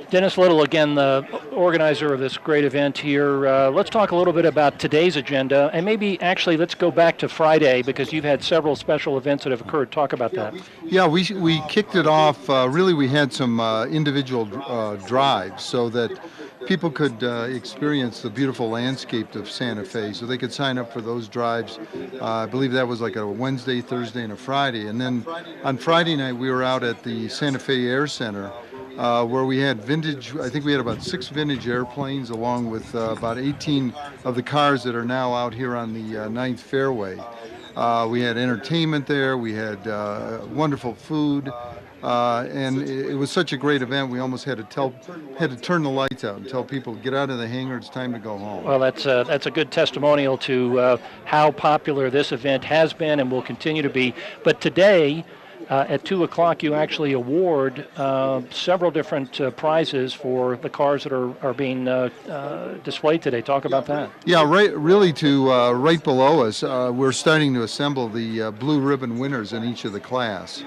Dennis Little, again, the organizer of this great event here. Let's talk a little bit about today's agenda, and maybe actually let's go back to Friday because you've had several special events that have occurred. Talk about that. Yeah, we kicked it off. Really, we had some individual drives so that people could experience the beautiful landscape of Santa Fe. So they could sign up for those drives. I believe that was like a Wednesday, Thursday, and a Friday. And then on Friday night, we were out at the Santa Fe Air Center. Where we had vintage, I think we had about 6 vintage airplanes along with about 18 of the cars that are now out here on the Ninth Fairway. We had entertainment there, we had wonderful food, and it was such a great event we almost had to turn the lights out and tell people, get out of the hangar, it's time to go home. Well, that's a good testimonial to how popular this event has been and will continue to be. But today, at 2 o'clock, you actually award several different prizes for the cars that are being displayed today. Talk about that. Yeah, right below us, we're starting to assemble the blue ribbon winners in each of the class.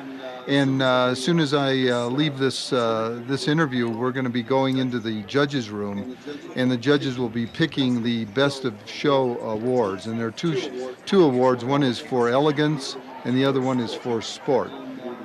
And as soon as I leave this interview, we're going to be going into the judges' room, and the judges will be picking the Best of Show awards. And there are two awards. One is for elegance, and the other one is for sport.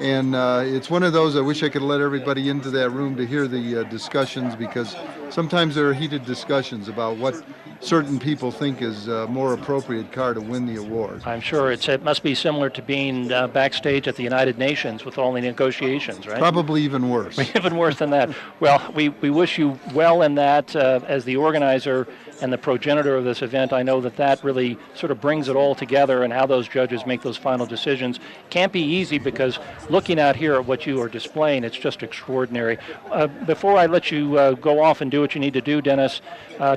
And it's one of those, I wish I could let everybody into that room to hear the discussions, because sometimes there are heated discussions about what certain people think is a more appropriate car to win the award. I'm sure it must be similar to being backstage at the United Nations with all the negotiations, right? Probably even worse. Even worse than that. Well, we wish you well in that. As the organizer and the progenitor of this event, I know that really sort of brings it all together, and how those judges make those final decisions can't be easy, because looking out here at what you are displaying, it's just extraordinary. Before I let you go off and do what you need to do, Dennis,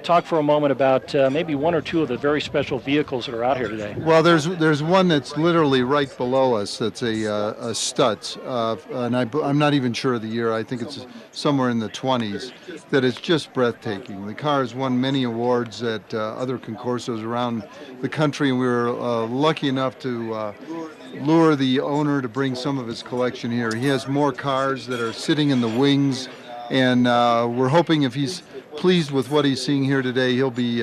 talk for a moment about maybe one or two of the very special vehicles that are out here today. Well, there's one that's literally right below us that's a Stutz, and I'm not even sure of the year. I think it's somewhere in the 20s, that is just breathtaking. The car has won many awards at other concorsos around the country, and we were lucky enough to lure the owner to bring some of his collection here. He has more cars that are sitting in the wings, and we're hoping if he's pleased with what he's seeing here today, he'll be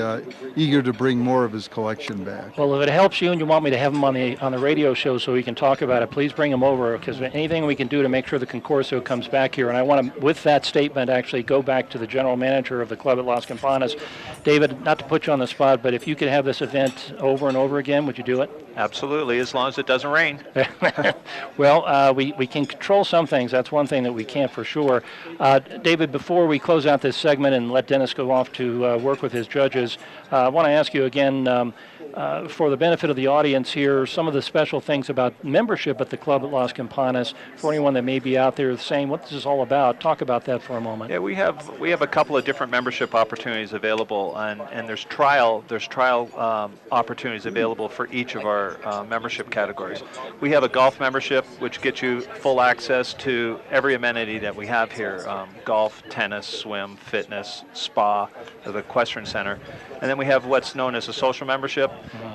eager to bring more of his collection back. Well, if it helps you and you want me to have him on the radio show so we can talk about it, please bring him over, because anything we can do to make sure the Concorso comes back here. And I want to, with that statement, actually go back to the general manager of the club at Las Campanas. David, not to put you on the spot, but if you could have this event over and over again, would you do it? Absolutely, as long as it doesn't rain. Well, we can control some things. That's one thing that we can't for sure. David, before we close out this segment and let Dennis go off to work with his judges, I want to ask you again, for the benefit of the audience here, some of the special things about membership at the club at Las Campanas, for anyone that may be out there saying, what this is all about. Talk about that for a moment. Yeah, we have a couple of different membership opportunities available, and there's trial opportunities available for each of our membership categories. We have a golf membership, which gets you full access to every amenity that we have here: golf, tennis, swim, fitness, spa, the equestrian center. And then we have what's known as a social membership,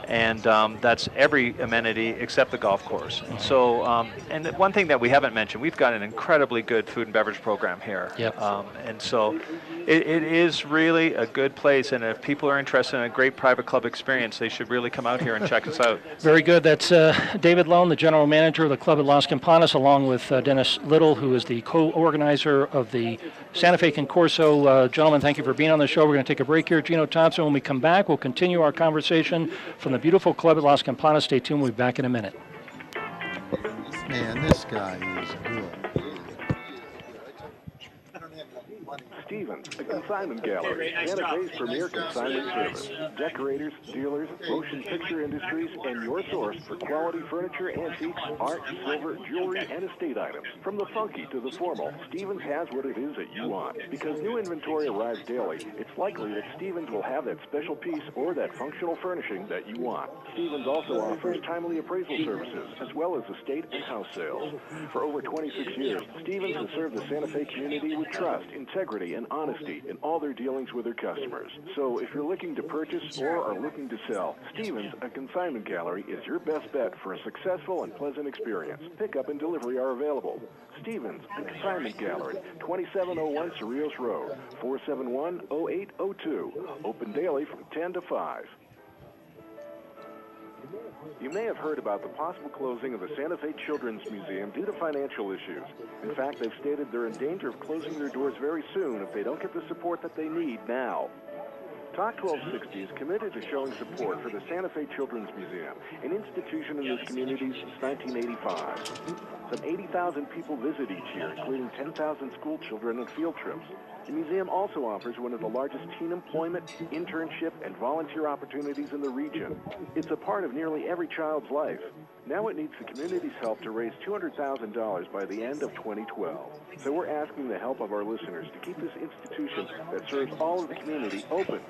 and that's every amenity except the golf course. So, and one thing that we haven't mentioned, we've got an incredibly good food and beverage program here. Yep. And so it is really a good place, and if people are interested in a great private club experience, they should really come out here and check us out. Very good. That's David Lone, the general manager of the club at Las Campanas, along with Dennis Little, who is the co-organizer of the Santa Fe Concorso. Gentlemen, thank you for being on the show. We're going to take a break here. Gino Thompson, when we come back, we'll continue our conversation from the beautiful club at Las Campanas. Stay tuned. We'll be back in a minute. Man, this guy is good. Stevens, the Consignment Gallery, Santa Fe's premier consignment service. Decorators, dealers, motion picture industries, and your source for quality furniture, antiques, art, silver, jewelry, and estate items. From the funky to the formal, Stevens has what it is that you want. Because new inventory arrives daily, it's likely that Stevens will have that special piece or that functional furnishing that you want. Stevens also offers timely appraisal services, as well as estate and house sales. For over 26 years, Stevens has served the Santa Fe community with trust trust, integrity, and honesty in all their dealings with their customers. So if you're looking to purchase or are looking to sell, Stevens, a consignment gallery, is your best bet for a successful and pleasant experience. Pickup and delivery are available. Stevens, a consignment gallery, 2701 Cerrillos Road, 471-0802. Open daily from 10 to 5. You may have heard about the possible closing of the Santa Fe Children's Museum due to financial issues. In fact, they've stated they're in danger of closing their doors very soon if they don't get the support that they need now. Talk 1260 is committed to showing support for the Santa Fe Children's Museum, an institution in this community since 1985. Some 80,000 people visit each year, including 10,000 school children and field trips. The museum also offers one of the largest teen employment, internship, and volunteer opportunities in the region. It's a part of nearly every child's life. Now it needs the community's help to raise $200,000 by the end of 2012. So we're asking the help of our listeners to keep this institution that serves all of the community open.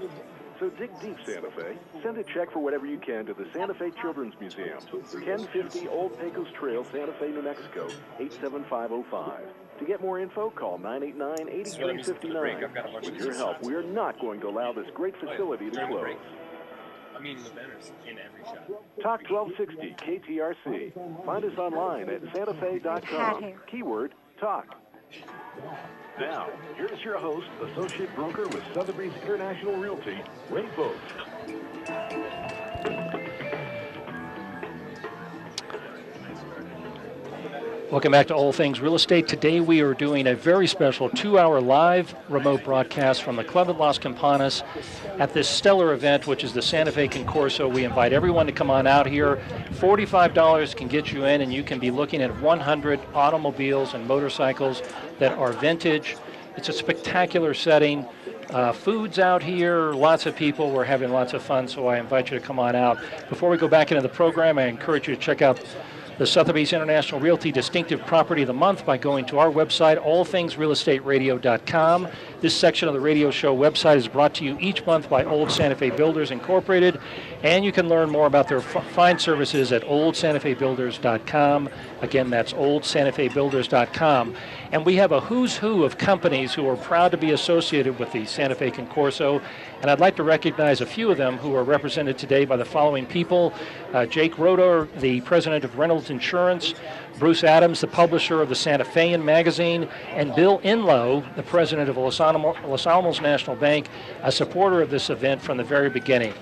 So dig deep, Santa Fe. Send a check for whatever you can to the Santa Fe Children's Museum, 1050 Old Pecos Trail, Santa Fe, New Mexico, 87505. To get more info, call 989-8359. With your help, we are not going to allow this great facility to close. I mean, the banners in every shop. Talk 1260 KTRC. Find us online at santafe.com. Keyword, talk. Now, here's your host, associate broker with Sotheby's International Realty, Rey Post. Welcome back to All Things Real Estate. Today we are doing a very special 2-hour live remote broadcast from the Club at Las Campanas at this stellar event, which is the Santa Fe Concorso. We invite everyone to come on out here. $45 can get you in, and you can be looking at 100 automobiles and motorcycles that are vintage. It's a spectacular setting. Food's out here, lots of people. We're having lots of fun, so I invite you to come on out. Before we go back into the program, I encourage you to check out the Sotheby's International Realty Distinctive Property of the Month by going to our website, allthingsrealestateradio.com. This section of the radio show website is brought to you each month by Old Santa Fe Builders Incorporated, and you can learn more about their fine services at oldsantafebuilders.com. Again, that's oldsantafebuilders.com. And we have a who's who of companies who are proud to be associated with the Santa Fe Concorso, and I'd like to recognize a few of them who are represented today by the following people. Jake Roeder, the president of Reynolds Insurance, Bruce Adams, the publisher of the Santa Fean magazine, and Bill Inlow, the president of Los Alamos National Bank, a supporter of this event from the very beginning.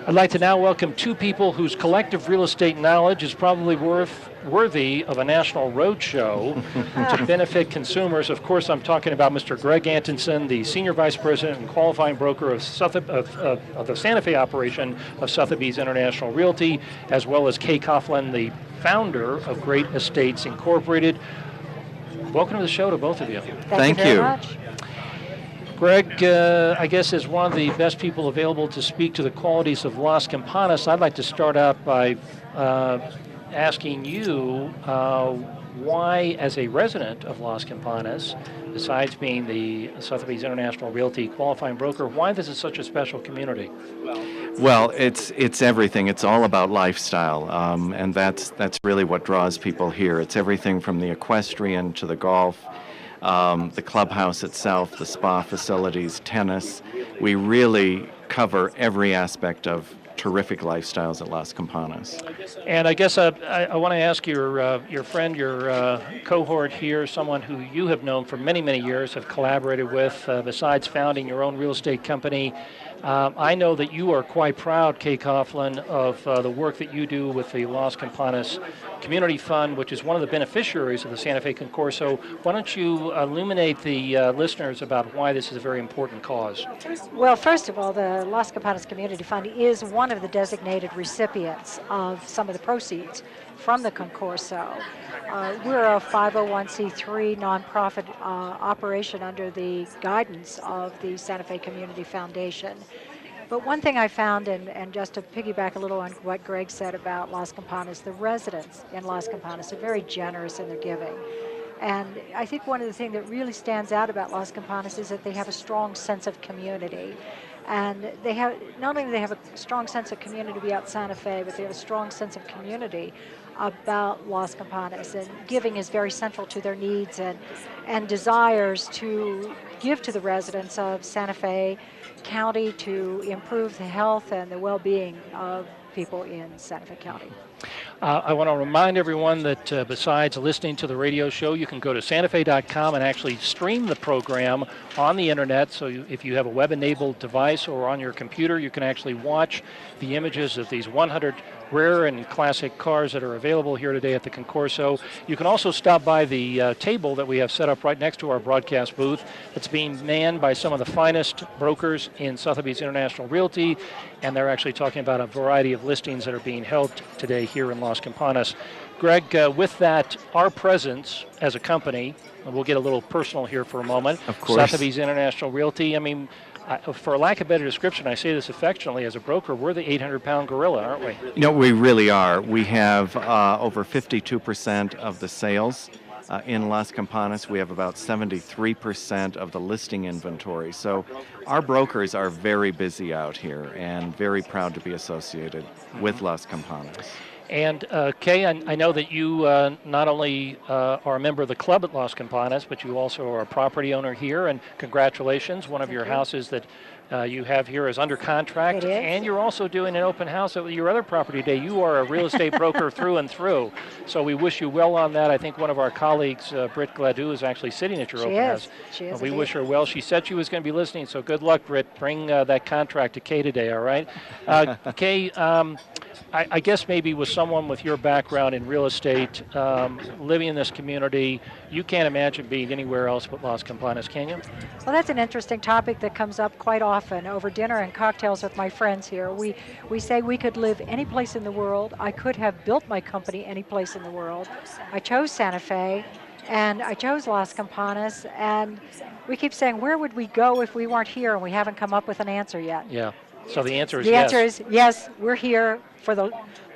I'd like to now welcome two people whose collective real estate knowledge is probably worthy of a national road show to benefit consumers. Of course, I'm talking about Mr. Greg Antonson, the Senior Vice President and Qualifying Broker of the Santa Fe operation of Sotheby's International Realty, as well as Kay Coughlin, the founder of Great Estates Incorporated. Welcome to the show to both of you. Thank you very much. Greg, I guess, is one of the best people available to speak to the qualities of Las Campanas. I'd like to start out by asking you why, as a resident of Las Campanas, besides being the Sotheby's International Realty qualifying broker, why this is such a special community? Well, it's everything. It's all about lifestyle, and that's really what draws people here. It's everything from the equestrian to the golf, the clubhouse itself, the spa facilities, tennis. We really cover every aspect of terrific lifestyles at Las Campanas. And I guess I want to ask your friend, your cohort here, someone who you have known for many, many years, have collaborated with, besides founding your own real estate company. I know that you are quite proud, Kay Coughlin, of the work that you do with the Las Campanas Community Fund, which is one of the beneficiaries of the Santa Fe Concorso. Why don't you illuminate the listeners about why this is a very important cause? Well, first of all, the Las Campanas Community Fund is one of the designated recipients of some of the proceeds from the Concorso. We're a 501c3 nonprofit operation under the guidance of the Santa Fe Community Foundation. But one thing I found, and just to piggyback a little on what Greg said about Las Campanas, the residents in Las Campanas are very generous in their giving. And I think one of the things that really stands out about Las Campanas is that they have a strong sense of community. And they have, not only do they have a strong sense of community out Santa Fe, but they have a strong sense of community about Las Campanas, and giving is very central to their needs and desires to give to the residents of Santa Fe County to improve the health and the well-being of people in Santa Fe County. I want to remind everyone that besides listening to the radio show, you can go to santafe.com and actually stream the program on the internet. So if you have a web-enabled device or on your computer, you can actually watch the images of these 100 rare and classic cars that are available here today at the Concorso. You can also stop by the table that we have set up right next to our broadcast booth. It's being manned by some of the finest brokers in Sotheby's International Realty, and they're actually talking about a variety of listings that are being held today here in Las Campanas. Greg, with that, our presence as a company, and we'll get a little personal here for a moment. Of course. Sotheby's International Realty, I mean, for lack of a better description, I say this affectionately, as a broker, we're the 800-pound gorilla, aren't we? You know, we really are. We have over 52% of the sales in Las Campanas. We have about 73% of the listing inventory. So our brokers are very busy out here and very proud to be associated with Las Campanas. And Kay, I know that you not only are a member of the club at Las Campanas, but you also are a property owner here, and congratulations. One of your houses that you have here is under contract. It is. And you're also doing an open house at your other property today. You are a real estate broker through and through. So we wish you well on that. I think one of our colleagues, Britt Gladue, is actually sitting at your open house. She is. We wish her well. She said she was going to be listening, so good luck, Britt. Bring that contract to Kay today, all right? Kay, I guess maybe with someone with your background in real estate, living in this community, you can't imagine being anywhere else but Las Campanas, can you? Well, that's an interesting topic that comes up quite often over dinner and cocktails with my friends here. We say we could live any place in the world. I could have built my company any place in the world. I chose Santa Fe, and I chose Las Campanas, and we keep saying, where would we go if we weren't here? And we haven't come up with an answer yet. Yeah. So the answer is The yes. answer is yes, we're here for the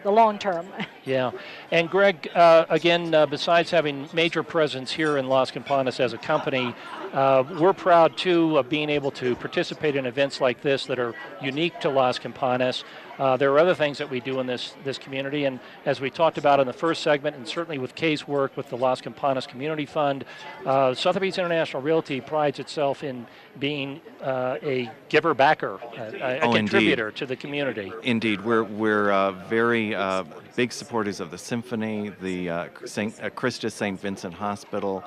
long term. Yeah. And Greg, again, besides having major presence here in Las Campanas as a company, we're proud, too, of being able to participate in events like this that are unique to Las Campanas. There are other things that we do in this community, and as we talked about in the first segment, and certainly with Kay's work with the Las Campanas Community Fund, Sotheby's International Realty prides itself in being a giver-backer, a contributor to the community. Indeed, we're very big supporters of the Symphony, the Christus St. Vincent Hospital,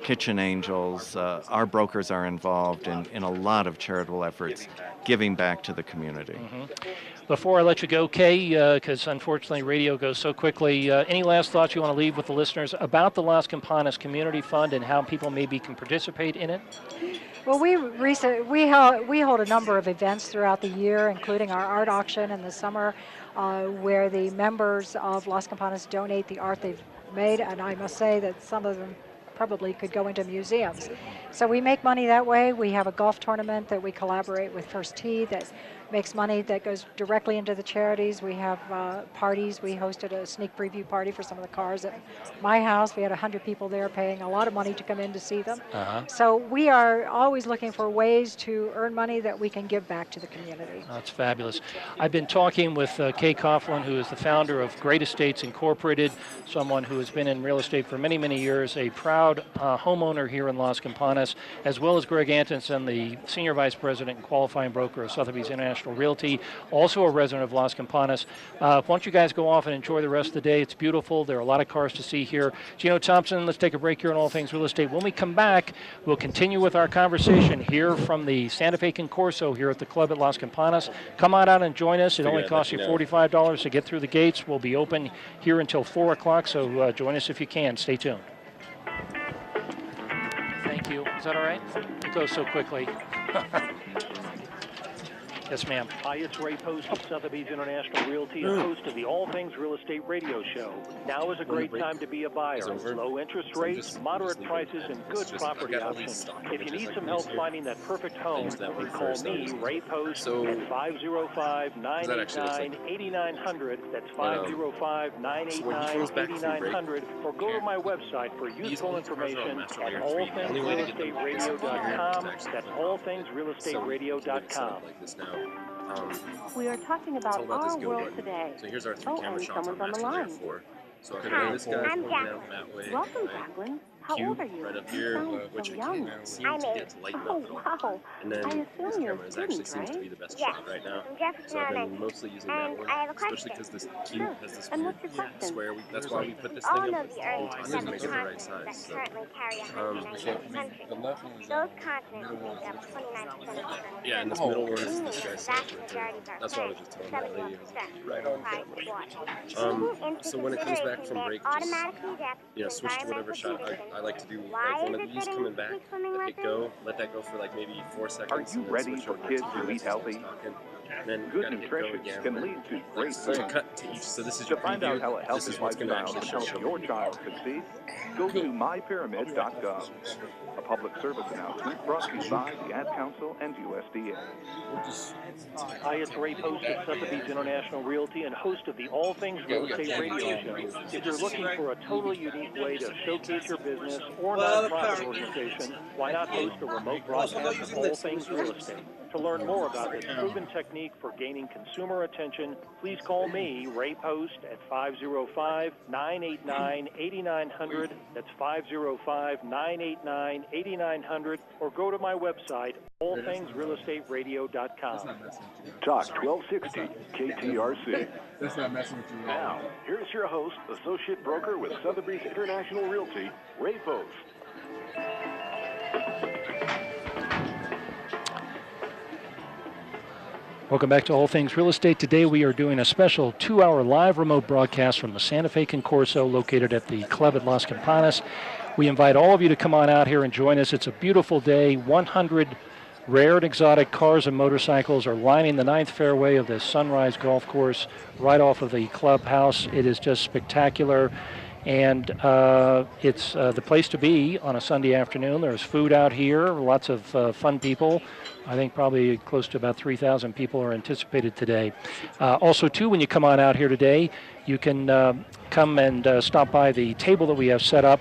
Kitchen Angels. Our brokers are involved in a lot of charitable efforts, giving back to the community. Mm-hmm. Before I let you go, Kay, because unfortunately radio goes so quickly, any last thoughts you want to leave with the listeners about the Las Campanas Community Fund and how people maybe can participate in it? Well, we hold a number of events throughout the year, including our art auction in the summer, where the members of Las Campanas donate the art they've made, and I must say that some of them probably could go into museums. So we make money that way. We have a golf tournament that we collaborate with First Tee that makes money that goes directly into the charities. We have parties. We hosted a sneak preview party for some of the cars at my house. We had 100 people there paying a lot of money to come in to see them. So we are always looking for ways to earn money that we can give back to the community. That's fabulous. I've been talking with Kay Coughlin, who is the founder of Great Estates Incorporated, someone who has been in real estate for many, many years, a proud homeowner here in Las Campanas, as well as Greg Antonsen, the Senior Vice President and Qualifying Broker of Sotheby's International Realty, also a resident of Las Campanas. Why don't you guys go off and enjoy the rest of the day? It's beautiful. There are a lot of cars to see here. Gino Thompson, let's take a break here on All Things Real Estate. When we come back, we'll continue with our conversation here from the Santa Fe Concorso here at the club at Las Campanas. Come on out and join us. It only costs you $45 to get through the gates. We'll be open here until 4 o'clock, so join us if you can. Stay tuned. Thank you. Is that all right? It goes so quickly. Yes, ma'am. Hi, it's Rey Post of Sotheby's International Realty and host of the All Things Real Estate radio show. Now is a great time to be a buyer. Low interest rates, moderate prices, and good property options. If you need some help finding that perfect home, then call me, Rey Post, at 505-989-8900. That's 505-989-8900. Or go to my website for useful information at allthingsrealestateradio.com. That's allthingsrealestateradio.com. We are talking about our world today. So here's our three camera and shots someone's on the matching layer line. 4. So Hi, this guy's I'm looking Jacqueline. out that way. Welcome, Jacqueline. How old are you? Right up You here, sound which so we young. can seem to get to lighten up. Wow. And then I this assume you're a camera actually student, seems to right? be the best Yes. shot right now. I'm Jefferson So I've been Elementary. mostly using And that one, I have a especially question. because this cube Sure. has this And weird what's your question? square. That's why we put this All thing of up the the Earth's time to 7 make it the right continents size. that currently carry 198 countries. Those continents make up 29% of the Earth. Yeah, and this middle one is Meaning this the guy's vast right majority there. of our That's why I was planet, just telling that lady. 71%, Right on comprised of camera. water. Taking into So when it comes back from consideration break, that just automatically adapts to switch to whatever environmental shot. conditions, I like to do why like one is of it these fitting coming to back, keep swimming let it lessons? go, let that go for like maybe 4 seconds. you and then ready switch for over kids to who this eat healthy? talking. Then Good gotta hit go nutrition again. can lead to great So food. cut to each. So this is To your find out how a preview. This healthy is what's going to lifestyle actually can show help you. your child succeed, go to mypyramid.gov. A public service announcement brought to you by the Ad Council and USDA. Hi, it's Rey Post at Sotheby's International Realty and host of the All Things Real Estate Radio Show. If you're looking for a totally unique way to showcase your business or nonprofit organization, why not host a remote broadcast of All Things Real Estate? To learn more about this proven technique for gaining consumer attention, please call me, Rey Post, at 505-989-8900. That's 505-989-8900. Or go to my website, allthingsrealestateradio.com. Talk 1260 KTRC. That's not messing with you. Now, here's your host, associate broker with Sotheby's International Realty, Rey Post. Welcome back to All Things Real Estate. Today we are doing a special 2-hour live remote broadcast from the Santa Fe Concorso located at the club at Las Campanas. We invite all of you to come on out here and join us. It's a beautiful day. 100 rare and exotic cars and motorcycles are lining the 9th fairway of the Sunrise Golf Course right off of the clubhouse. It is just spectacular. And it's the place to be on a Sunday afternoon. There's food out here, lots of fun people. I think probably close to about 3,000 people are anticipated today. Also, too, when you come on out here today, you can come and stop by the table that we have set up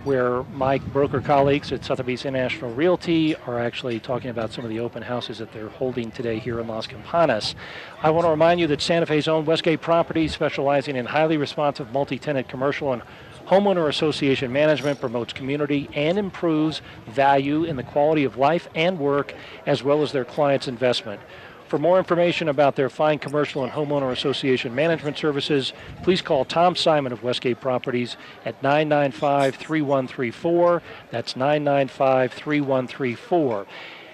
where my broker colleagues at Sotheby's International Realty are actually talking about some of the open houses that they're holding today here in Las Campanas. I want to remind you that Santa Fe's own Westgate Properties, specializing in highly responsive multi-tenant commercial and homeowner association management, promotes community and improves value in the quality of life and work, as well as their clients' investment. For more information about their fine commercial and homeowner association management services, please call Tom Simon of Westgate Properties at 995-3134. That's 995-3134.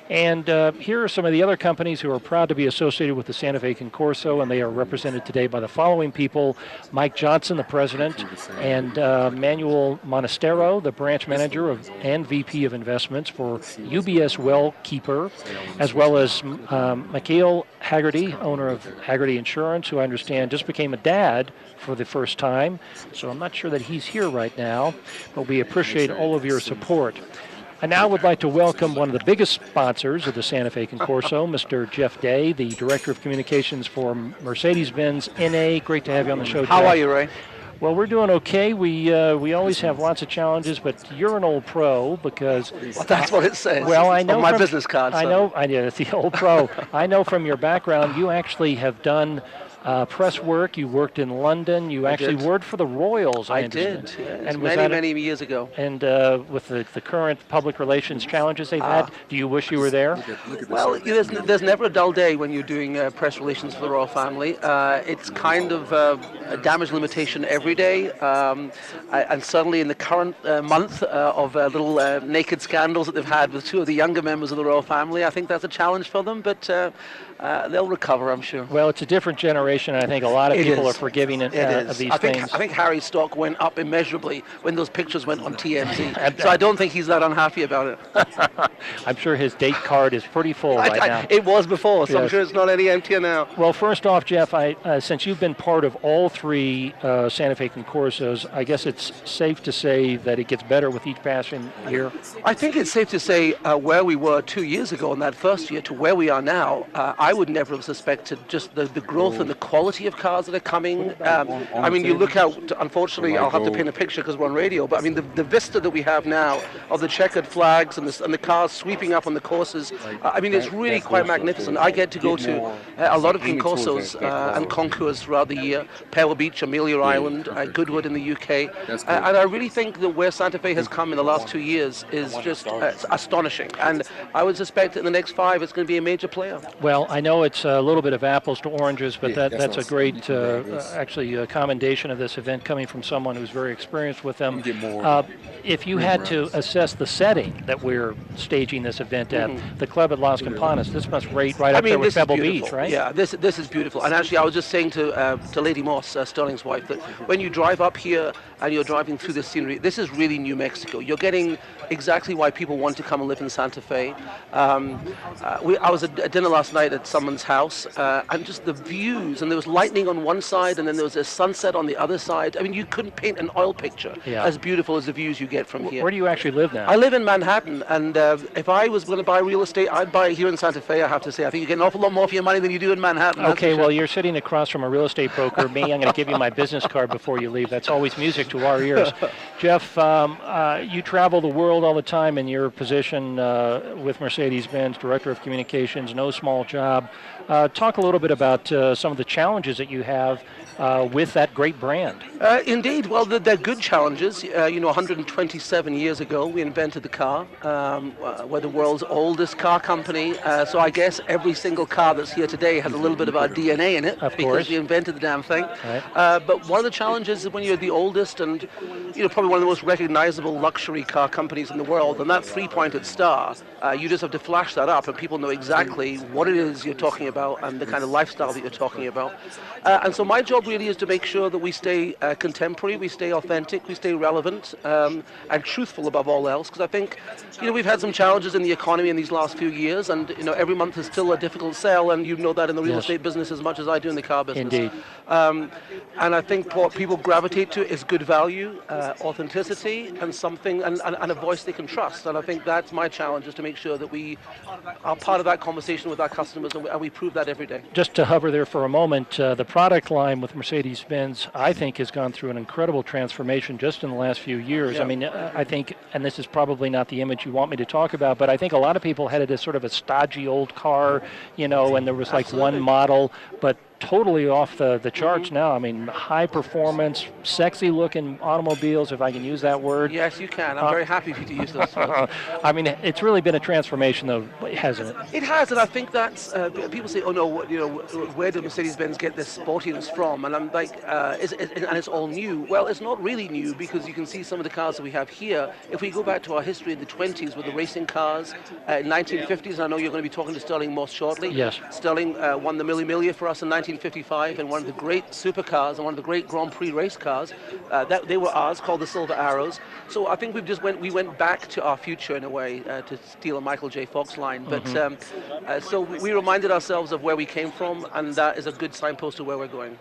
And here are some of the other companies who are proud to be associated with the Santa Fe Concorso, and they are represented today by the following people: Mike Johnson, the president, and Manuel Monastero, the branch manager and VP of investments for UBS Wellkeeper, as well as Mikhail Haggerty, owner of Haggerty Insurance, who I understand just became a dad for the first time. So I'm not sure that he's here right now, but we appreciate all of your support. I now would like to welcome one of the biggest sponsors of the Santa Fe Concorso, Mr. Jeff Day, the Director of Communications for Mercedes-Benz NA. Great to have you on the show, Jeff. How are you, Ray? Well, we're doing okay. We always have lots of challenges, but you're an old pro because... Well, that's what it says. Well, I know on my business card. I know, it's the old pro. I know from your background, you actually have done press work. You worked in London. You actually worked for the Royals. I did. And many years ago. And with the current public relations challenges they've had, do you wish you were there? Well, there's never a dull day when you're doing press relations for the royal family. It's kind of a damage limitation every day, and certainly in the current month of little naked scandals that they've had with two of the younger members of the royal family, I think that's a challenge for them, but they'll recover, I'm sure. Well, it's a different generation. I think a lot of people are forgiving of these things. I think Harry's stock went up immeasurably when those pictures went on TMZ. So I don't think he's that unhappy about it. I'm sure his date card is pretty full right now. It was before, so I'm sure it's not any emptier now. Well, first off, Jeff, since you've been part of all three Santa Fe Concorsos, I guess it's safe to say that it gets better with each passing year. I think it's safe to say where we were 2 years ago in that first year to where we are now, I would never have suspected just the growth and the quality of cars that are coming. I mean, you look out, unfortunately, I'll have to paint a picture because we're on radio, but I mean, the vista that we have now of the checkered flags and the cars sweeping up on the courses, I mean, it's really quite magnificent. I get to go to a lot of concorsos and concours throughout the year, Pebble Beach, Amelia Island, Goodwood in the UK, and I really think that where Santa Fe has come in the last 2 years is just astonishing, and I would suspect that in the next 5 it's going to be a major player. Well, I know it's a little bit of apples to oranges, but that's a great, actually, commendation of this event coming from someone who's very experienced with them. If you had to assess the setting that we're staging this event at, the club at Las Campanas, this must rate right up there with Pebble Beach, right? Yeah, this is beautiful. And actually, I was just saying to Lady Moss, Sterling's wife, that when you drive up here and you're driving through this scenery, this is really New Mexico. You're getting exactly why people want to come and live in Santa Fe. I was at dinner last night at someone's house, and just the views, and there was lightning on one side, and then there was a sunset on the other side. I mean, you couldn't paint an oil picture as beautiful as the views you get from here. Where do you actually live now? I live in Manhattan, and if I was going to buy real estate, I'd buy it here in Santa Fe, I have to say. I think you get an awful lot more for your money than you do in Manhattan. Okay, well, you're sitting across from a real estate broker. Me, I'm going to give you my business card before you leave. That's always music to our ears. Jeff, you travel the world all the time in your position with Mercedes-Benz, Director of Communications, no small job. Talk a little bit about some of the challenges that you have with that great brand. Indeed. Well, they're good challenges. 127 years ago, we invented the car. We're the world's oldest car company. So I guess every single car that's here today has a little bit of our DNA in it. Of because course. we invented the damn thing. Right. But one of the challenges is when you're the oldest and probably one of the most recognizable luxury car companies in the world, and that three-pointed star, you just have to flash that up and people know exactly what it is you're talking about and the kind of lifestyle that you're talking about. And so my job really is to make sure that we stay contemporary, we stay authentic, we stay relevant, and truthful above all else, because I think we've had some challenges in the economy in these last few years, and every month is still a difficult sell, and you know that in the real estate business as much as I do in the car business. Indeed. And I think what people gravitate to is good value, authenticity, and something, and a voice they can trust. And I think that's my challenge, is to make sure that we are part of that conversation with our customers, and we prove that every day. Just to hover there for a moment, the product line with Mercedes-Benz, I think, has gone through an incredible transformation just in the last few years. Yeah. I mean, I think, and this is probably not the image you want me to talk about, but I think a lot of people had it as sort of a stodgy old car, and there was like one model, but totally off the charts now. I mean, high performance, sexy looking automobiles, if I can use that word. Yes, you can. I'm very happy for you to use those words. I mean, it's really been a transformation, though, hasn't it? It has, and I think that's, people say, oh no, where did Mercedes-Benz get this sportiness from? And I'm like, and it's all new. Well, it's not really new, because you can see some of the cars that we have here. If we go back to our history in the 20s with the racing cars, 1950s, I know you're going to be talking to Sterling Moss shortly. Yes. Sterling won the Mille Miglia for us in 1955, and one of the great supercars and one of the great Grand Prix race cars, that they were ours, called the Silver Arrows. So I think we went back to our future in a way, to steal a Michael J. Fox line. But so we reminded ourselves of where we came from, and that is a good signpost to where we're going.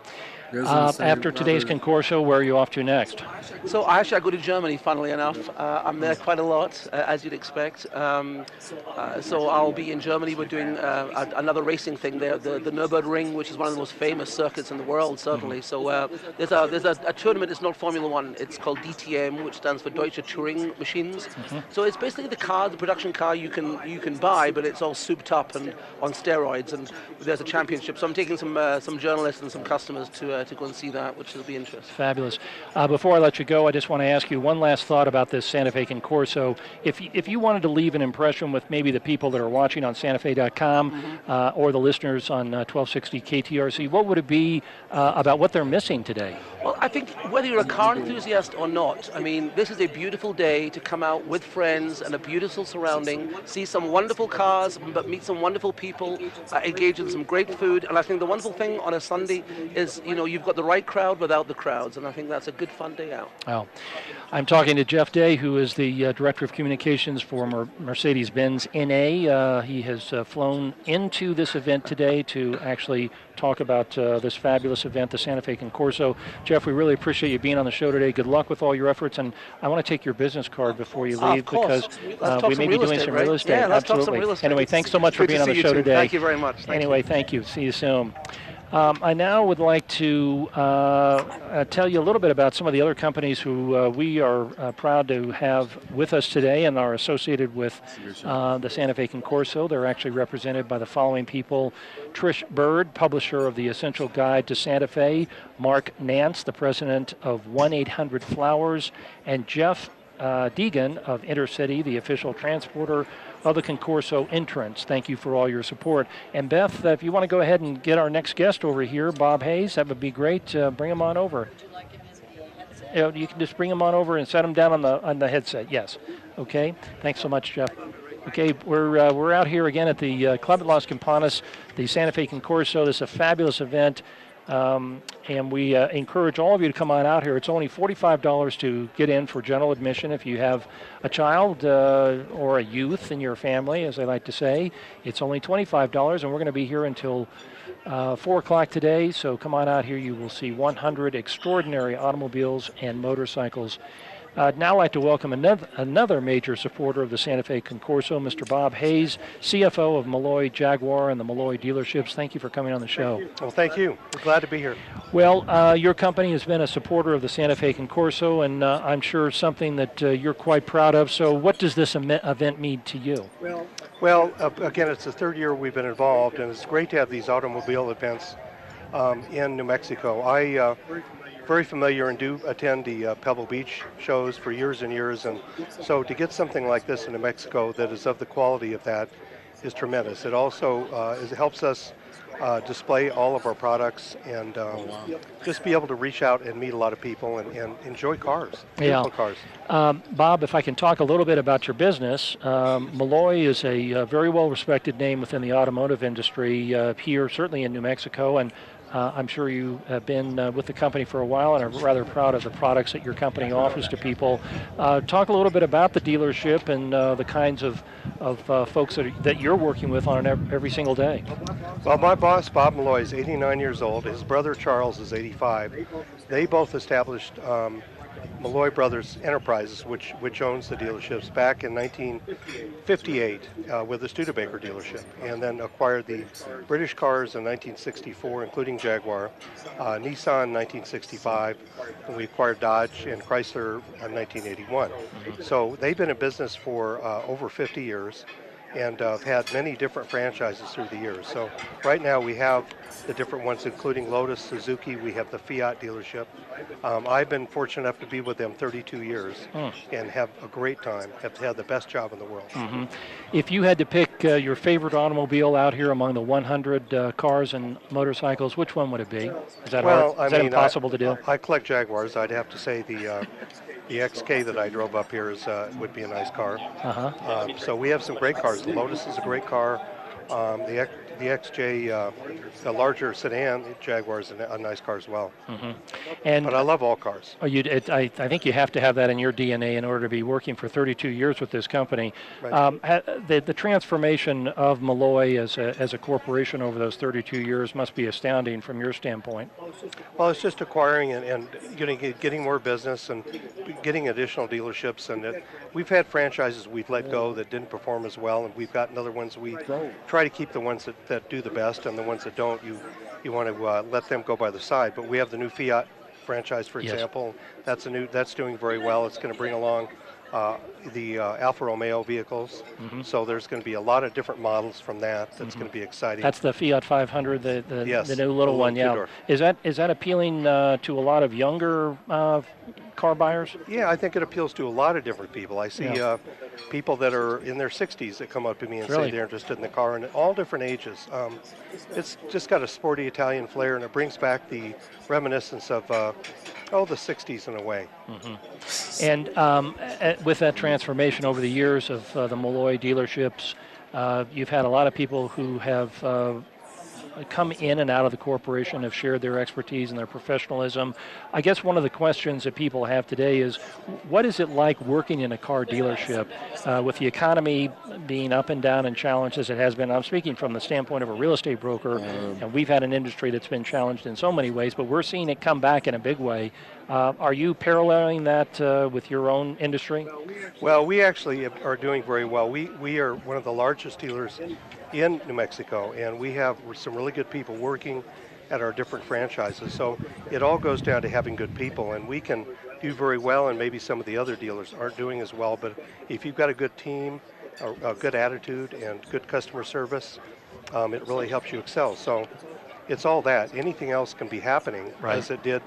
After today's Concorso, where are you off to next? So I go to Germany, funnily enough. I'm there quite a lot, as you'd expect. So I'll be in Germany. We're doing another racing thing there, the Nürburgring, which is one of the most famous circuits in the world, certainly. So there's a tournament. It's not Formula One. It's called DTM, which stands for Deutsche Touring Machines. So it's basically the production car you can buy, but it's all souped up and on steroids. And there's a championship. So I'm taking some journalists and some customers to go and see that, which will be interesting. Fabulous. Before I let you go, I just want to ask you one last thought about this Santa Fe Concorso. If you wanted to leave an impression with maybe the people that are watching on SantaFe.com or the listeners on 1260 KTRC, what would it be about what they're missing today? Well, I think whether you're a car enthusiast or not, I mean, this is a beautiful day to come out with friends and a beautiful surrounding, see some wonderful cars, but meet some wonderful people, engage in some great food. And I think the wonderful thing on a Sunday is, you've got the right crowd without the crowds, and I think that's a good fun day out. Oh, I'm talking to Jeff Day, who is the Director of Communications for Mercedes-Benz NA. He has flown into this event today to actually talk about this fabulous event, the Santa Fe Concorso. Jeff, we really appreciate you being on the show today. Good luck with all your efforts, and I want to take your business card before you leave, because we may be doing some real estate. Yeah, let's Absolutely. talk some real estate. Anyway, thanks so much for being on the show today. Thank you very much. Anyway, thank you. See you soon. I now would like to tell you a little bit about some of the other companies who we are proud to have with us today and are associated with the Santa Fe Concorso. They're actually represented by the following people: Trish Bird, publisher of the Essential Guide to Santa Fe; Mark Nance, the president of 1-800-Flowers; and Jeff Deegan of Intercity, the official transporter of the Concorso entrance. Thank you for all your support. And Beth, if you want to go ahead and get our next guest over here, Bob Hayes, that would be great. Bring him on over. You can just bring him on over and set him down on the headset. Yes. Okay. Thanks so much, Jeff. Okay, we're out here again at the Club at Las Campanas, the Santa Fe Concorso. This is a fabulous event. And we encourage all of you to come on out here. It's only $45 to get in for general admission. If you have a child or a youth in your family, as I like to say, it's only $25, and we're going to be here until 4 o'clock today. So come on out here. You will see 100 extraordinary automobiles and motorcycles. I'd now like to welcome another major supporter of the Santa Fe Concorso, Mr. Bob Hayes, CFO of Malloy Jaguar and the Malloy dealerships. Thank you for coming on the show. Well, thank you. We're glad to be here. Well, your company has been a supporter of the Santa Fe Concorso, and I'm sure something that you're quite proud of. So what does this event mean to you? Well, again, it's the third year we've been involved, and it's great to have these automobile events in New Mexico. I very familiar and do attend the Pebble Beach shows for years and years, and so to get something like this in New Mexico that is of the quality of that is tremendous. It also it helps us display all of our products and just be able to reach out and meet a lot of people and enjoy cars, beautiful cars. Bob, if I can talk a little bit about your business, Malloy is a very well-respected name within the automotive industry here, certainly in New Mexico, and I'm sure you have been with the company for a while and are rather proud of the products that your company offers to people. Talk a little bit about the dealership and the kinds of folks that you're working with on every single day. Well, my boss, Bob Malloy, is 89 years old. His brother, Charles, is 85. They both established Malloy Brothers Enterprises, which owns the dealerships, back in 1958 with the Studebaker dealership, and then acquired the British cars in 1964, including Jaguar, Nissan in 1965, and we acquired Dodge and Chrysler in 1981. So they've been in business for over 50 years. And have had many different franchises through the years. So right now we have the different ones, including Lotus, Suzuki. We have the Fiat dealership. I've been fortunate enough to be with them 32 years and have a great time. Have had the best job in the world. If you had to pick your favorite automobile out here among the 100 cars and motorcycles, which one would it be? Is that hard? Is that impossible to do? I collect Jaguars. I'd have to say the XK that I drove up here would be a nice car. So we have some great cars. The Lotus is a great car. The XJ, the larger sedan, Jaguar is a nice car as well. But I love all cars. I think you have to have that in your DNA in order to be working for 32 years with this company. Right. The transformation of Malloy as a corporation over those 32 years must be astounding from your standpoint. Well, it's just acquiring and getting more business and getting additional dealerships. And we've had franchises we've let go that didn't perform as well, and we've gotten other ones. We try to keep the ones that do the best, and the ones that don't, you want to let them go by the side. But we have the new Fiat franchise, for example. That's doing very well. It's going to bring along the Alfa Romeo vehicles. So there's going to be a lot of different models from that. That's going to be exciting. That's the Fiat 500, the new little one. Yeah. Is that appealing to a lot of younger car buyers? Yeah, I think it appeals to a lot of different people. I see people that are in their 60s that come up to me and say they're interested in the car, and all different ages. It's just got a sporty Italian flair, and it brings back the reminiscence of the 60s in a way. And with that transformation over the years of the Malloy dealerships, you've had a lot of people who have come in and out of the corporation, have shared their expertise and their professionalism. I guess one of the questions that people have today is, what is it like working in a car dealership with the economy being up and down and challenged as it has been? I'm speaking from the standpoint of a real estate broker, and we've had an industry that's been challenged in so many ways, but we're seeing it come back in a big way. Are you paralleling that with your own industry? Well, we actually are doing very well. We are one of the largest dealers in New Mexico, and we have some really good people working at our different franchises. So it all goes down to having good people, and we can do very well, and maybe some of the other dealers aren't doing as well, but if you've got a good team, a good attitude, and good customer service, it really helps you excel. So it's all that. Anything else can be happening, as it did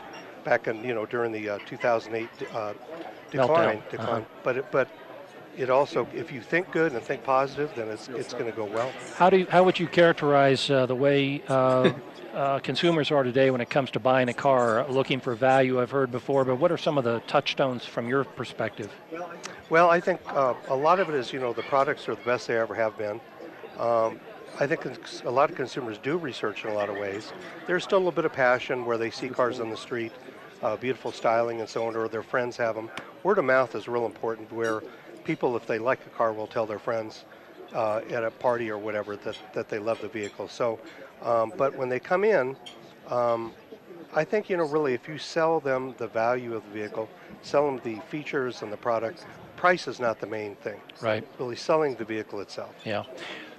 back in, during the 2008 decline. But it also, if you think good and think positive, then it's going to go well. How would you characterize the way consumers are today when it comes to buying a car, looking for value? I've heard before, but what are some of the touchstones from your perspective? Well, I think a lot of it is, the products are the best they ever have been. I think a lot of consumers do research in a lot of ways. There's still a little bit of passion where they see cars on the street, beautiful styling and so on, or their friends have them. Word of mouth is real important, where people, if they like a car, will tell their friends at a party or whatever that they love the vehicle. So, but when they come in, I think, really, if you sell them the value of the vehicle, sell them the features and the product, price is not the main thing. Right. Really selling the vehicle itself. Yeah.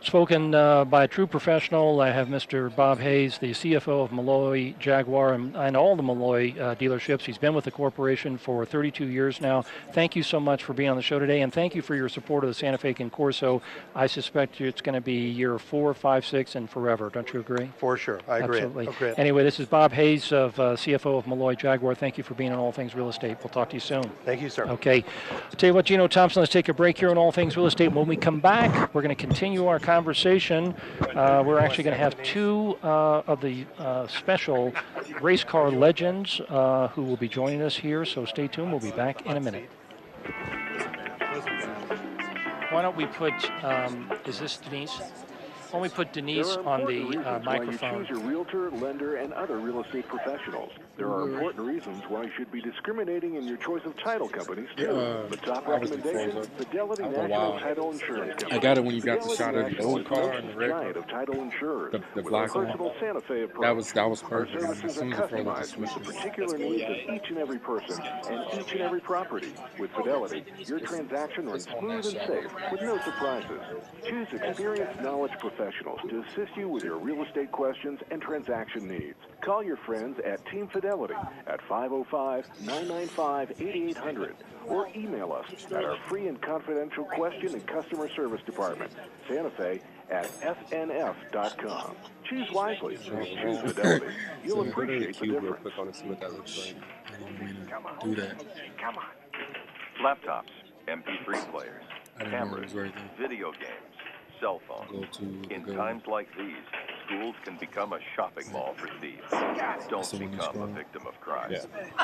Spoken by a true professional. I have Mr. Bob Hayes, the CFO of Malloy Jaguar and all the Malloy dealerships. He's been with the corporation for 32 years now. Thank you so much for being on the show today, and thank you for your support of the Santa Fe Concorso. I suspect it's going to be year 4, 5, 6, and forever. Don't you agree? For sure. I agree. Absolutely. Okay. Anyway, this is Bob Hayes, of CFO of Malloy Jaguar. Thank you for being on All Things Real Estate. We'll talk to you soon. Thank you, sir. Okay. I'll tell you what, Gino Thompson, let's take a break here on All Things Real Estate. When we come back, we're going to continue our conversation. We're actually going to have two of the special race car legends who will be joining us here, so stay tuned. We'll be back in a minute. Why don't we put, is this Denise? Why don't we put Denise on the microphone? You choose your realtor, lender, and other real estate professionals. There are important reasons why you should be discriminating in your choice of title companies, too. The top recommendation, Fidelity National Title Insurance Company. I got it when you got the shot of the old car and the red car. Of title insurers. The black one. Santa Fe approach. That was perfect. Our services are customized with the particular needs of each and every person and each and every property. With Fidelity, your transaction runs smooth and safe with no surprises. Choose experienced knowledge professionals to assist you with your real estate questions and transaction needs. Call your friends at Team Fidelity at 505-995-8800 or email us at our free and confidential question and customer service department, Santa Fe at fnf.com. Choose wisely. Choose Fidelity. You'll appreciate the difference. Come on. Do that. Come on. Laptops, MP3 players, cameras, video games, cell phones. In times like these, schools can become a shopping mall for thieves. Don't become a victim of crime.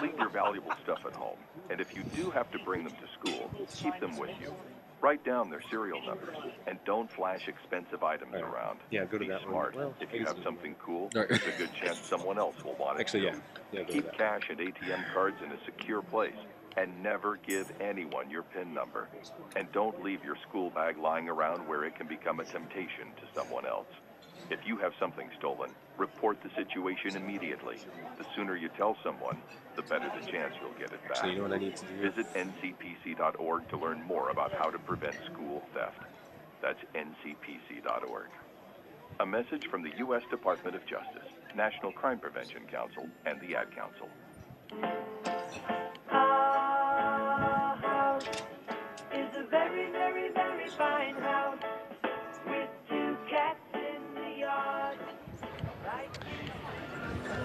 Leave your valuable stuff at home, and if you do have to bring them to school, keep them with you. Write down their serial numbers, and don't flash expensive items around. Yeah, go to Be that smart. one. If you have something cool, there's a good chance someone else will want it too. Keep cash and ATM cards in a secure place, and never give anyone your PIN number. And don't leave your school bag lying around where it can become a temptation to someone else. If you have something stolen, report the situation immediately. The sooner you tell someone, the better the chance you'll get it back. So you know what I need to do? Visit ncpc.org to learn more about how to prevent school theft. That's ncpc.org. A message from the U.S. Department of Justice, National Crime Prevention Council, and the Ad Council. Our house is a very, very, very fine house with 2 cats in the yard.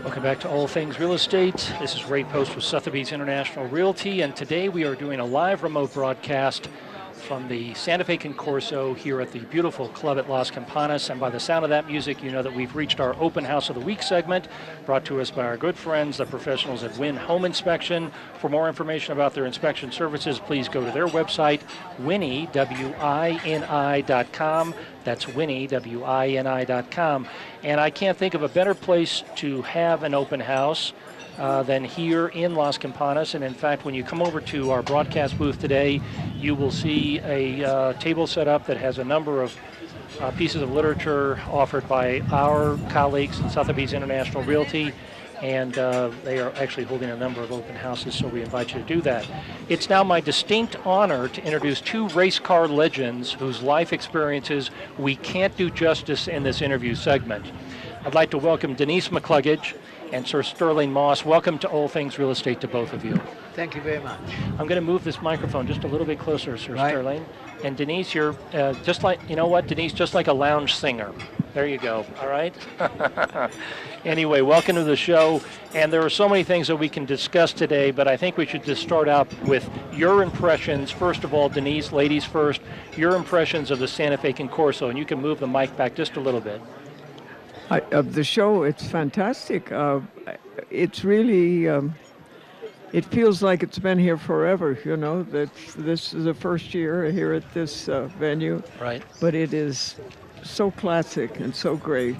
Welcome back to All Things Real Estate. This is Ray Post with Sotheby's International Realty, and today we are doing a live remote broadcast from the Santa Fe Concorso here at the beautiful club at Las Campanas. And by the sound of that music, you know that we've reached our Open House of the Week segment, brought to us by our good friends, the professionals at Win Home Inspection. For more information about their inspection services, please go to their website, winnie, WINI.com. That's Winnie, WINI.com. And I can't think of a better place to have an open house than here in Las Campanas. And in fact, when you come over to our broadcast booth today, you will see a table set up that has a number of pieces of literature offered by our colleagues in Sotheby's International Realty. And they are actually holding a number of open houses, so we invite you to do that. It's now my distinct honor to introduce 2 race car legends whose life experiences we can't do justice in this interview segment. I'd like to welcome Denise McCluggage and Sir Sterling Moss. Welcome to All Things Real Estate to both of you. Thank you very much. I'm going to move this microphone just a little bit closer, Sir Right. Sterling. And Denise, you're just like, you know what, Denise, just like a lounge singer. There you go, all right? Anyway, welcome to the show. And there are so many things that we can discuss today, but I think we should just start out with your impressions. First of all, Denise, ladies first, your impressions of the Santa Fe Concorso. And you can move the mic back just a little bit. Of the show, it's fantastic. It's really, it feels like it's been here forever, you know, that this is the first year here at this venue. Right. But it is so classic and so great.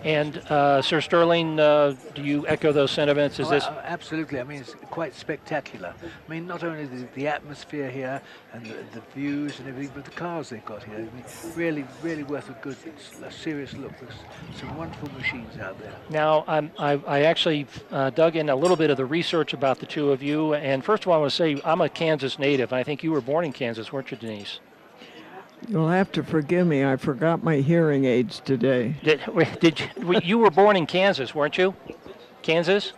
And Sir Sterling, do you echo those sentiments? Is this Absolutely. I mean, it's quite spectacular. I mean, not only the atmosphere here and the views and everything, but the cars they've got here. I mean, really, really worth a serious look. There's some wonderful machines out there. Now, I actually dug in a little bit of the research about the two of you. And first of all, I want to say I'm a Kansas native. I think you were born in Kansas, weren't you, Denise? You'll have to forgive me. I forgot my hearing aids today. You were born in Kansas, weren't you? Kansas?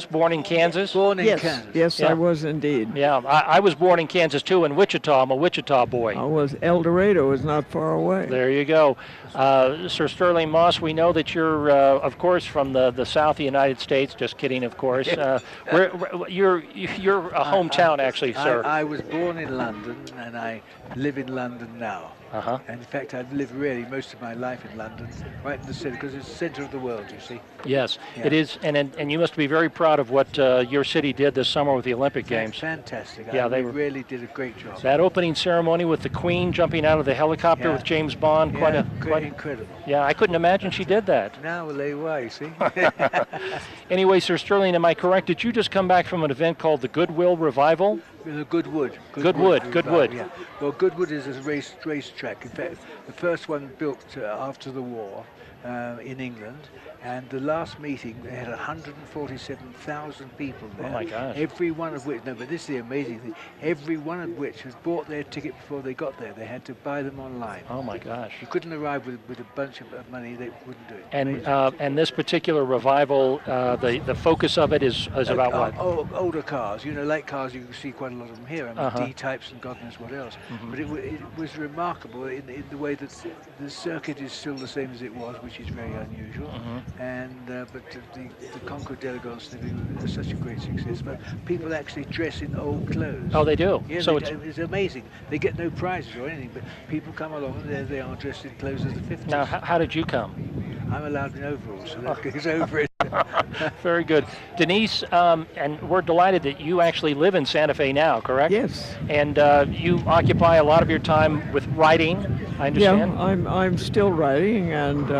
Born in Kansas? Born in Yes. Kansas. Yes, Yeah. I was indeed. Yeah, I was born in Kansas too, in Wichita. I'm a Wichita boy. I was. El Dorado is not far away. There you go. Sir Sterling Moss, we know that you're, of course, from the south of the United States. Just kidding, of course. You're a hometown, actually, sir. I was born in London, and I live in London now. Uh-huh. And in fact, I've lived really most of my life in London, right in the center, because it's the center of the world, you see. Yes, Yeah. it is, and you must be very proud of what your city did this summer with the Olympic Games. Fantastic. Yeah, they really did a great job. That opening ceremony with the Queen jumping out of the helicopter Yeah. with James Bond, quite incredible. Yeah, I couldn't imagine she did that. Now, well, there you are, you see. Anyway, Sir Sterling, am I correct? Did you just come back from an event called the Goodwill Revival? The Goodwood. Goodwood. Yeah. Well, Goodwood is a racetrack. In fact, the first one built after the war in England. And the last meeting, they had 147,000 people there. Oh, my gosh. Every one of which, no, but this is the amazing thing, every one of which had bought their ticket before they got there. They had to buy them online. Oh, my gosh. You couldn't arrive with a bunch of money, they wouldn't do it. And this particular revival, the focus of it is about what? Older cars, you know, like cars, you can see quite a lot of them here. I mean, Uh-huh. D-types and God knows what else. Mhm. But it was remarkable in the way that the circuit is still the same as it was, which is very unusual. Mhm. And but the Concours d'Elegance was such a great success. But people actually dress in old clothes. Oh, they do? Yeah, So it's amazing. They get no prizes or anything, but people come along and there they are dressed in clothes of the 50s. Now, how did you come? I'm allowed in overalls, so that goes over it. Very good. Denise, and we're delighted that you actually live in Santa Fe now, correct? Yes. And you occupy a lot of your time with writing, I understand? Yeah, I'm still writing, and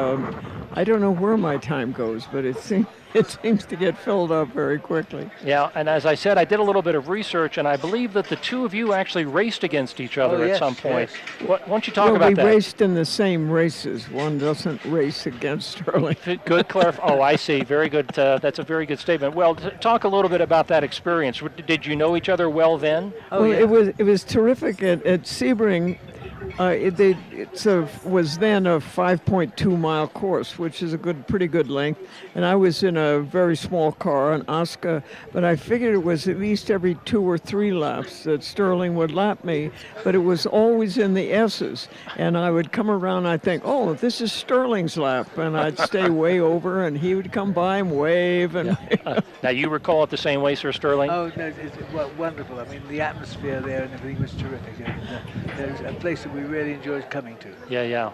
I don't know where my time goes, but it seems to get filled up very quickly. Yeah, and as I said, I did a little bit of research, and I believe that the two of you actually raced against each other at some point. Yes. Why don't you talk about that? We raced in the same races. One doesn't race against Sterling. Good Oh, I see. Very good. That's a very good statement. Well, talk a little bit about that experience. Did you know each other well then? It was terrific at Sebring. It was then a 5.2-mile course, which is a pretty good length. And I was in a very small car, an Oscar, but I figured it was at least every 2 or 3 laps that Sterling would lap me. But it was always in the S's. And I would come around, I'd think, oh, this is Sterling's lap. And I'd stay way over, and he would come by and wave. And Now, you recall it the same way, Sir Sterling? Oh, no, it's wonderful. I mean, the atmosphere there and everything was terrific. And, there's a place that we really enjoyed coming to. Yeah.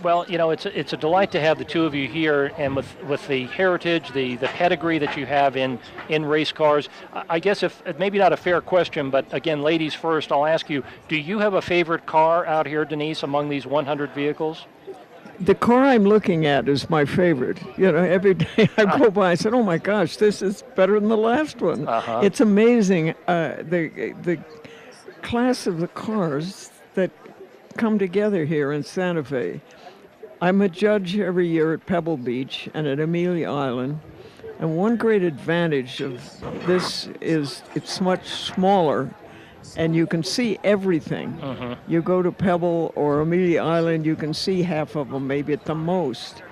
Well, you know, it's a delight to have the two of you here, and with the heritage, the pedigree that you have in race cars. I guess if maybe not a fair question, but again, ladies first, I'll ask you: do you have a favorite car out here, Denise, among these 100 vehicles? The car I'm looking at is my favorite. You know, every day I go by, I said, "Oh my gosh, this is better than the last one." Uh-huh. It's amazing the class of the cars that come together here in Santa Fe. I'm a judge every year at Pebble Beach and at Amelia Island, and one great advantage of this is it's much smaller, and you can see everything. You go to Pebble or Amelia Island, you can see half of them, maybe at the most.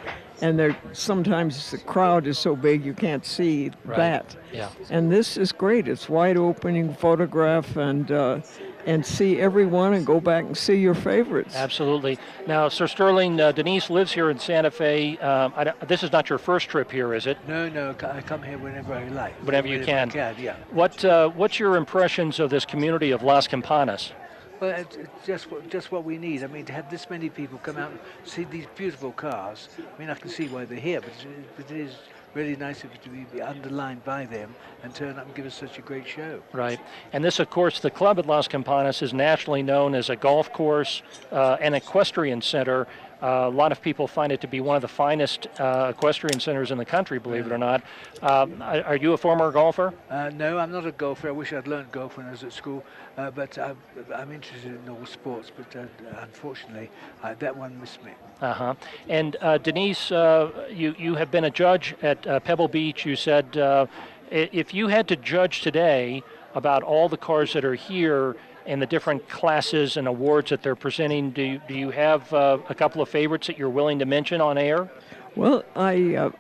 and sometimes the crowd is so big you can't see that. Yeah. And this is great. It's wide open. You can photograph and see everyone and go back and see your favorites. Absolutely. Now, Sir Sterling, Denise lives here in Santa Fe. This is not your first trip here, is it? No, I come here whenever I like. Whenever you can. Yeah. What's your impressions of this community of Las Campanas? Well, it's just what we need. I mean, to have this many people come out and see these beautiful cars. I mean, I can see why they're here, but it is really nice of it to be underlined by them and turn up and give us such a great show. Right. And this, of course, the club at Las Campanas is nationally known as a golf course and equestrian center. A lot of people find it to be one of the finest equestrian centers in the country, believe it or not. Are you a former golfer? No, I'm not a golfer. I wish I'd learned golf when I was at school, but I'm interested in all sports, but unfortunately, that one missed me. Uh-huh. And Denise, you have been a judge at Pebble Beach. You said if you had to judge today about all the cars that are here and the different classes and awards that they're presenting, do you have a couple of favorites that you're willing to mention on air? Well, I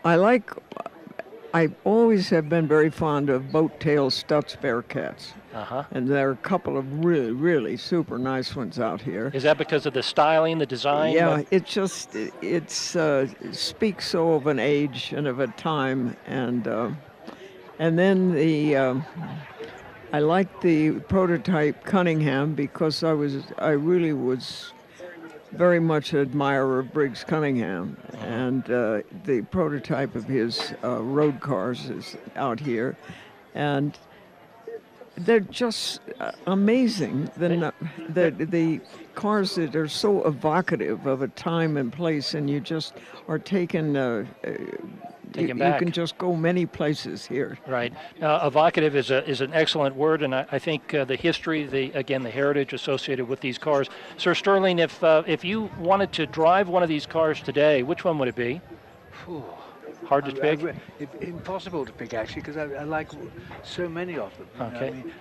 always have been very fond of boat-tail Stutz Bearcats. Uh-huh. And there are a couple of really, really super nice ones out here. Is that because of the styling, the design? Yeah, it speaks so of an age and of a time, and then I liked the prototype Cunningham because I really was very much an admirer of Briggs Cunningham, and the prototype of his road cars is out here, and they're just amazing. The cars that are so evocative of a time and place, and you just are taken you back. can just go many places here. Right. Evocative is an excellent word, and I think the history, the heritage associated with these cars. Sir Sterling, if you wanted to drive one of these cars today, which one would it be? Hard to pick? Impossible to pick, actually, because I like so many of them. Okay. I mean,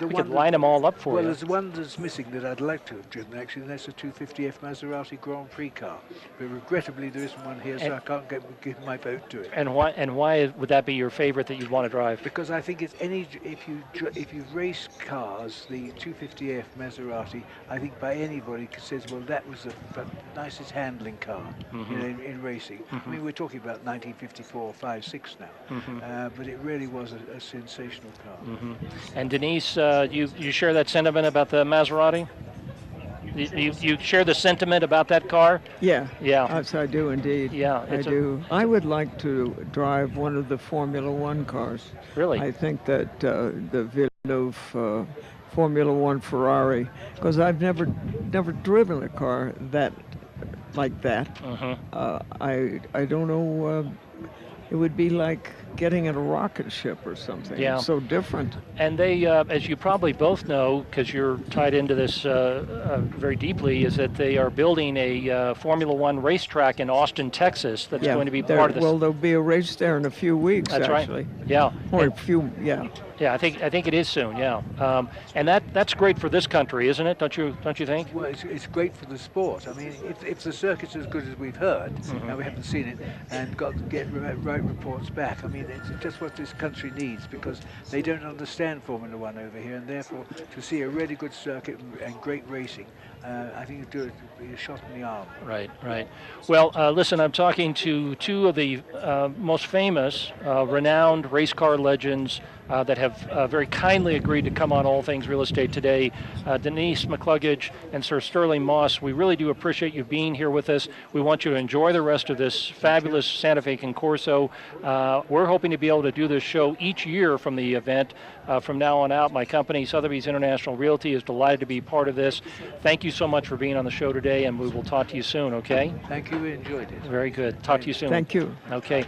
We could line them all up for you. Well, there's one that's missing that I'd like to have driven, actually, and that's a 250F Maserati Grand Prix car. But regrettably, there isn't one here, so I can't give my vote to it. And why would that be your favorite that you'd want to drive? Because I think if you race cars, the 250F Maserati, I think by anybody says, well, that was the nicest handling car in racing. I mean, we're talking about 1954, 5, 6 now, but it really was a sensational car. And Denise, you share that sentiment about the Maserati? You share the sentiment about that car? Yeah. Yeah. Yes, I do indeed. Yeah. I do. I would like to drive one of the Formula One cars. Really? I think that the Villeneuve Formula One Ferrari, because I've never driven a car like that. I don't know. It would be like getting in a rocket ship or something. Yeah. It's so different. And they, as you probably both know, because you're tied into this very deeply, is that they are building a Formula One racetrack in Austin, Texas. That's going to be part of this. Well, there'll be a race there in a few weeks. That's actually. Right. Yeah. Or a few. Yeah. Yeah, I think it is soon. Yeah, and that's great for this country, isn't it? Don't you think? Well, it's great for the sport. I mean, if the circuit's as good as we've heard, now we haven't seen it, and got to get right reports back. I mean, it's just what this country needs, because they don't understand Formula One over here, and therefore to see a really good circuit and great racing, I think it would be a shot in the arm. Right. Well, listen, I'm talking to two of the most famous, renowned race car legends that have very kindly agreed to come on All Things Real Estate today. Denise McCluggage and Sir Sterling Moss, we really do appreciate you being here with us. We want you to enjoy the rest of this fabulous Santa Fe Concorso. We're hoping to be able to do this show each year from the event. From now on out, my company, Sotheby's International Realty, is delighted to be part of this. Thank you so much for being on the show today, and we will talk to you soon, okay? Thank you. We enjoyed it. Very good. Talk to you soon. Thank you. Okay.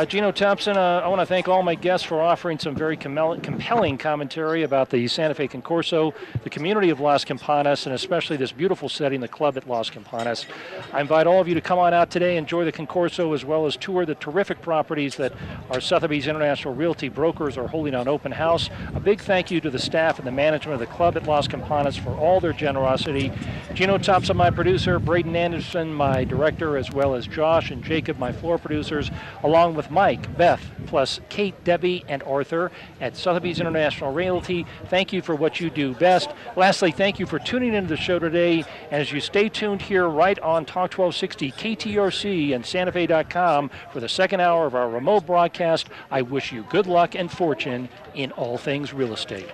Gino Thompson, I want to thank all my guests for offering some very compelling commentary about the Santa Fe Concorso, the community of Las Campanas, and especially this beautiful setting, the club at Las Campanas. I invite all of you to come on out today, enjoy the Concorso, as well as tour the terrific properties that our Sotheby's International Realty brokers are holding on open house. A big thank you to the staff and the management of the club at Las Campanas for all their generosity Gino Thompson, my producer, Braden Anderson, my director, as well as Josh and Jacob, my floor producers, along with Mike, Beth, plus Kate, Debbie, and Arthur at Sotheby's International Realty. Thank you for what you do best. Lastly, thank you for tuning into the show today. And as you stay tuned here right on Talk 1260, KTRC, and SantaFe.com for the second hour of our remote broadcast, I wish you good luck and fortune in all things real estate.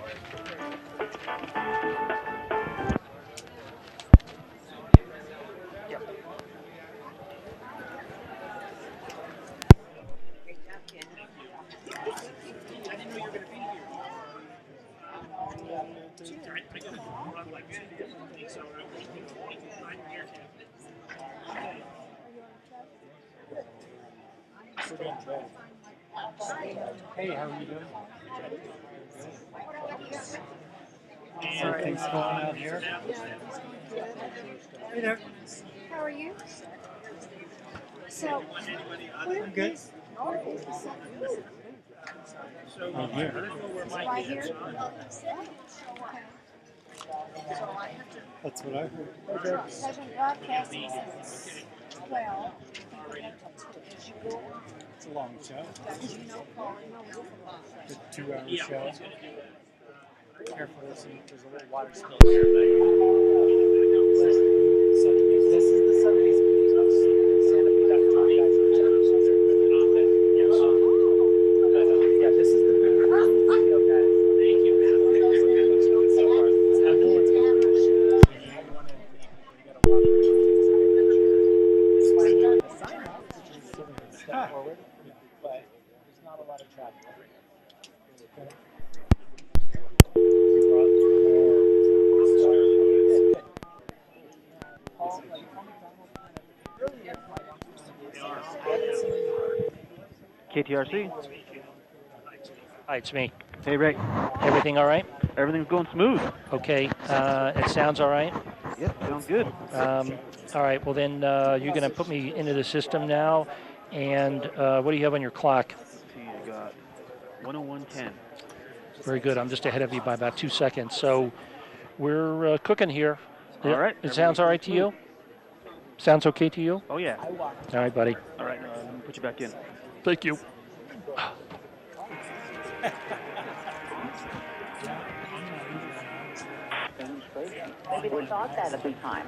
Hey, how are you doing? Something's going out here. Hey there. How are you? So, where Good. is your business? Right here. Right here? That's what I heard. They've been broadcasting since 12. It's a long show. The 2-hour show. Careful, there's a little water spill here. This is the Sotheby's SantaFe.com guys. Yeah, this is the booth. Video guys. Thank you. Step forward, but there's not a lot of traffic. Okay. KTRC. Hi, it's me. Hey, Ray. Everything all right? Everything's going smooth. Okay. It sounds all right? Yep, sounds good. All right. Well, then you're going to put me into the system now. And what do you have on your clock? Let's see, I got 101.10. Very good. I'm just ahead of you by about 2 seconds. So we're cooking here. All right. It sounds all right to you? Sounds okay to you? Oh, yeah. All right, buddy. All right, let me put you back in. Thank you. Maybe they thought that at the time.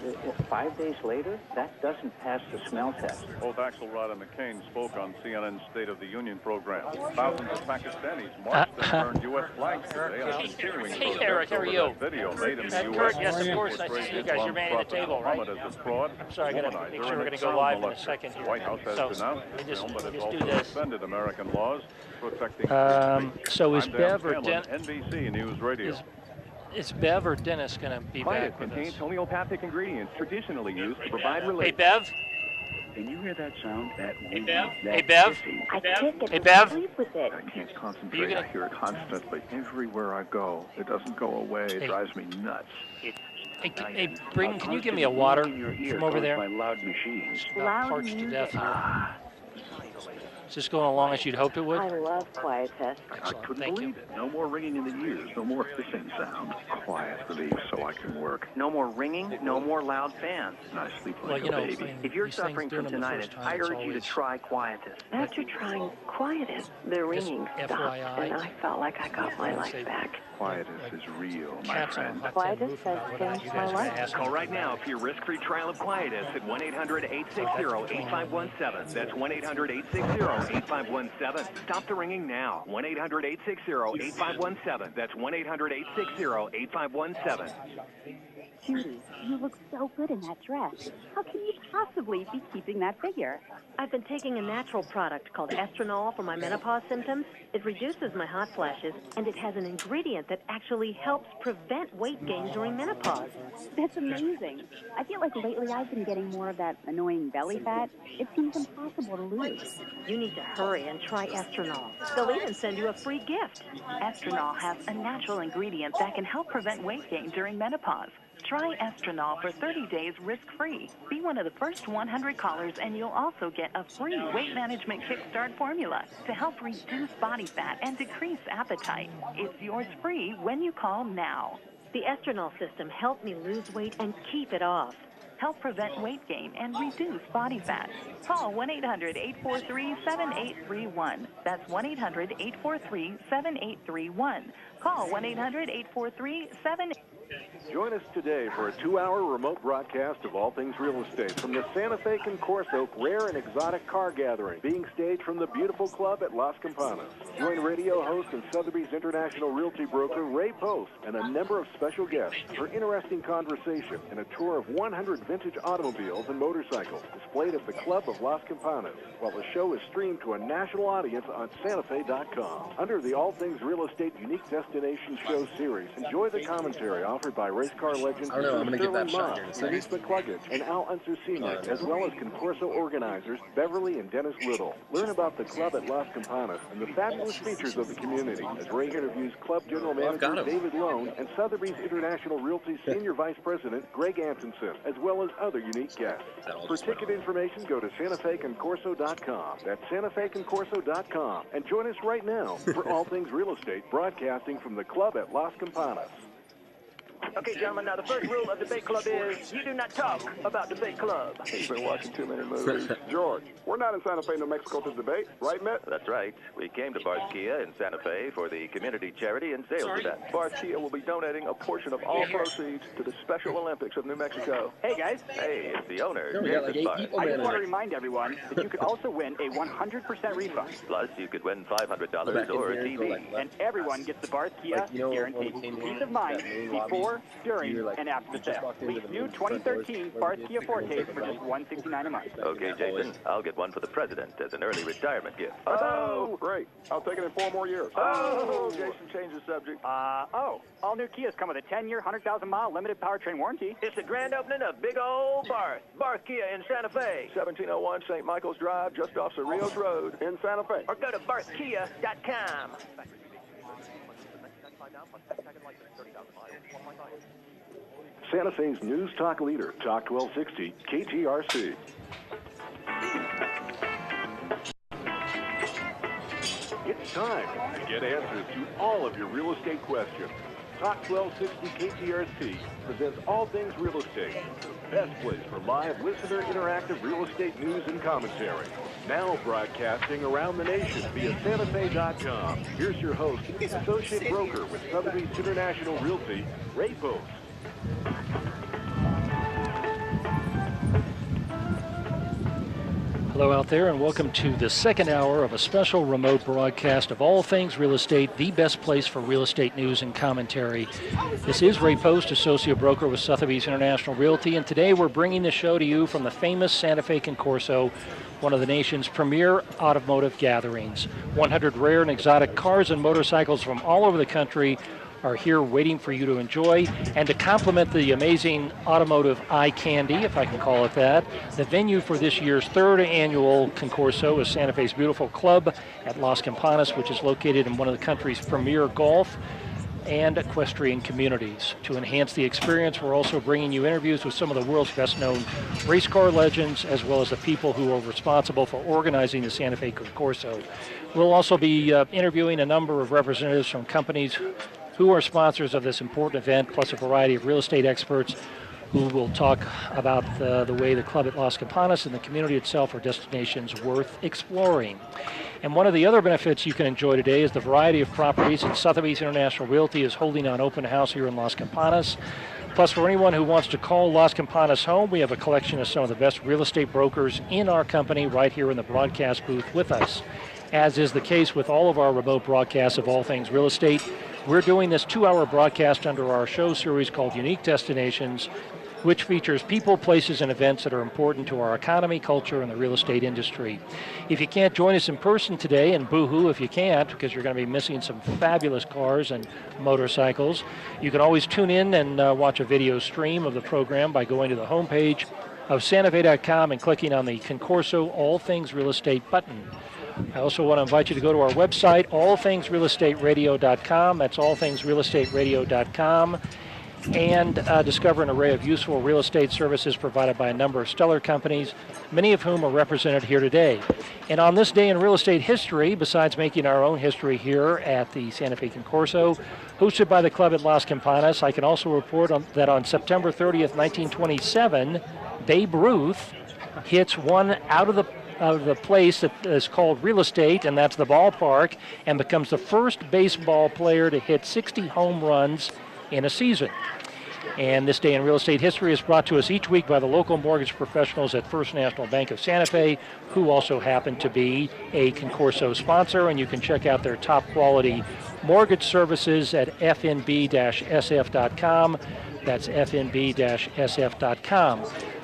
5 days later, that doesn't pass the smell test. Both Axelrod and McCain spoke on CNN's State of the Union program. Thousands of Pakistanis marched and burned U.S. flags today on a continuing Hey, protest Eric, how are over you? that video made in the U.S. Kurt, yes, of course. Nice to see you guys. You're manning the table, right? Muhammad as a fraud, I'm sorry, I got to make sure we're going to go child live in a molester. second here. The White House has So, denounced we the film, but just it's do also this. suspended American laws protecting So is I'm Bev Dan or Scanlon, NBC News Radio. Is Bev or Dennis going to be Quiet back with contains us? homeopathic ingredients traditionally used to provide relief. Hey, Bev? Can you hear that sound? That Hey, Bev? Hey, Bev? I can't get to sleep with it. I can't concentrate. I hear it constantly. Everywhere I go, it doesn't go away. It drives me nuts. Hey, Braden, can you give me a water from over there? By loud machines. About parched to death here. Is this going along as you'd hoped it would? I love quiet tests. I couldn't believe it. No more ringing in the ears. No more hissing sound. Quiet relief so I can work. No more ringing, no more loud fans. I sleep Well, like you know, a baby. If you're these things, suffering doing from them the first tinnitus, time, I it's urge you to always try Quietus. After trying Quietus, the ringing stopped, FYI. and I felt like I got my life back. Quietus is real, my Cats on a friend. hot tin Quietus roof has about what changed you my guys are going life. to ask Call me right for now that. for your risk-free trial of Quietus at 1-800-860-8517. That's 1-800-860-8517. Stop the ringing now. 1-800-860-8517. That's 1-800-860-8517. Judy, you look so good in that dress. How can you possibly be keeping that figure? I've been taking a natural product called Estranol for my menopause symptoms. It reduces my hot flashes, and it has an ingredient that actually helps prevent weight gain during menopause. That's amazing. I feel like lately I've been getting more of that annoying belly fat. It seems impossible to lose. You need to hurry and try Estranol. They'll even send you a free gift. Estranol has a natural ingredient that can help prevent weight gain during menopause. Try Estranol for 30 days risk-free. Be one of the first 100 callers, and you'll also get a free weight management kickstart formula to help reduce body fat and decrease appetite. It's yours free when you call now. The Estranol system helped me lose weight and keep it off. Help prevent weight gain and reduce body fat. Call 1-800-843-7831. That's 1-800-843-7831. Call 1-800-843-7831. Join us today for a 2-hour remote broadcast of all things real estate from the Santa Fe Concorso Rare and Exotic Car Gathering, being staged from the beautiful club at Las Campanas. Join radio host and Sotheby's International Realty broker Rey Post and a number of special guests for interesting conversation and a tour of 100 vintage automobiles and motorcycles displayed at the club of Las Campanas, while the show is streamed to a national audience on SantaFe.com. Under the All Things Real Estate Unique Destination Show series, enjoy the commentary offered by race car legends Sterling Moss, Denise McCluggage, and Al Unser-Senior, as well as Concorso organizers Beverly and Dennis Little. Learn about the club at Las Campanas and the fabulous features of the community as Ray interviews Club General Manager David Lone and Sotheby's International Realty Senior Vice President Greg Antonson, as well as other unique guests. For ticket information, go to SantaFeConcorso.com. That's SantaFeConcorso.com. And join us right now for All Things Real Estate, broadcasting from the club at Las Campanas. Okay, gentlemen, now the first rule of Debate Club is you do not talk about Debate Club. He's been watching too many movies. George, we're not in Santa Fe, New Mexico to debate, right, Matt? That's right. We came to Barth Kia in Santa Fe for the community charity and sales event. Barth Kia will be donating a portion of all proceeds to the Special Olympics of New Mexico. Hey, guys. Hey, it's the owner, I Jason Barth. just want to remind everyone that you could also win a 100% refund. Plus, you could win $500 or a TV. And everyone gets the Barth Kia guaranteed. Peace of mind before, during, and after the sale. Lease new 2013 Barth Kia Forte for just $169 a month. Okay, Jason, I'll get one for the president as an early retirement gift. Oh, great. I'll take it in 4 more years. Oh, Jason changed the subject. All new Kias come with a 10-year, 100,000-mile limited powertrain warranty. It's the grand opening of big old Barth Kia in Santa Fe. 1701 St. Michael's Drive, just off Cerrillos Road in Santa Fe. Or go to BarthKia.com. Santa Fe's News Talk leader, Talk 1260, KTRC. It's time to get answers to all of your real estate questions. Talk 1260 KTRC presents All Things Real Estate, the best place for live listener interactive real estate news and commentary. Now broadcasting around the nation via SantaFe.com. Here's your host, associate broker with Sotheby's International Realty, Rey Post. Hello out there, and welcome to the second hour of a special remote broadcast of All Things Real Estate, the best place for real estate news and commentary. This is Rey Post, associate broker with Sotheby's International Realty, and today we're bringing the show to you from the famous Santa Fe Concorso, one of the nation's premier automotive gatherings. 100 rare and exotic cars and motorcycles from all over the country are here waiting for you to enjoy, and to complement the amazing automotive eye candy, if I can call it that. The venue for this year's third annual Concorso is Santa Fe's beautiful club at Las Campanas, which is located in one of the country's premier golf and equestrian communities. To enhance the experience, we're also bringing you interviews with some of the world's best-known race car legends, as well as the people who are responsible for organizing the Santa Fe Concorso. We'll also be interviewing a number of representatives from companies who are sponsors of this important event, plus a variety of real estate experts who will talk about the way the club at Las Campanas and the community itself are destinations worth exploring. And one of the other benefits you can enjoy today is the variety of properties, and Sotheby's International Realty is holding an open house here in Las Campanas. Plus, for anyone who wants to call Las Campanas home, we have a collection of some of the best real estate brokers in our company right here in the broadcast booth with us. As is the case with all of our remote broadcasts of all things real estate, we're doing this 2-hour broadcast under our show series called Unique Destinations, which features people, places, and events that are important to our economy, culture, and the real estate industry. If you can't join us in person today, and boo-hoo if you can't, because you're going to be missing some fabulous cars and motorcycles, you can always tune in and watch a video stream of the program by going to the homepage of SantaFe.com and clicking on the Concorso All Things Real Estate button. I also want to invite you to go to our website, allthingsrealestateradio.com. That's allthingsrealestateradio.com. and discover an array of useful real estate services provided by a number of stellar companies, many of whom are represented here today. And on this day in real estate history, besides making our own history here at the Santa Fe Concorso, hosted by the club at Las Campanas, I can also report that on September 30th, 1927, Babe Ruth hits one out of the place that is called real estate, and that's the ballpark, and becomes the first baseball player to hit 60 home runs in a season. And this day in real estate history is brought to us each week by the local mortgage professionals at First National Bank of Santa Fe, who also happen to be a Concorso sponsor, and you can check out their top quality mortgage services at fnb-sf.com. That's fnb-sf.com.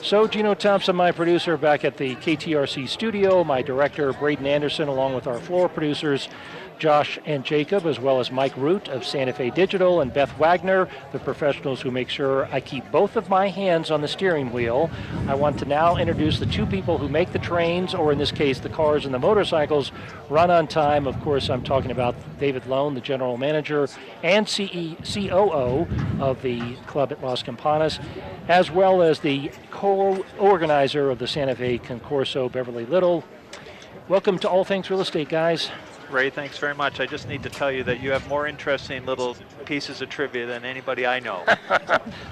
So Gino Thompson, my producer, back at the KTRC studio, my director, Braden Anderson, along with our floor producers, Josh and Jacob, as well as Mike Root of Santa Fe Digital and Beth Wagner, the professionals who make sure I keep both of my hands on the steering wheel. I want to now introduce the two people who make the trains, or in this case, the cars and the motorcycles, run on time. Of course, I'm talking about David Lone, the general manager and COO of the club at Las Campanas, as well as the co-organizer of the Santa Fe Concorso, Beverly Little. Welcome to All Things Real Estate, guys. Ray, thanks very much. I just need to tell you that you have more interesting little pieces of trivia than anybody I know.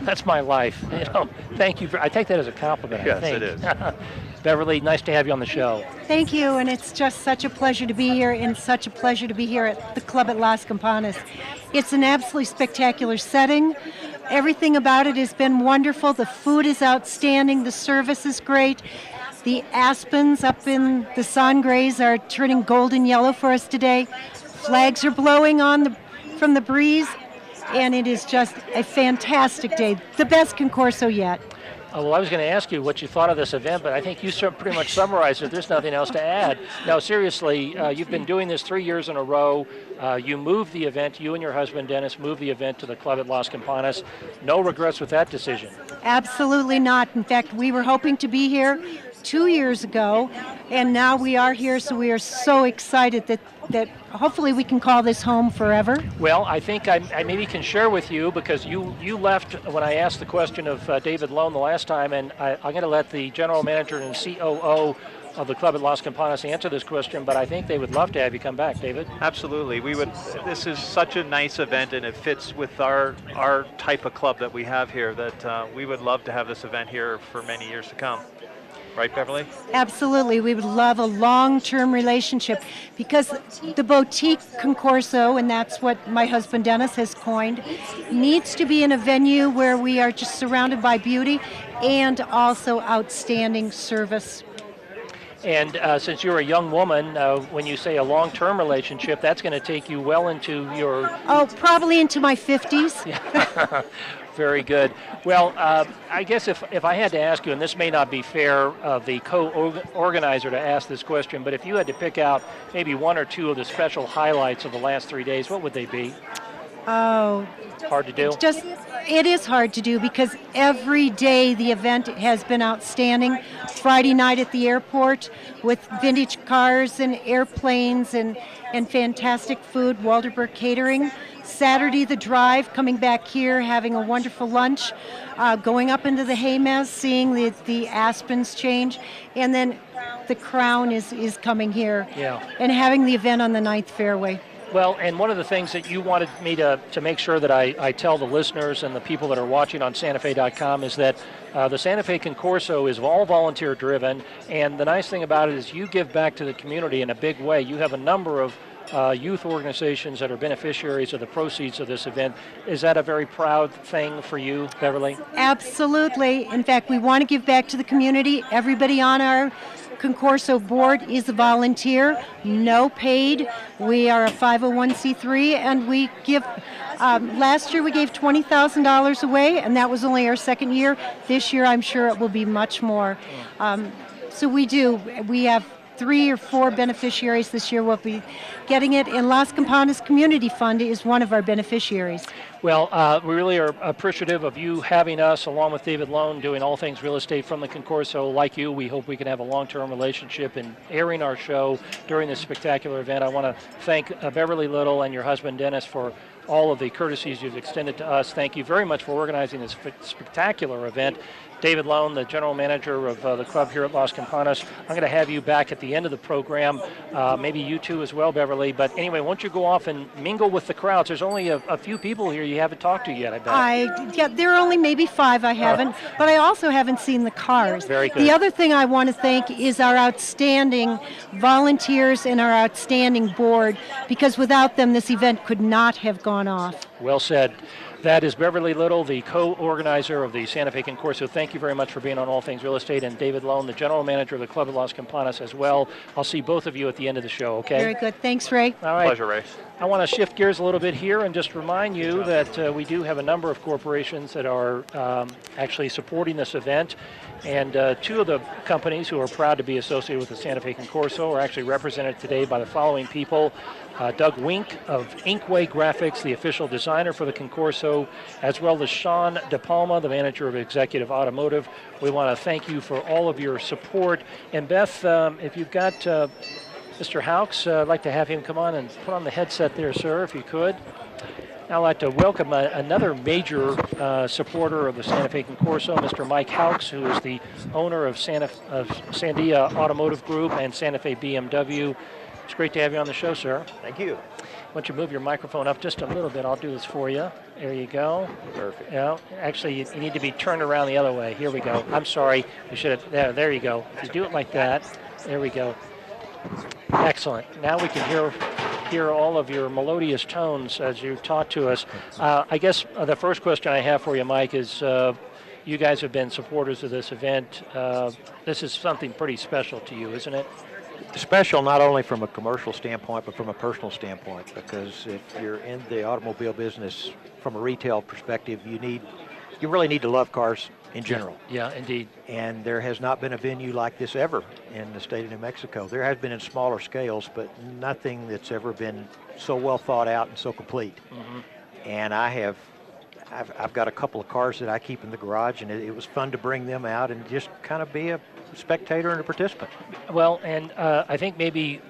That's my life. You know, thank you. I take that as a compliment. Yes, I think. it is. Beverly, nice to have you on the show. Thank you, and it's just such a pleasure to be here, and such a pleasure to be here at the club at Las Campanas. It's an absolutely spectacular setting. Everything about it has been wonderful. The food is outstanding. The service is great. The aspens up in the Sangres are turning golden yellow for us today. Flags are blowing from the breeze, and it is just a fantastic day. The best Concorso yet. Well, I was going to ask you what you thought of this event, but I think you pretty much summarized it. There's nothing else to add. No, seriously, you've been doing this 3 years in a row. You moved the event, you and your husband, Dennis, moved the event to the club at Las Campanas. No regrets with that decision? Absolutely not. In fact, we were hoping to be here 2 years ago, and now we are here, so we are so excited that hopefully we can call this home forever. Well, I think I maybe can share with you, because you left when I asked the question of David Lone the last time, and I'm going to let the general manager and COO of the club at Las Campanas answer this question, but I think they would love to have you come back, David. Absolutely. We would. This is such a nice event, and it fits with our type of club that we have here, that we would love to have this event here for many years to come. Right, Beverly? Absolutely. We would love a long-term relationship, because the boutique Concorso, and that's what my husband Dennis has coined, needs to be in a venue where we are just surrounded by beauty and also outstanding service. And since you're a young woman, when you say a long-term relationship, that's going to take you well into your... Oh, probably into my 50s. Very good. Well, I guess if I had to ask you, and this may not be fair of the co-organizer to ask this question, but if you had to pick out maybe one or two of the special highlights of the last 3 days, what would they be? Oh. Hard to do? It is hard to do, because every day the event has been outstanding. Friday night at the airport with vintage cars and airplanes and fantastic food, Walderberg Catering. Saturday, the drive, coming back here, having a wonderful lunch, going up into the Haymez, seeing the aspens change, and then the crown is coming here, and having the event on the 9th fairway. Well, and one of the things that you wanted me to make sure that I tell the listeners and the people that are watching on SantaFe.com is that the Santa Fe Concorso is all volunteer driven, and the nice thing about it is you give back to the community in a big way. You have a number of youth organizations that are beneficiaries of the proceeds of this event. Is that a very proud thing for you, Beverly? Absolutely. In fact, we want to give back to the community. Everybody on our Concorso board is a volunteer, no paid. We are a 501c3, and we give, last year we gave $20,000 away, and that was only our second year. This year I'm sure it will be much more. So we have 3 or 4 beneficiaries this year will be getting it, and Las Campanas Community Fund is one of our beneficiaries. Well, we really are appreciative of you having us, along with David Lone, doing all things real estate from the Concorso. Like you, we hope we can have a long-term relationship in airing our show during this spectacular event. I want to thank Beverly Little and your husband, Dennis, for all of the courtesies you've extended to us. Thank you very much for organizing this spectacular event. David Lone, the general manager of the club here at Las Campanas. I'm going to have you back at the end of the program, maybe you too as well, Beverly. But anyway, why don't you go off and mingle with the crowds? There's only a few people here you haven't talked to yet, I bet. Yeah, there are only maybe 5 I haven't, but I also haven't seen the cars. Very good. The other thing I want to thank is our outstanding volunteers and our outstanding board, because without them, this event could not have gone off. Well said. That is Beverly Little, the co-organizer of the Santa Fe Concorso. Thank you very much for being on All Things Real Estate, and David Lone, the general manager of the Club of Las Campanas as well. I'll see both of you at the end of the show, okay? Very good. Thanks, Ray. All right. Pleasure, Ray. I want to shift gears a little bit here and just remind you that we do have a number of corporations that are actually supporting this event. And 2 of the companies who are proud to be associated with the Santa Fe Concorso are actually represented today by the following people. Doug Wink of Inkway Graphics, the official designer for the Concorso, as well as Sean DePalma, the manager of Executive Automotive. We want to thank you for all of your support. And Beth, if you've got Mr. Hawks, I'd like to have him come on and put on the headset there, sir, if you could. I'd like to welcome another major supporter of the Santa Fe Concorso, Mr. Mike Hawks, who is the owner of Sandia Automotive Group and Santa Fe BMW. It's great to have you on the show, sir. Thank you. Why don't you move your microphone up just a little bit? I'll do this for you. There you go. Perfect. Yeah. Actually, you need to be turned around the other way. Here we go. I'm sorry. We should have. There you go. If you do it like that, there we go. Excellent. Now we can hear all of your melodious tones as you talk to us. I guess the first question I have for you, Mike, is you guys have been supporters of this event. This is something pretty special to you, isn't it? Special not only from a commercial standpoint, but from a personal standpoint, because if you're in the automobile business from a retail perspective, you really need to love cars in general. Yeah, indeed. And there has not been a venue like this ever in the state of New Mexico. There has been in smaller scales, but nothing that's ever been so well thought out and so complete. Mm-hmm. And I've got a couple of cars that I keep in the garage, and it was fun to bring them out and just kind of be a spectator and a participant. Well, and I think maybe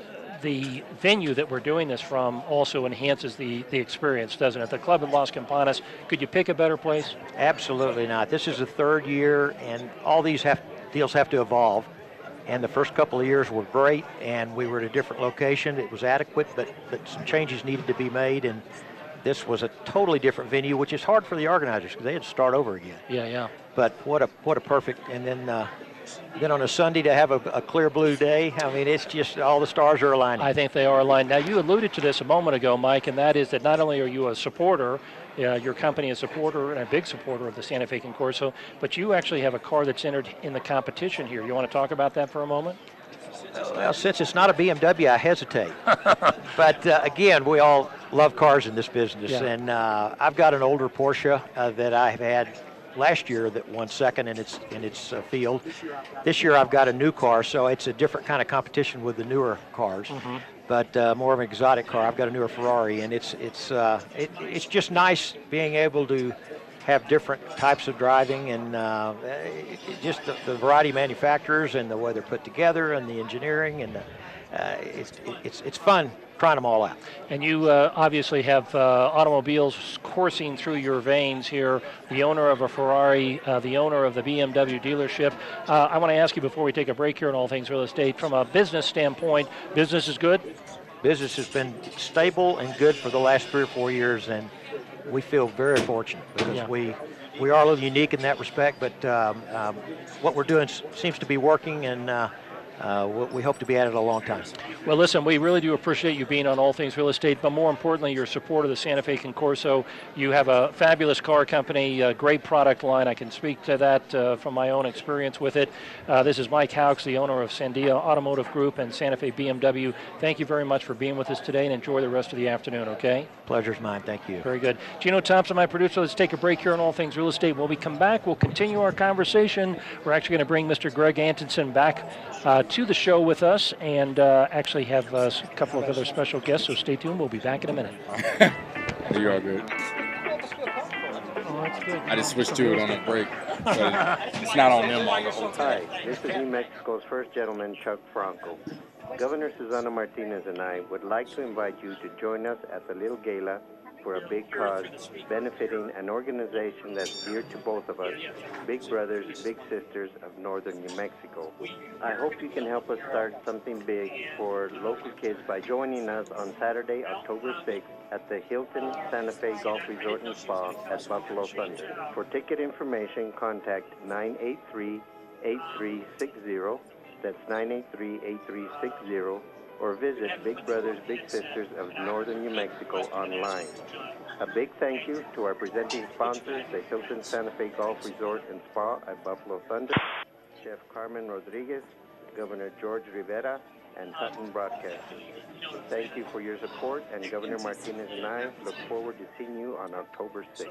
the venue that we're doing this from also enhances the experience, doesn't it? The Club at Las Campanas, could you pick a better place? Absolutely not. This is the 3rd year, and all these deals have to evolve. And the first couple of years were great, and we were at a different location. It was adequate, but some changes needed to be made, and this was a totally different venue, which is hard for the organizers because they had to start over again. Yeah, yeah. But what a perfect, and then on a Sunday to have a clear blue day, I mean, it's just all the stars are aligning. I think they are aligned. Now, you alluded to this a moment ago, Mike, and that is that not only are you a supporter, your company is a supporter and a big supporter of the Santa Fe Concorso, but you actually have a car that's entered in the competition here. You want to talk about that for a moment? Well, since it's not a BMW, I hesitate. But again, we all love cars in this business, Yeah. and I've got an older Porsche that I've had last year that won second in its field. This year I've got a new car, so it's a different kind of competition with the newer cars, Mm-hmm. but more of an exotic car. I've got a newer Ferrari, and it's just nice being able to have different types of driving, and just the variety of manufacturers and the way they're put together and the engineering, and it's fun trying them all out. And you obviously have automobiles coursing through your veins here, the owner of a Ferrari, the owner of the BMW dealership. I want to ask you before we take a break here on All Things Real Estate, from a business standpoint, business is good? Business has been stable and good for the last 3 or 4 years, and we feel very fortunate because Yeah. we are a little unique in that respect, but what we're doing seems to be working, and we hope to be at it a long time. Well, listen, we really do appreciate you being on All Things Real Estate, but more importantly, your support of the Santa Fe Concorso. You have a fabulous car company, a great product line. I can speak to that from my own experience with it. This is Mike Hawks, the owner of Sandia Automotive Group and Santa Fe BMW. Thank you very much for being with us today, and enjoy the rest of the afternoon, okay? Pleasure's mine. Thank you. Very good. Gino Thompson, my producer. Let's take a break here on All Things Real Estate. When we come back, we'll continue our conversation. We're actually going to bring Mr. Greg Antonson back to the show with us and actually have a couple of other special guests, so stay tuned. We'll be back in a minute. You're all good. I just switched to it on a break, but it's not on them all the whole time. Hi, this is New Mexico's first gentleman, Chuck Franco. Governor Susana Martinez and I would like to invite you to join us at the Little Gala for a big cause benefiting an organization that's dear to both of us, Big Brothers, Big Sisters of Northern New Mexico. I hope you can help us start something big for local kids by joining us on Saturday, October 6th at the Hilton Santa Fe Golf Resort and Spa at Buffalo Thunder. For ticket information, contact 983-8360. That's 983-8360. Or visit Big Brothers Big Sisters of Northern New Mexico online. A big thank you to our presenting sponsors, the Hilton Santa Fe Golf Resort and Spa at Buffalo Thunder, Chef Carmen Rodriguez, Governor George Rivera, and Hutton Broadcasting. Thank you for your support, and Governor Martinez and I look forward to seeing you on October 6th.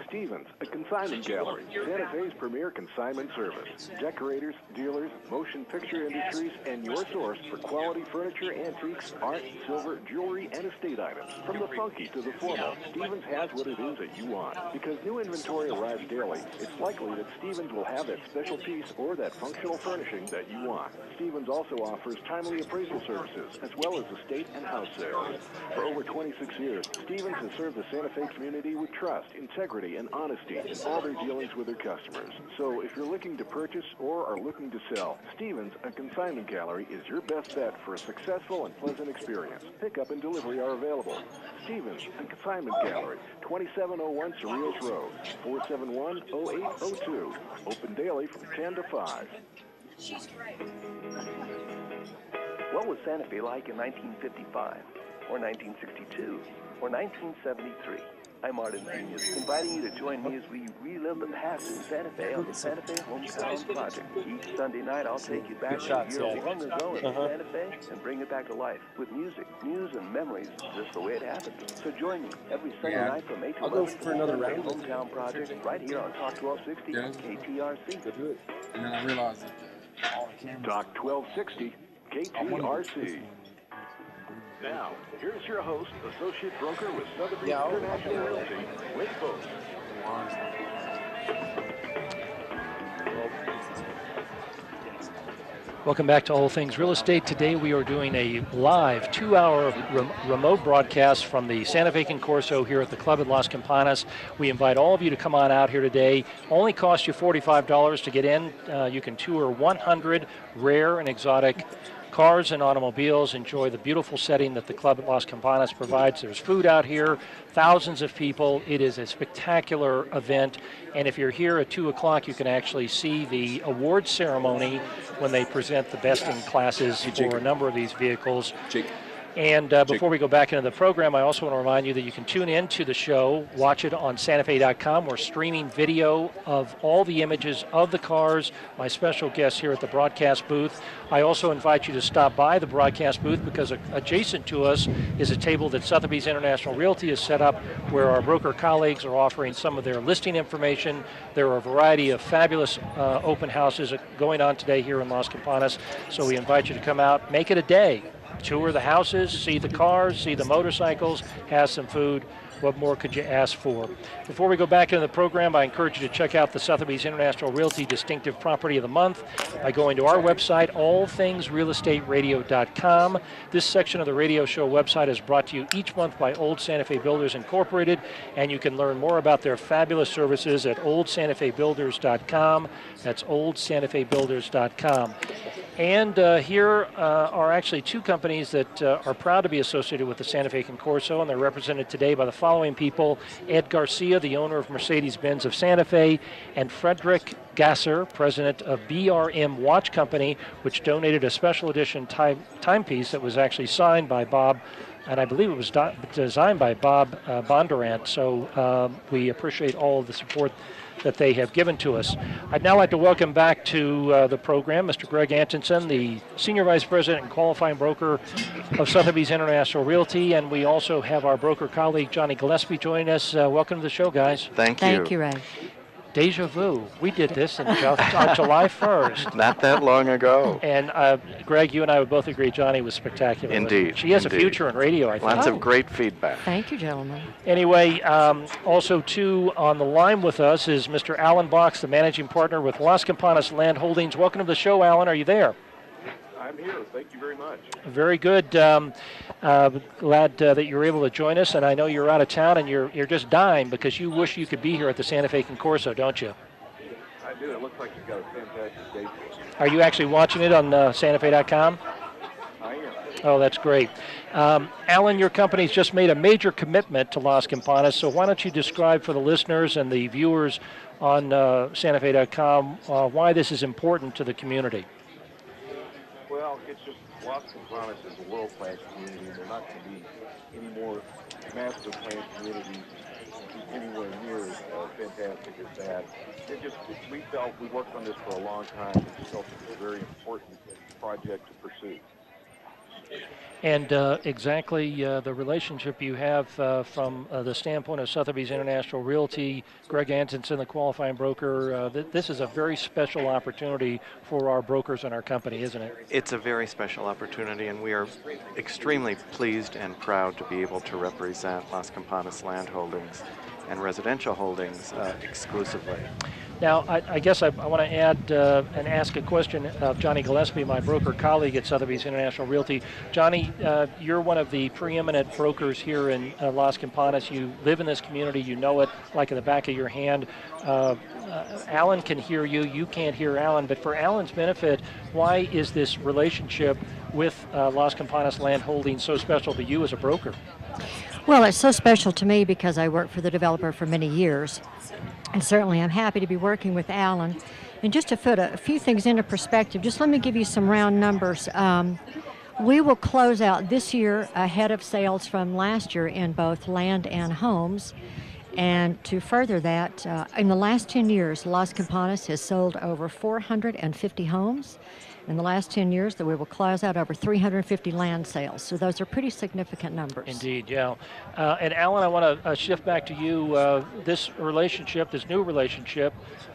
Stevens, a consignment gallery, Santa Fe's premier consignment service. Decorators, dealers, motion picture industries, and your source for quality furniture, antiques, art, silver, jewelry, and estate items. From the funky to the formal, Stevens has what it is that you want. Because new inventory arrives daily, it's likely that Stevens will have that special piece or that functional furnishing that you want. Stevens also offers timely appraisal services, as well as estate and house sales. For over 26 years, Stevens has served the Santa Fe community with trust, integrity, and honesty in all their dealings with their customers. So if you're looking to purchase or are looking to sell, Stevens, a consignment gallery, is your best bet for a successful and pleasant experience. Pickup and delivery are available. Stevens, a consignment gallery, 2701 Cerrillos Road, 471-0802. Open daily from 10 to 5. What was Santa Fe like in 1955, or 1962, or 1973? I'm Martin Genius, inviting you to join me as we relive the past in Santa Fe on the Santa Fe Hometown Project. Each Sunday night, I'll take you back to a year long ago in Santa Fe and bring it back to life with music, news, and memories just the way it happened. So join me every Sunday night from 8 to 11 for the Santa Fe Hometown Project right here on Talk 1260 KTRC. And then I realized that all the cameras... Talk 1260 KTRC. Now, here's your host, associate broker with Sotheby's International Realty, Rey Post. Welcome back to All Things Real Estate. Today we are doing a live 2-hour remote broadcast from the Santa Fe Concorso here at the club at Las Campanas. We invite all of you to come on out here today. Only costs you $45 to get in. You can tour 100 rare and exotic cars and automobiles. Enjoy the beautiful setting that the club at Las Campanas provides. There's food out here, thousands of people. It is a spectacular event, and if you're here at 2 o'clock, you can actually see the award ceremony when they present the best in classes for a number of these vehicles. And before we go back into the program, I also want to remind you that you can tune in to the show, watch it on SantaFe.com. We're streaming video of all the images of the cars, my special guests here at the broadcast booth. I also invite you to stop by the broadcast booth because adjacent to us is a table that Sotheby's International Realty has set up where our broker colleagues are offering some of their listing information. There are a variety of fabulous open houses going on today here in Las Campanas, so we invite you to come out, make it a day. Tour the houses, see the cars, see the motorcycles, have some food. What more could you ask for? Before we go back into the program, I encourage you to check out the Sotheby's International Realty Distinctive Property of the Month by going to our website, allthingsrealestateradio.com. This section of the radio show website is brought to you each month by Old Santa Fe Builders Incorporated, and you can learn more about their fabulous services at oldsantafebuilders.com. That's oldsantafebuilders.com. And here are actually two companies that are proud to be associated with the Santa Fe Concorso, and they're represented today by the following people: Ed Garcia, the owner of Mercedes-Benz of Santa Fe, and Frederick Gasser, president of BRM Watch Company, which donated a special edition timepiece that was actually signed by Bob, and I believe it was designed by Bob Bondurant. So we appreciate all of the support that they have given to us. I'd now like to welcome back to the program Mr. Greg Antonsen, the Senior Vice President and Qualifying Broker of Sotheby's International Realty, and we also have our broker colleague Johnny Gillespie joining us. Welcome to the show, guys. Thank you. Thank you, Ray. Deja vu. We did this on July 1st. Not that long ago. And Greg, you and I would both agree Johnny was spectacular. Indeed. She has a future in radio, I think. Lots of great feedback. Thank you, gentlemen. Anyway, also, too, on the line with us is Mr. Alan Box, the managing partner with Las Campanas Land Holdings. Welcome to the show, Alan. Are you there? I'm here. Thank you very much. Very good. Glad that you were able to join us, and I know you're out of town, and you're just dying because you wish you could be here at the Santa Fe Concorso, don't you? I do. It looks like you've got a fantastic day for us. Are you actually watching it on SantaFe.com? I am. Oh, that's great. Alan, your company's just made a major commitment to Las Campanas, so why don't you describe for the listeners and the viewers on SantaFe.com why this is important to the community? Well, it's just Las Campanas is a world-class community, and they're not going to be any more master plan communities anywhere near as fantastic as that. We felt we worked on this for a long time and just felt it was a very important project to pursue. And exactly the relationship you have from the standpoint of Sotheby's International Realty, Greg Antonson, the qualifying broker, this is a very special opportunity for our brokers and our company, isn't it? It's a very special opportunity, and we are extremely pleased and proud to be able to represent Las Campanas Land Holdings and residential holdings exclusively. Now, I guess I want to add and ask a question of Johnny Gillespie, my broker colleague at Sotheby's International Realty. Johnny, you're one of the preeminent brokers here in Las Campanas. You live in this community. You know it like in the back of your hand. Alan can hear you. You can't hear Alan. But for Alan's benefit, why is this relationship with Las Campanas Land Holdings so special to you as a broker? Well, it's so special to me because I worked for the developer for many years. And certainly I'm happy to be working with Alan. And just to put a few things into perspective, just let me give you some round numbers. We will close out this year ahead of sales from last year in both land and homes. And to further that, in the last 10 years, Las Campanas has sold over 450 homes. In the last 10 years, that we will close out over 350 land sales. So those are pretty significant numbers. Indeed, yeah. And Alan, I want to shift back to you. This relationship, this new relationship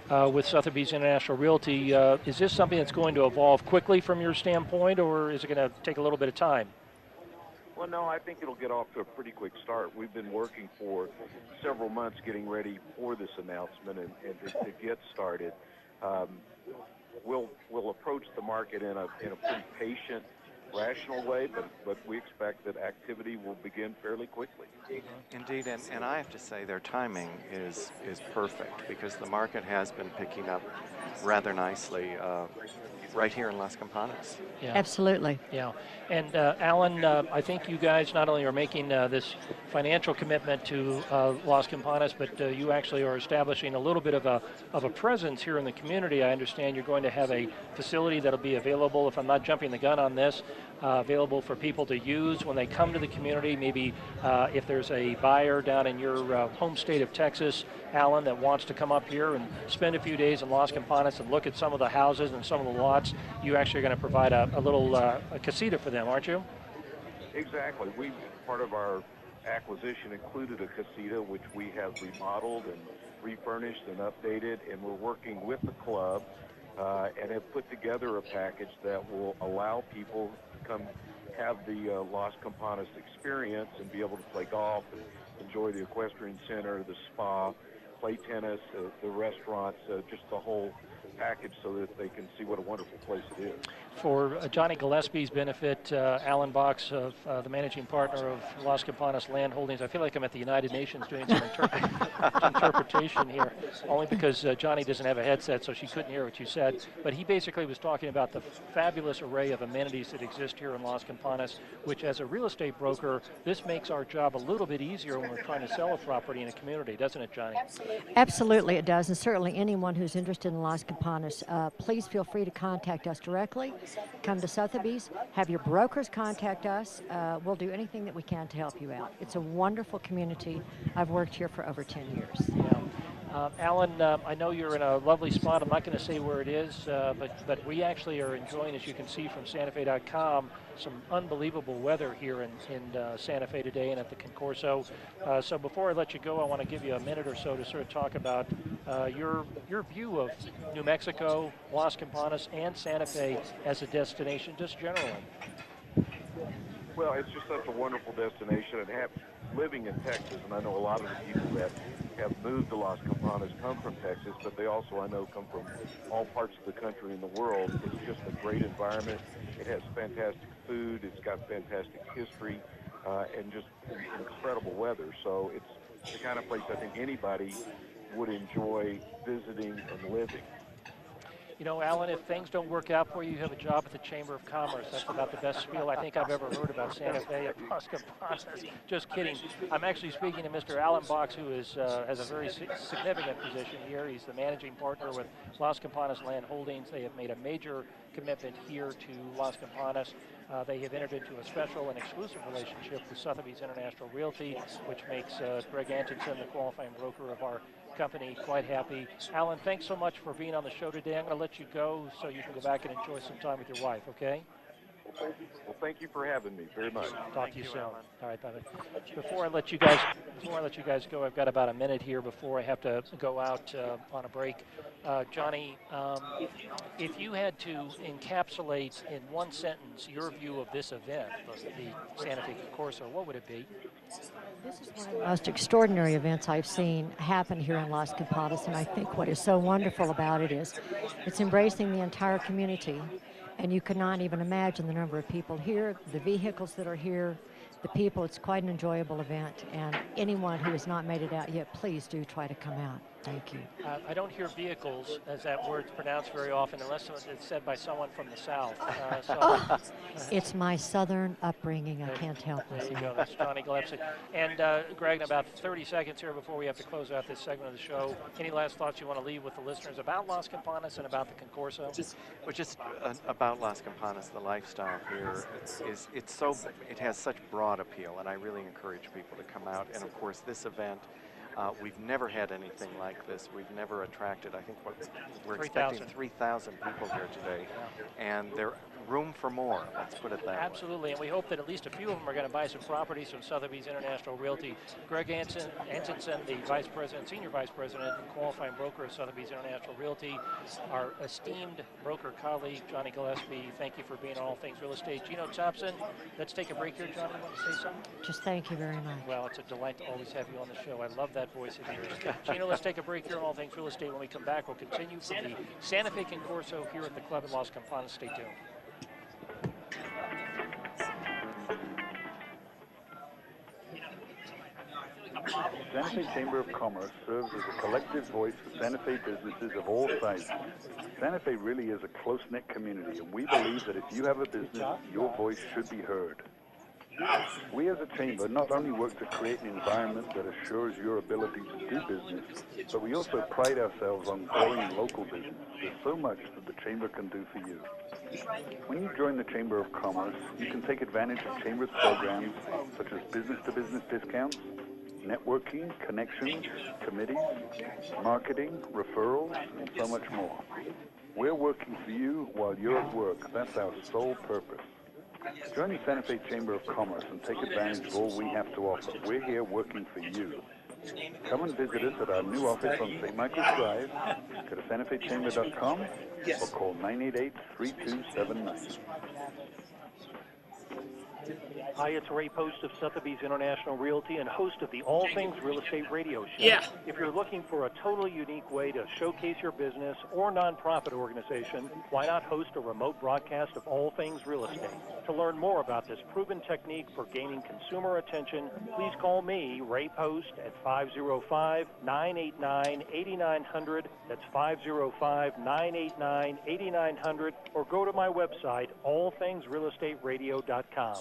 with Sotheby's International Realty, is this something that's going to evolve quickly from your standpoint, or is it going to take a little bit of time? Well, no, I think it'll get off to a pretty quick start. We've been working for several months getting ready for this announcement and to get started. We'll approach the market in a pretty patient, rational way, but we expect that activity will begin fairly quickly. Indeed, and I have to say their timing is perfect because the market has been picking up rather nicely right here in Las Campanas. Yeah. Absolutely. Yeah. And Alan, I think you guys not only are making this financial commitment to Las Campanas, but you actually are establishing a little bit of a presence here in the community. I understand you're going to have a facility that'll be available, if I'm not jumping the gun on this, available for people to use when they come to the community. Maybe if there's a buyer down in your home state of Texas, Alan, that wants to come up here and spend a few days in Las Campanas and look at some of the houses and some of the lots, you actually are going to provide a little a casita for them, aren't you? Exactly. Part of our acquisition included a casita, which we have remodeled and refurnished and updated, and we're working with the club and have put together a package that will allow people to come have the Las Campanas experience and be able to play golf and enjoy the equestrian center, the spa, play tennis, the restaurants, just the whole package so that they can see what a wonderful place it is. For Johnny Gillespie's benefit, Alan Box, the managing partner of Las Campanas Land Holdings. I feel like I'm at the United Nations doing some interpretation here, only because Johnny doesn't have a headset, so she couldn't hear what you said. But he basically was talking about the fabulous array of amenities that exist here in Las Campanas, which as a real estate broker, this makes our job a little bit easier when we're trying to sell a property in a community, doesn't it, Johnny? Absolutely it does, and certainly anyone who's interested in Las Campanas, please feel free to contact us directly. Come to Sotheby's, have your brokers contact us. We'll do anything that we can to help you out. It's a wonderful community. I've worked here for over 10 years. Alan, I know you're in a lovely spot. I'm not going to say where it is, but we actually are enjoying, as you can see from SantaFe.com, some unbelievable weather here in Santa Fe today and at the Concorso. So before I let you go, I want to give you a minute or so to sort of talk about your view of New Mexico, Las Campanas, and Santa Fe as a destination, just generally. Well, it's just such a wonderful destination, and living in Texas, and I know a lot of the people that have moved to Las Campanas come from Texas, but they also, I know, come from all parts of the country and the world. It's just a great environment. It has fantastic food. It's got fantastic history, and just incredible weather. So it's the kind of place I think anybody would enjoy visiting and living. You know, Alan, if things don't work out for you, you have a job at the Chamber of Commerce. That's about the best spiel I think I've ever heard about Santa Fe and Las Campanas. Just kidding. I'm actually speaking to Mr. Alan Box, who is, has a very significant position here. He's the managing partner with Las Campanas Land Holdings. They have made a major commitment here to Las Campanas. They have entered into a special and exclusive relationship with Sotheby's International Realty, which makes Greg Antonsen, the qualifying broker of our company, quite happy. Alan, thanks so much for being on the show today. I'm going to let you go so you can go back and enjoy some time with your wife, okay? Well, thank you for having me very much. Talk to you soon. All right, bye-bye. Before I let you guys go, I've got about a minute here before I have to go out on a break. Johnny, if you had to encapsulate in one sentence your view of this event, the Santa Fe Concorso, what would it be? This is one of the most extraordinary events I've seen happen here in Las Campanas, and I think what is so wonderful about it is it's embracing the entire community, and you cannot even imagine the number of people here, the vehicles that are here, the people. It's quite an enjoyable event, and anyone who has not made it out yet, please do try to come out. Thank you. I don't hear vehicles as that word's pronounced very often unless it's said by someone from the South. It's my Southern upbringing. I can't help it. There you myself. go. That's Johnny Gillespie. And Greg, in about 30 seconds here before we have to close out this segment of the show, any last thoughts you want to leave with the listeners about Las Campanas and about the Concorso? Just about Las Campanas, the lifestyle here it has such broad appeal, and I really encourage people to come out. And of course, this event, we've never had anything like this. We've never attracted, I think we're expecting 3,000 people here today, and there's room for more, let's put it that way. Absolutely, and we hope that at least a few of them are going to buy some properties from Sotheby's International Realty. Greg Antonsen, the Senior Vice President and qualifying broker of Sotheby's International Realty, our esteemed broker colleague, Johnny Gillespie, thank you for being on All Things Real Estate. Gino Thompson, let's take a break here. Johnny, want to say something? Just thank you very much. Well, it's a delight to always have you on the show. I love that voice of yours. Gino, let's take a break here on All Things Real Estate. When we come back, we'll continue from the Santa Fe Concorso here at the club in Las Campanas. Stay tuned. Santa Fe Chamber of Commerce serves as a collective voice for Santa Fe businesses of all sizes. Santa Fe really is a close-knit community, and we believe that if you have a business, your voice should be heard. We as a chamber not only work to create an environment that assures your ability to do business, but we also pride ourselves on growing local business. There's so much that the chamber can do for you. When you join the Chamber of Commerce, you can take advantage of Chamber's programs such as business-to-business discounts, networking, connections, committees, marketing, referrals, and so much more. We're working for you while you're at work. That's our sole purpose. Join the Santa Fe Chamber of Commerce and take advantage of all we have to offer. We're here working for you. Come and visit us at our new office on St. Michael's Drive. Go to santafechamber.com or call 988-3279. Hi, it's Rey Post of Sotheby's International Realty and host of the All Things Real Estate Radio Show. Yeah. If you're looking for a totally unique way to showcase your business or nonprofit organization, why not host a remote broadcast of All Things Real Estate? To learn more about this proven technique for gaining consumer attention, please call me, Rey Post, at 505-989-8900. That's 505-989-8900, or go to my website, allthingsrealestateradio.com.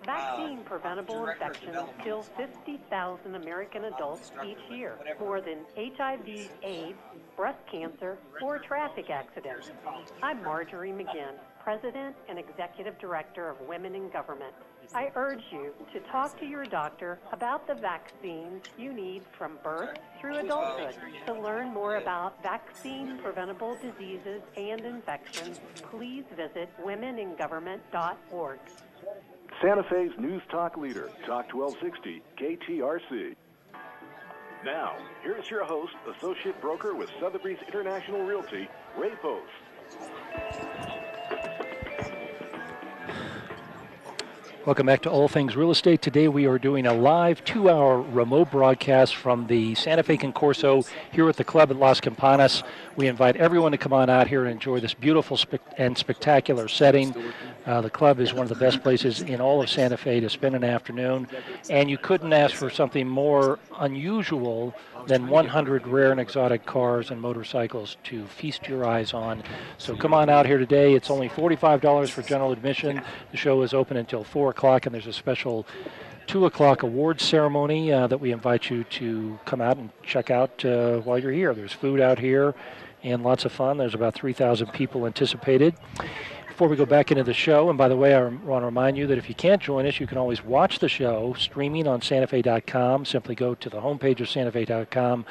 Vaccine-preventable infections kill 50,000 American adults each year, more than HIV, AIDS, breast cancer, or traffic accidents. I'm Marjorie McGinn, President and Executive Director of Women in Government. I urge you to talk to your doctor about the vaccines you need from birth through adulthood. To learn more about vaccine-preventable diseases and infections, please visit womeningovernment.org. Santa Fe's News Talk leader, Talk 1260, KTRC. Now, here's your host, Associate Broker with Sotheby's International Realty, Rey Post. Welcome back to All Things Real Estate. Today we are doing a live 2-hour remote broadcast from the Santa Fe Concorso here at the club at Las Campanas. We invite everyone to come on out here and enjoy this beautiful and spectacular setting. The club is one of the best places in all of Santa Fe to spend an afternoon, and you couldn't ask for something more unusual than 100 rare and exotic cars and motorcycles to feast your eyes on. So come on out here today. It's only $45 for general admission. The show is open until 4 o'clock, and there's a special 2 o'clock awards ceremony that we invite you to come out and check out while you're here. There's food out here and lots of fun. There's about 3,000 people anticipated. Before we go back into the show, and by the way, I want to remind you that if you can't join us, you can always watch the show streaming on SantaFe.com. Simply go to the homepage of SantaFe.com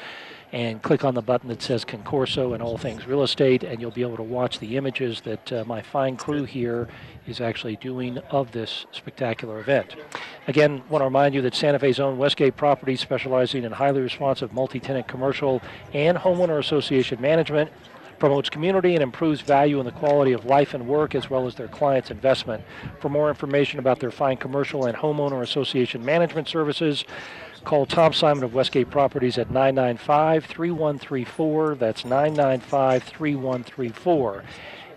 and click on the button that says Concorso and All Things Real Estate, and you'll be able to watch the images that my fine crew here is actually doing of this spectacular event. Again, I want to remind you that Santa Fe's own Westgate Properties, specializing in highly responsive multi-tenant commercial and homeowner association management, promotes community and improves value in the quality of life and work, as well as their clients' investment. For more information about their fine commercial and homeowner association management services, call Tom Simon of Westgate Properties at 995-3134. That's 995-3134.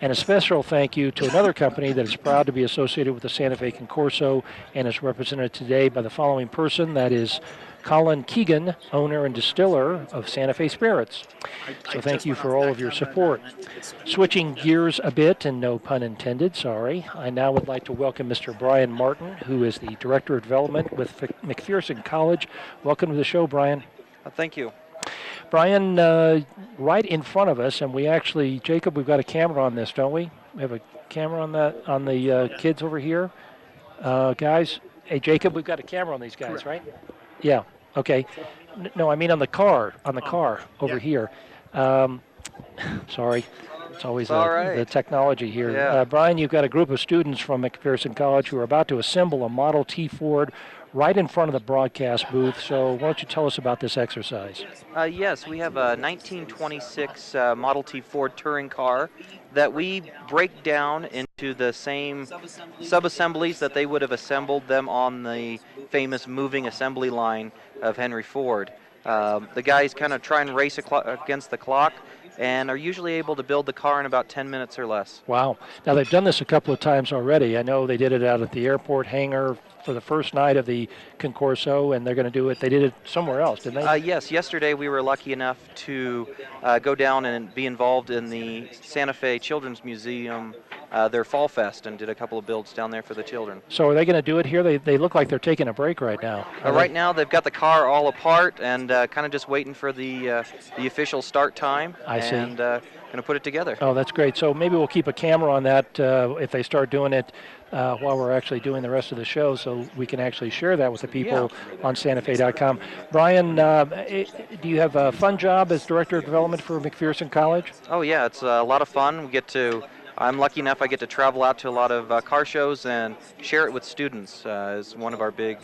And a special thank you to another company that is proud to be associated with the Santa Fe Concorso and is represented today by the following person. That is Colin Keegan, owner and distiller of Santa Fe Spirits. So thank you for all of your support. Switching gears a bit, and no pun intended, sorry, I now would like to welcome Mr. Brian Martin, who is the Director of Development with McPherson College. Welcome to the show, Brian. Thank you. Brian, right in front of us, and we actually, Jacob, we've got a camera on this, don't we? We have a camera on that, on the kids over here. Guys, hey, Jacob, we've got a camera on these guys, right? Yeah. Okay. No, I mean on the car over here. Sorry. It's always the technology here. Yeah. Brian, you've got a group of students from McPherson College who are about to assemble a Model T Ford right in front of the broadcast booth. So why don't you tell us about this exercise? Yes, we have a 1926 Model T Ford touring car that we break down into the same sub-assemblies that they would have assembled them on the famous moving assembly line of Henry Ford. The guys kind of try and race against the clock and are usually able to build the car in about 10 minutes or less. Wow. Now, they've done this a couple of times already. I know they did it out at the airport hangar for the first night of the Concorso, and they're going to do it. They did it somewhere else, didn't they? Yes. Yesterday we were lucky enough to go down and be involved in the Santa Fe Children's Museum, their Fall Fest, and did a couple of builds down there for the children. So are they going to do it here? They look like they're taking a break right now. Right now they've got the car all apart and kind of just waiting for the official start time. I see. And going to put it together. Oh, that's great. So maybe we'll keep a camera on that if they start doing it while we're actually doing the rest of the show, so we can actually share that with the people on SantaFe.com. Brian, do you have a fun job as Director of Development for McPherson College? Oh, yeah. It's a lot of fun. I'm lucky enough I get to travel out to a lot of car shows and share it with students. It's one of our big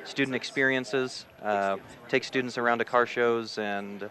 student experiences. Take students around to car shows and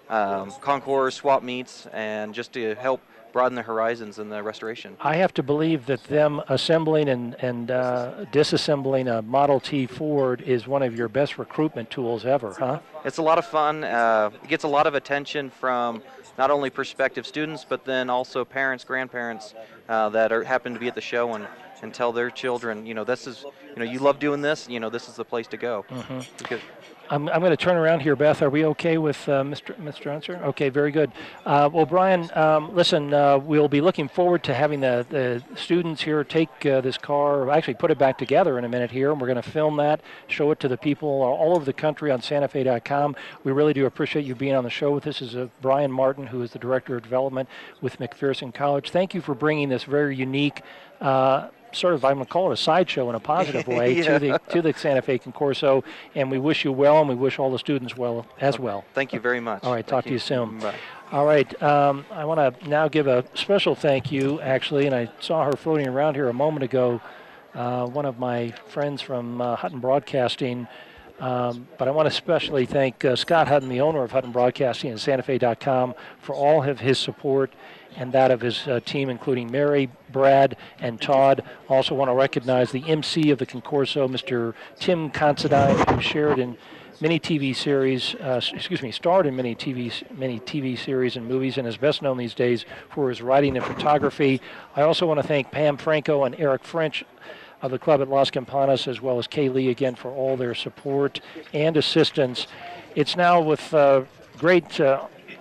Concours, swap meets, and just to help broaden their horizons in the restoration. I have to believe that them assembling and disassembling a Model T Ford is one of your best recruitment tools ever, huh? It's a lot of fun. It gets a lot of attention from not only prospective students, but then also parents, grandparents that happen to be at the show and tell their children, this is, you love doing this, this is the place to go. Mm-hmm. Because I'm going to turn around here, Beth. Are we okay with Mr. Unser? Okay, very good. Well, Brian, listen, we'll be looking forward to having the students here take this car, actually put it back together in a minute here, and we're going to film that, show it to the people all over the country on SantaFe.com. We really do appreciate you being on the show with us. This is Brian Martin, who is the Director of Development with McPherson College. Thank you for bringing this very unique sort of, I'm going to call it a sideshow in a positive way Yeah. to the Santa Fe Concorso, and we wish you well, and we wish all the students well as well. Thank you very much. All right, talk to you soon. Bye. All right, I want to now give a special thank you, actually, and I saw her floating around here a moment ago, one of my friends from Hutton Broadcasting, but I want to especially thank Scott Hutton, the owner of Hutton Broadcasting and SantaFe.com, for all of his support and that of his team, including Mary, Brad, and Todd. Also want to recognize the MC of the Concorso, Mr. Tim Considine, who shared in many TV series, starred in many TV series and movies, and is best known these days for his writing and photography. I also want to thank Pam Franco and Eric French of the club at Las Campanas, as well as Kay Lee again for all their support and assistance. It's now with great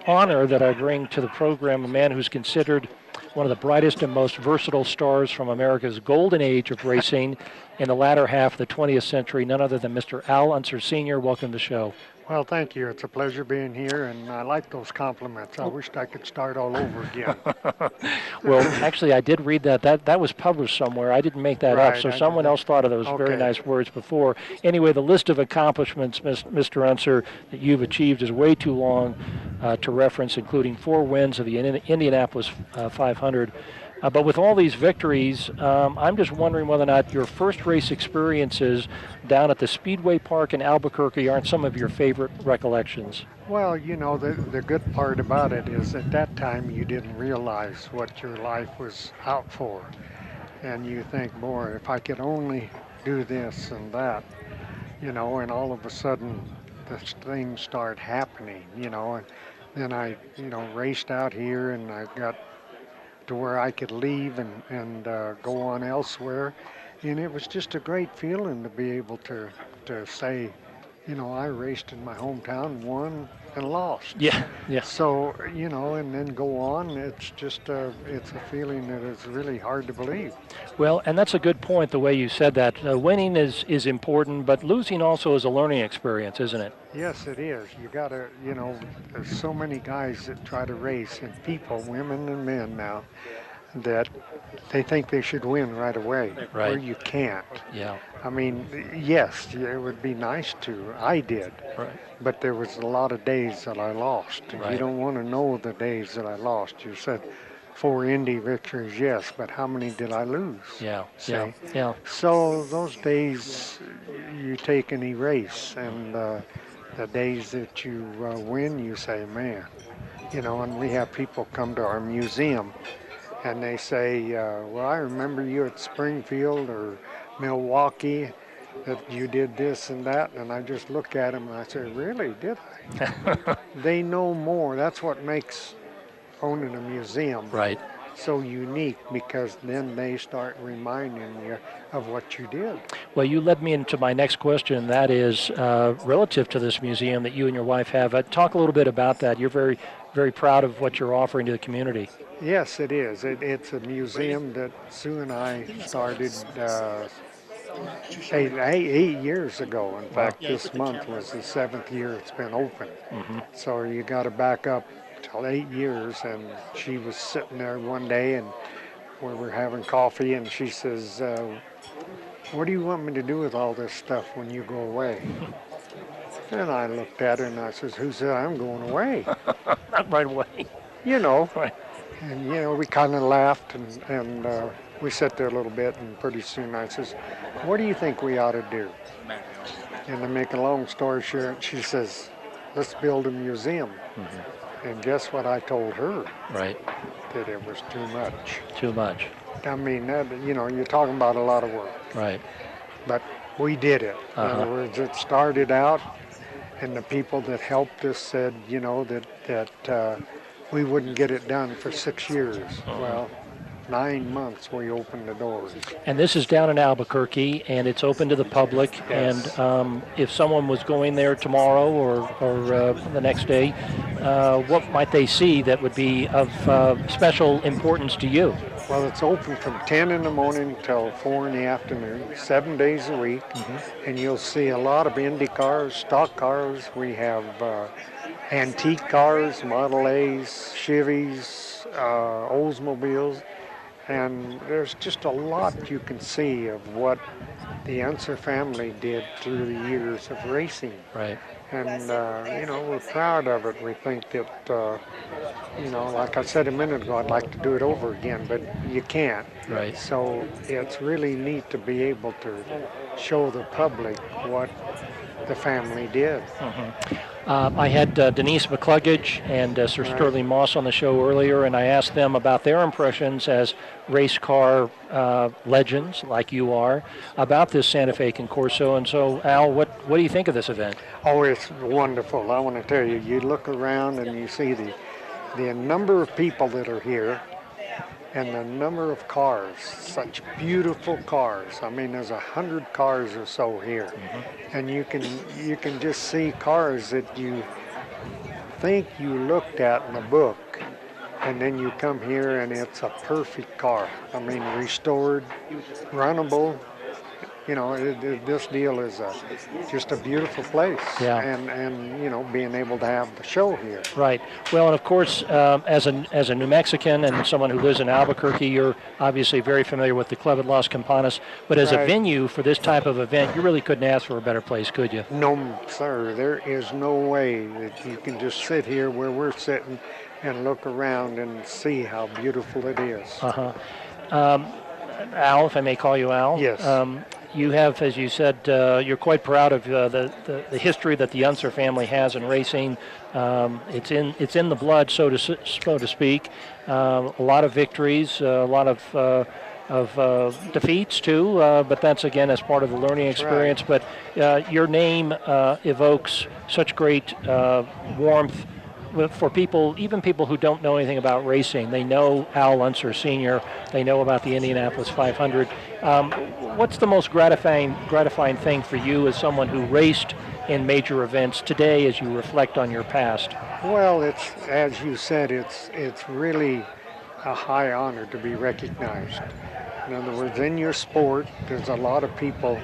honor that I bring to the program a man who's considered one of the brightest and most versatile stars from America's golden age of racing in the latter half of the 20th century, none other than Mr. Al Unser Sr. Welcome to the show. Well, thank you. It's a pleasure being here, and I like those compliments. I wished I could start all over again. Well, actually, I did read that. That was published somewhere. I didn't make that up, so someone else thought of those very nice words before. Anyway, the list of accomplishments, Mr. Unser, that you've achieved is way too long to reference, including 4 wins of the Indianapolis 500. But with all these victories, I'm just wondering whether or not your first race experiences down at the Speedway Park in Albuquerque aren't some of your favorite recollections. Well, you know, the good part about it is at that time you didn't realize what your life was out for. And you think, boy, if I could only do this and that, you know, and all of a sudden the things start happening, you know, and then I, you know, raced out here and I got to where I could leave and go on elsewhere. And it was just a great feeling to be able to say, you know, I raced in my hometown, won and lost. Yeah, yeah. So, you know, and then go on, it's just it's a feeling that is really hard to believe. Well, and that's a good point, the way you said that. Winning is important, but losing also is a learning experience, isn't it? Yes, it is. You got to, you know, there's so many guys that try to race, and people, women and men now, that they think they should win right away, right. Or you can't. Yeah. I mean, yes, it would be nice to. I did. Right. But there was a lot of days that I lost. And right. You don't want to know the days that I lost. You said 4 Indy victories, yes, but how many did I lose? Yeah, See? yeah. So those days you take and erase, and the days that you win, you say, man, you know, and we have people come to our museum and they say, well, I remember you at Springfield or Milwaukee, that you did this and that, and I just look at them and I say, really, did I? They know more. That's what makes owning a museum so unique, because then they start reminding you of what you did. Well, you led me into my next question, and that is relative to this museum that you and your wife have. Talk a little bit about that. You're very, very proud of what you're offering to the community. Yes, it is. It's a museum that Sue and I started 8 years ago. In fact, this month was the 7th year it's been open. Mm-hmm. So you got to back up till 8 years, and she was sitting there one day and we were having coffee, and she says, what do you want me to do with all this stuff when you go away? And I looked at her and I says, who said I'm going away? Not right away. You know. Right. And, you know, we kind of laughed and we sat there a little bit, and pretty soon I says, what do you think we ought to do? And to make a long story short, she says, let's build a museum. Mm-hmm. And guess what I told her? Right. That it was too much. Too much. I mean, that, you know, you're talking about a lot of work. Right. But we did it. In other words, it started out, and the people that helped us said, you know, that we wouldn't get it done for 6 years. Well, 9 months we opened the doors. And this is down in Albuquerque, and it's open to the public. Yes. And if someone was going there tomorrow or the next day, what might they see that would be of special importance to you? Well, it's open from 10 in the morning till 4 in the afternoon, 7 days a week. Mm-hmm. And you'll see a lot of Indy cars, stock cars. We have antique cars, Model A's, Chevys, Oldsmobiles. And there's just a lot you can see of what the Unser family did through the years of racing. Right. And, you know, we're proud of it. We think that, you know, like I said a minute ago, I'd like to do it over again, but you can't. Right. So it's really neat to be able to show the public what the family did. I had Denise McCluggage and Sir Sterling Moss on the show earlier, and I asked them about their impressions as race car legends, like you are, about this Santa Fe Concorso. And so, Al, what do you think of this event? Oh, it's wonderful. I want to tell you, you look around and you see the number of people that are here and the number of cars, such beautiful cars. I mean, there's 100 cars or so here. And you can just see cars that you think you looked at in a book, and then you come here and it's a perfect car. I mean, restored, runnable. You know, this deal is just a beautiful place. Yeah. And you know, being able to have the show here. Right. Well, and of course, as a New Mexican and someone who lives in Albuquerque, you're obviously very familiar with the club at Las Campanas. But as a venue for this type of event, you really couldn't ask for a better place, could you? No, sir. There is no way that you can just sit here where we're sitting and look around and see how beautiful it is. Al, if I may call you Al. Yes. You have, as you said, you're quite proud of the history that the Unser family has in racing. It's in the blood, so to speak. A lot of victories, a lot of defeats too, but that's again as part of the learning experience. Right. But your name evokes such great warmth for people, even people who don't know anything about racing. They know Al Unser Sr., they know about the Indianapolis 500. What's the most gratifying thing for you as someone who raced in major events today as you reflect on your past? Well, it's, as you said, it's really a high honor to be recognized. In other words, in your sport, there's a lot of people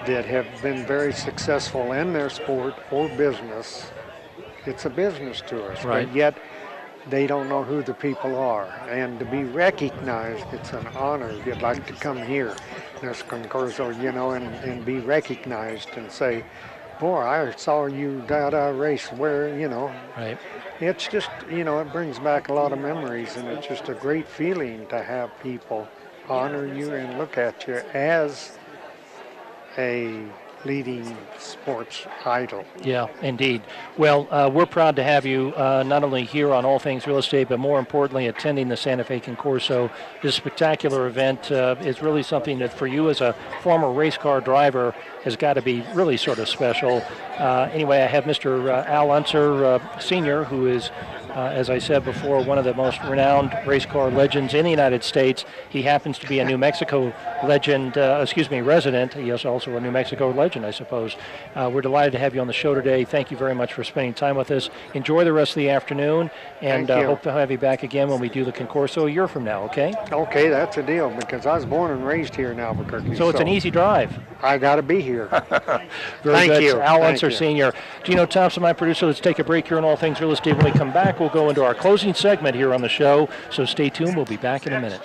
that have been very successful in their sport or business. It's a business to us, right. But yet they don't know who the people are. And to be recognized, it's an honor. You'd like to come here, this Concorso, you know, and be recognized and say, boy, I saw you race where, you know. Right. It's just, you know, it brings back a lot of memories, and it's just a great feeling to have people honor you and look at you as a leading sports idol. Yeah, indeed. Well, we're proud to have you not only here on All Things Real Estate, but more importantly, attending the Santa Fe Concorso. This spectacular event is really something that for you as a former race car driver has got to be really sort of special. Anyway, I have Mr. Al Unser Sr., who is, as I said before, one of the most renowned race car legends in the United States. He happens to be a New Mexico resident. He is also a New Mexico legend, I suppose. We're delighted to have you on the show today. Thank you very much for spending time with us. Enjoy the rest of the afternoon, and hope to have you back again when we do the Concorso a year from now, okay? Okay, that's a deal, because I was born and raised here in Albuquerque. So it's an easy drive. I got to be here. Very good. You. Al Unser Sr. Gino Thompson, my producer. Let's take a break here on All Things Real Estate. When we come back, we'll go into our closing segment here on the show. So stay tuned. We'll be back in a minute.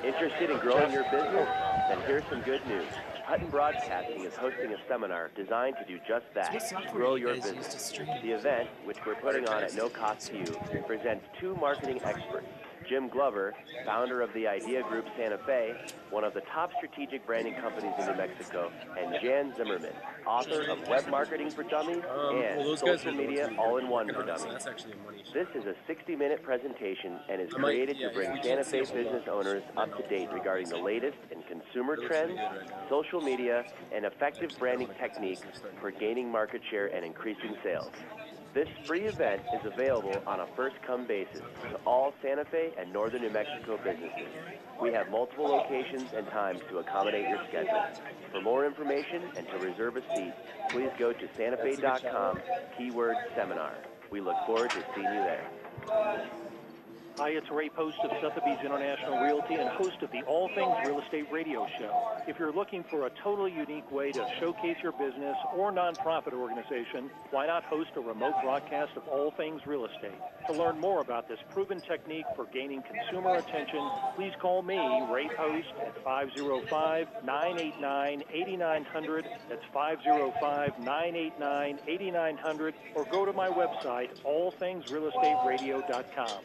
Interested in growing your business? Then here's some good news. Hutton Broadcasting is hosting a seminar designed to do just that, grow your business. The event, which we're putting on at no cost to you, presents two marketing experts. Jim Glover, founder of the Idea Group Santa Fe, one of the top strategic branding companies in New Mexico, and Jan Zimmerman, author of Web Marketing for Dummies and Social Media All-in-One for Dummies. This is a 60-minute presentation and is created to bring Santa Fe business owners up to date regarding the latest in consumer trends, social media, and effective branding techniques for gaining market share and increasing sales. This free event is available on a first-come basis to all Santa Fe and northern New Mexico businesses. We have multiple locations and times to accommodate your schedule. For more information and to reserve a seat, please go to santafe.com, keyword seminar. We look forward to seeing you there. Hi, it's Rey Post of Sotheby's International Realty and host of the All Things Real Estate radio show. If you're looking for a totally unique way to showcase your business or nonprofit organization, why not host a remote broadcast of all things real estate? To learn more about this proven technique for gaining consumer attention, please call me, Rey Post, at 505-989-8900. That's 505-989-8900, or go to my website, allthingsrealestateradio.com.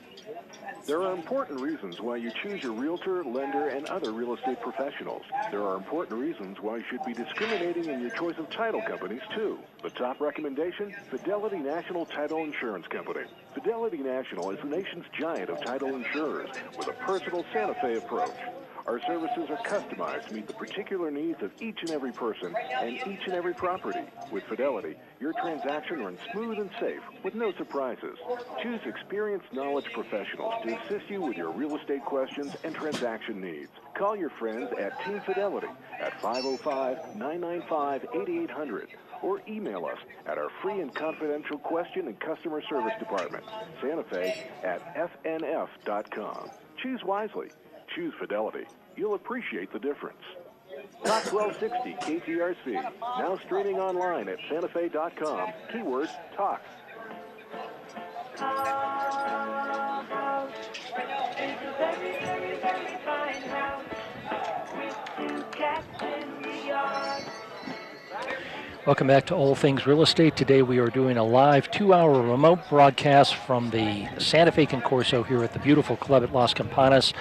There are important reasons why you choose your realtor, lender, and other real estate professionals. There are important reasons why you should be discriminating in your choice of title companies, too. The top recommendation? Fidelity National Title Insurance Company. Fidelity National is the nation's giant of title insurers with a personal Santa Fe approach. Our services are customized to meet the particular needs of each and every person and each and every property. With Fidelity, your transaction runs smooth and safe with no surprises. Choose experienced knowledge professionals to assist you with your real estate questions and transaction needs. Call your friends at Team Fidelity at 505-995-8800 or email us at our free and confidential question and customer service department, Santa Fe at fnf.com. Choose wisely. Choose Fidelity. You'll appreciate the difference. Top 1260 KTRC, now streaming online at santafe.com. Keyword talk. Welcome back to All Things Real Estate. Today we are doing a live 2-hour remote broadcast from the Santa Fe Concorso here at the beautiful club at Las Campanas.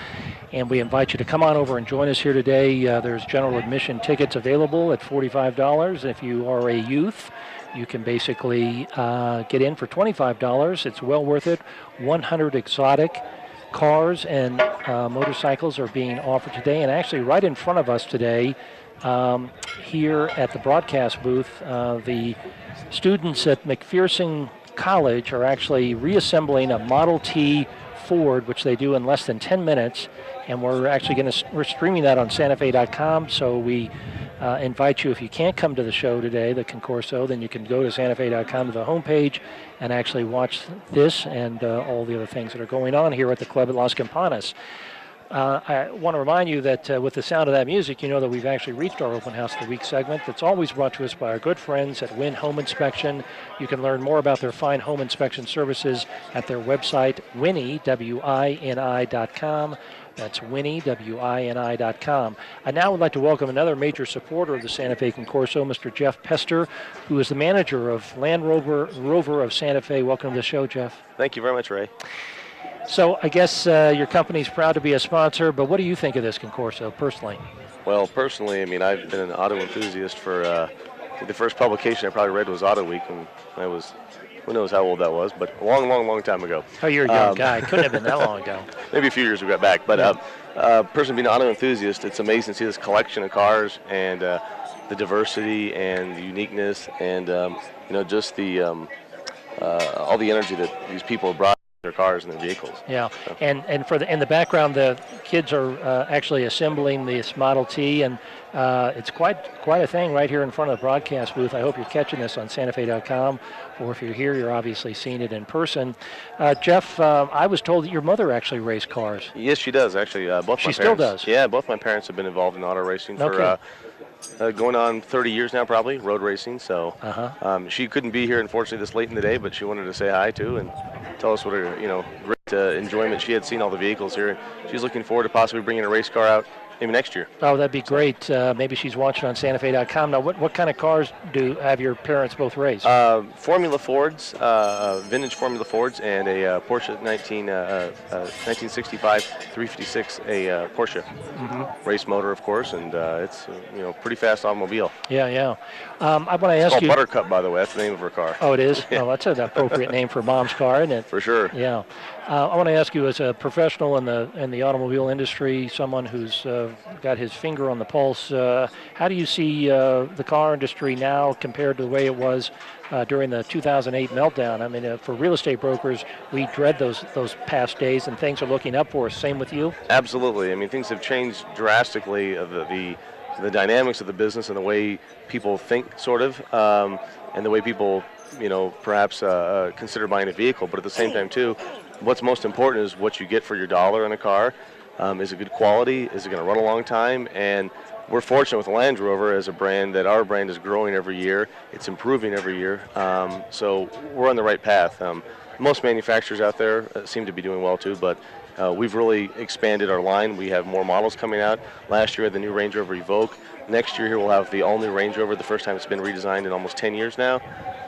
And we invite you to come on over and join us here today. There's general admission tickets available at $45. If you are a youth, you can basically get in for $25. It's well worth it. 100 exotic cars and motorcycles are being offered today. And actually right in front of us today, here at the broadcast booth, the students at McPherson College are actually reassembling a Model T Ford, which they do in less than 10 minutes, and we're streaming that on santafe.com. So we invite you, if you can't come to the show today, the Concorso, then you can go to santafe.com to the homepage and actually watch this and all the other things that are going on here at the club at Las Campanas. I want to remind you that with the sound of that music, you know that we've actually reached our Open House of the Week segment. That's always brought to us by our good friends at Win Home Inspection. You can learn more about their fine home inspection services at their website, Winnie, WINI.com. That's Winnie, WINI.com. I now would like to welcome another major supporter of the Santa Fe Concorso, Mr. Jeff Pester, who is the manager of Land Rover of Santa Fe. Welcome to the show, Jeff. Thank you very much, Ray. So I guess your company's proud to be a sponsor, but what do you think of this Concorso personally? Well, personally, I mean, I've been an auto enthusiast for the first publication I probably read was Auto Week, and I was, who knows how old that was, but a long, long, long time ago. Oh, you're a young guy. Couldn't have been that long ago. Maybe a few years we got back, but personally being an auto enthusiast, it's amazing to see this collection of cars and the diversity and the uniqueness and, just the all the energy that these people have brought their cars and their vehicles. Yeah, so. and in the background, the kids are actually assembling this Model T, and it's quite a thing right here in front of the broadcast booth. I hope you're catching this on santafe.com, or if you're here, you're obviously seeing it in person. Jeff, I was told that your mother actually raced cars. Yes, she does, actually. Both my parents. She still does? Yeah, both my parents have been involved in auto racing for going on 30 years now, probably, road racing. So she couldn't be here, unfortunately, this late in the day, but she wanted to say hi, too, and tell us what her, great enjoyment she had seen all the vehicles here. She's looking forward to possibly bringing a race car out maybe next year. Oh, that'd be great. Maybe she's watching on SantaFe.com. Now, what kind of cars have your parents both race? Formula Fords, vintage Formula Fords, and a Porsche 1965 356, a Porsche race motor, of course, and it's pretty fast automobile. Yeah. I want to ask you. It's called Buttercup, by the way. That's the name of her car. Oh, it is. Yeah. Oh, that's an appropriate name for Mom's car, isn't it? For sure. Yeah. I want to ask you, as a professional in the automobile industry, someone who's got his finger on the pulse, how do you see the car industry now compared to the way it was during the 2008 meltdown? I mean, for real estate brokers, we dread those past days, and things are looking up for us. Same with you? Absolutely. I mean, things have changed drastically. The dynamics of the business and the way people think, sort of, and the way people, perhaps consider buying a vehicle. But at the same time, too, what's most important is what you get for your dollar in a car. Is it good quality? Is it going to run a long time? And we're fortunate with Land Rover as a brand that our brand is growing every year. It's improving every year. So we're on the right path. Most manufacturers out there seem to be doing well too, but we've really expanded our line. We have more models coming out. Last year we had the new Range Rover Evoque. Next year here we'll have the all-new Range Rover, the first time it's been redesigned in almost 10 years now.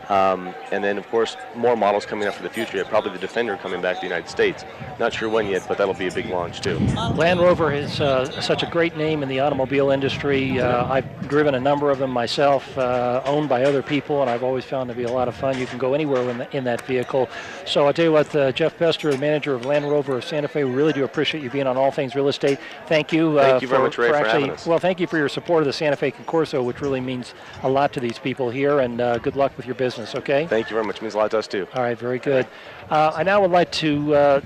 And then, of course, more models coming up for the future. Probably the Defender coming back to the United States. Not sure when yet, but that'll be a big launch, too. Land Rover is such a great name in the automobile industry. I've driven a number of them myself, owned by other people, and I've always found to be a lot of fun. You can go anywhere in that vehicle. So I'll tell you what, Jeff Pester, the manager of Land Rover of Santa Fe, we really do appreciate you being on All Things Real Estate. Thank you. Thank you very much, Ray, for having us. Well, thank you for your support of the Santa Fe Concorso, which really means a lot to these people here, and good luck with your business, okay? Thank you very much. It means a lot to us, too. All right, very good. I now would like to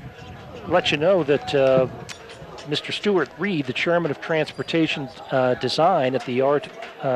let you know that Mr. Stuart Reed, the chairman of Transportation Design at the Art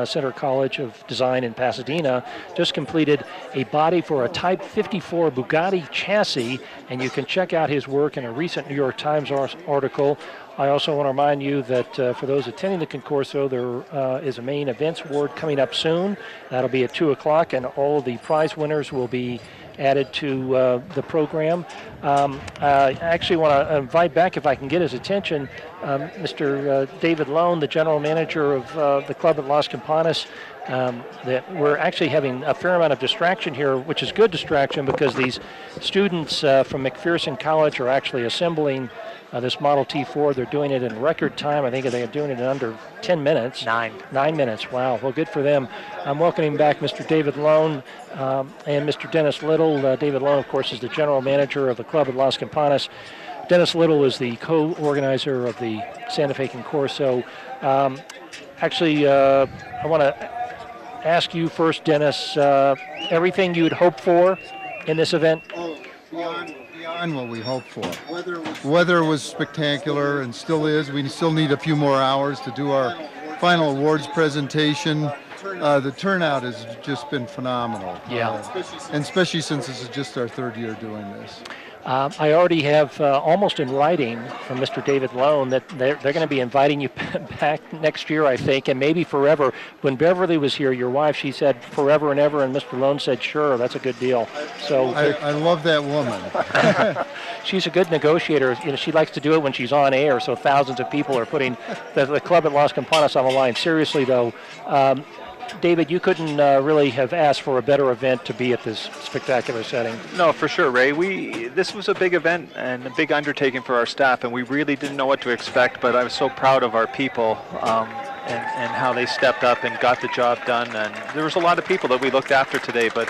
Center College of Design in Pasadena, just completed a body for a Type 54 Bugatti chassis, and you can check out his work in a recent New York Times article. I also want to remind you that for those attending the Concorso, there is a main events award coming up soon. That'll be at 2 o'clock, and all of the prize winners will be added to the program. I actually want to invite back, if I can get his attention, Mr. David Lone, the general manager of the club at Las Campanas. That we're actually having a fair amount of distraction here, which is good distraction because these students from McPherson College are actually assembling this Model T4. They're doing it in record time. I think they're doing it in under 10 minutes. 9 minutes. Wow. Well, good for them. I'm welcoming back Mr. David Lone and Mr. Dennis Little. David Lone, of course, is the general manager of the club at Las Campanas. Dennis Little is the co-organizer of the Santa Fe Concorso. Actually, I want to ask you first, Dennis, everything you'd hope for in this event? Beyond what we hoped for. Weather was spectacular and still is. We still need a few more hours to do our final awards presentation. The turnout has just been phenomenal. Yeah. And especially since this is just our third year doing this. I already have almost in writing from Mr. David Lone that they're going to be inviting you back next year, I think, and maybe forever. When Beverly was here, your wife, she said forever and ever, and Mr. Lone said, sure, that's a good deal. So I love that woman. She's a good negotiator. You know, she likes to do it when she's on air, so thousands of people are putting the club at Las Campanas on the line. Seriously, though, David, you couldn't really have asked for a better event to be at this spectacular setting. No, for sure, Ray. This was a big event and a big undertaking for our staff, and we really didn't know what to expect, but I was so proud of our people and how they stepped up and got the job done. And there was a lot of people that we looked after today, but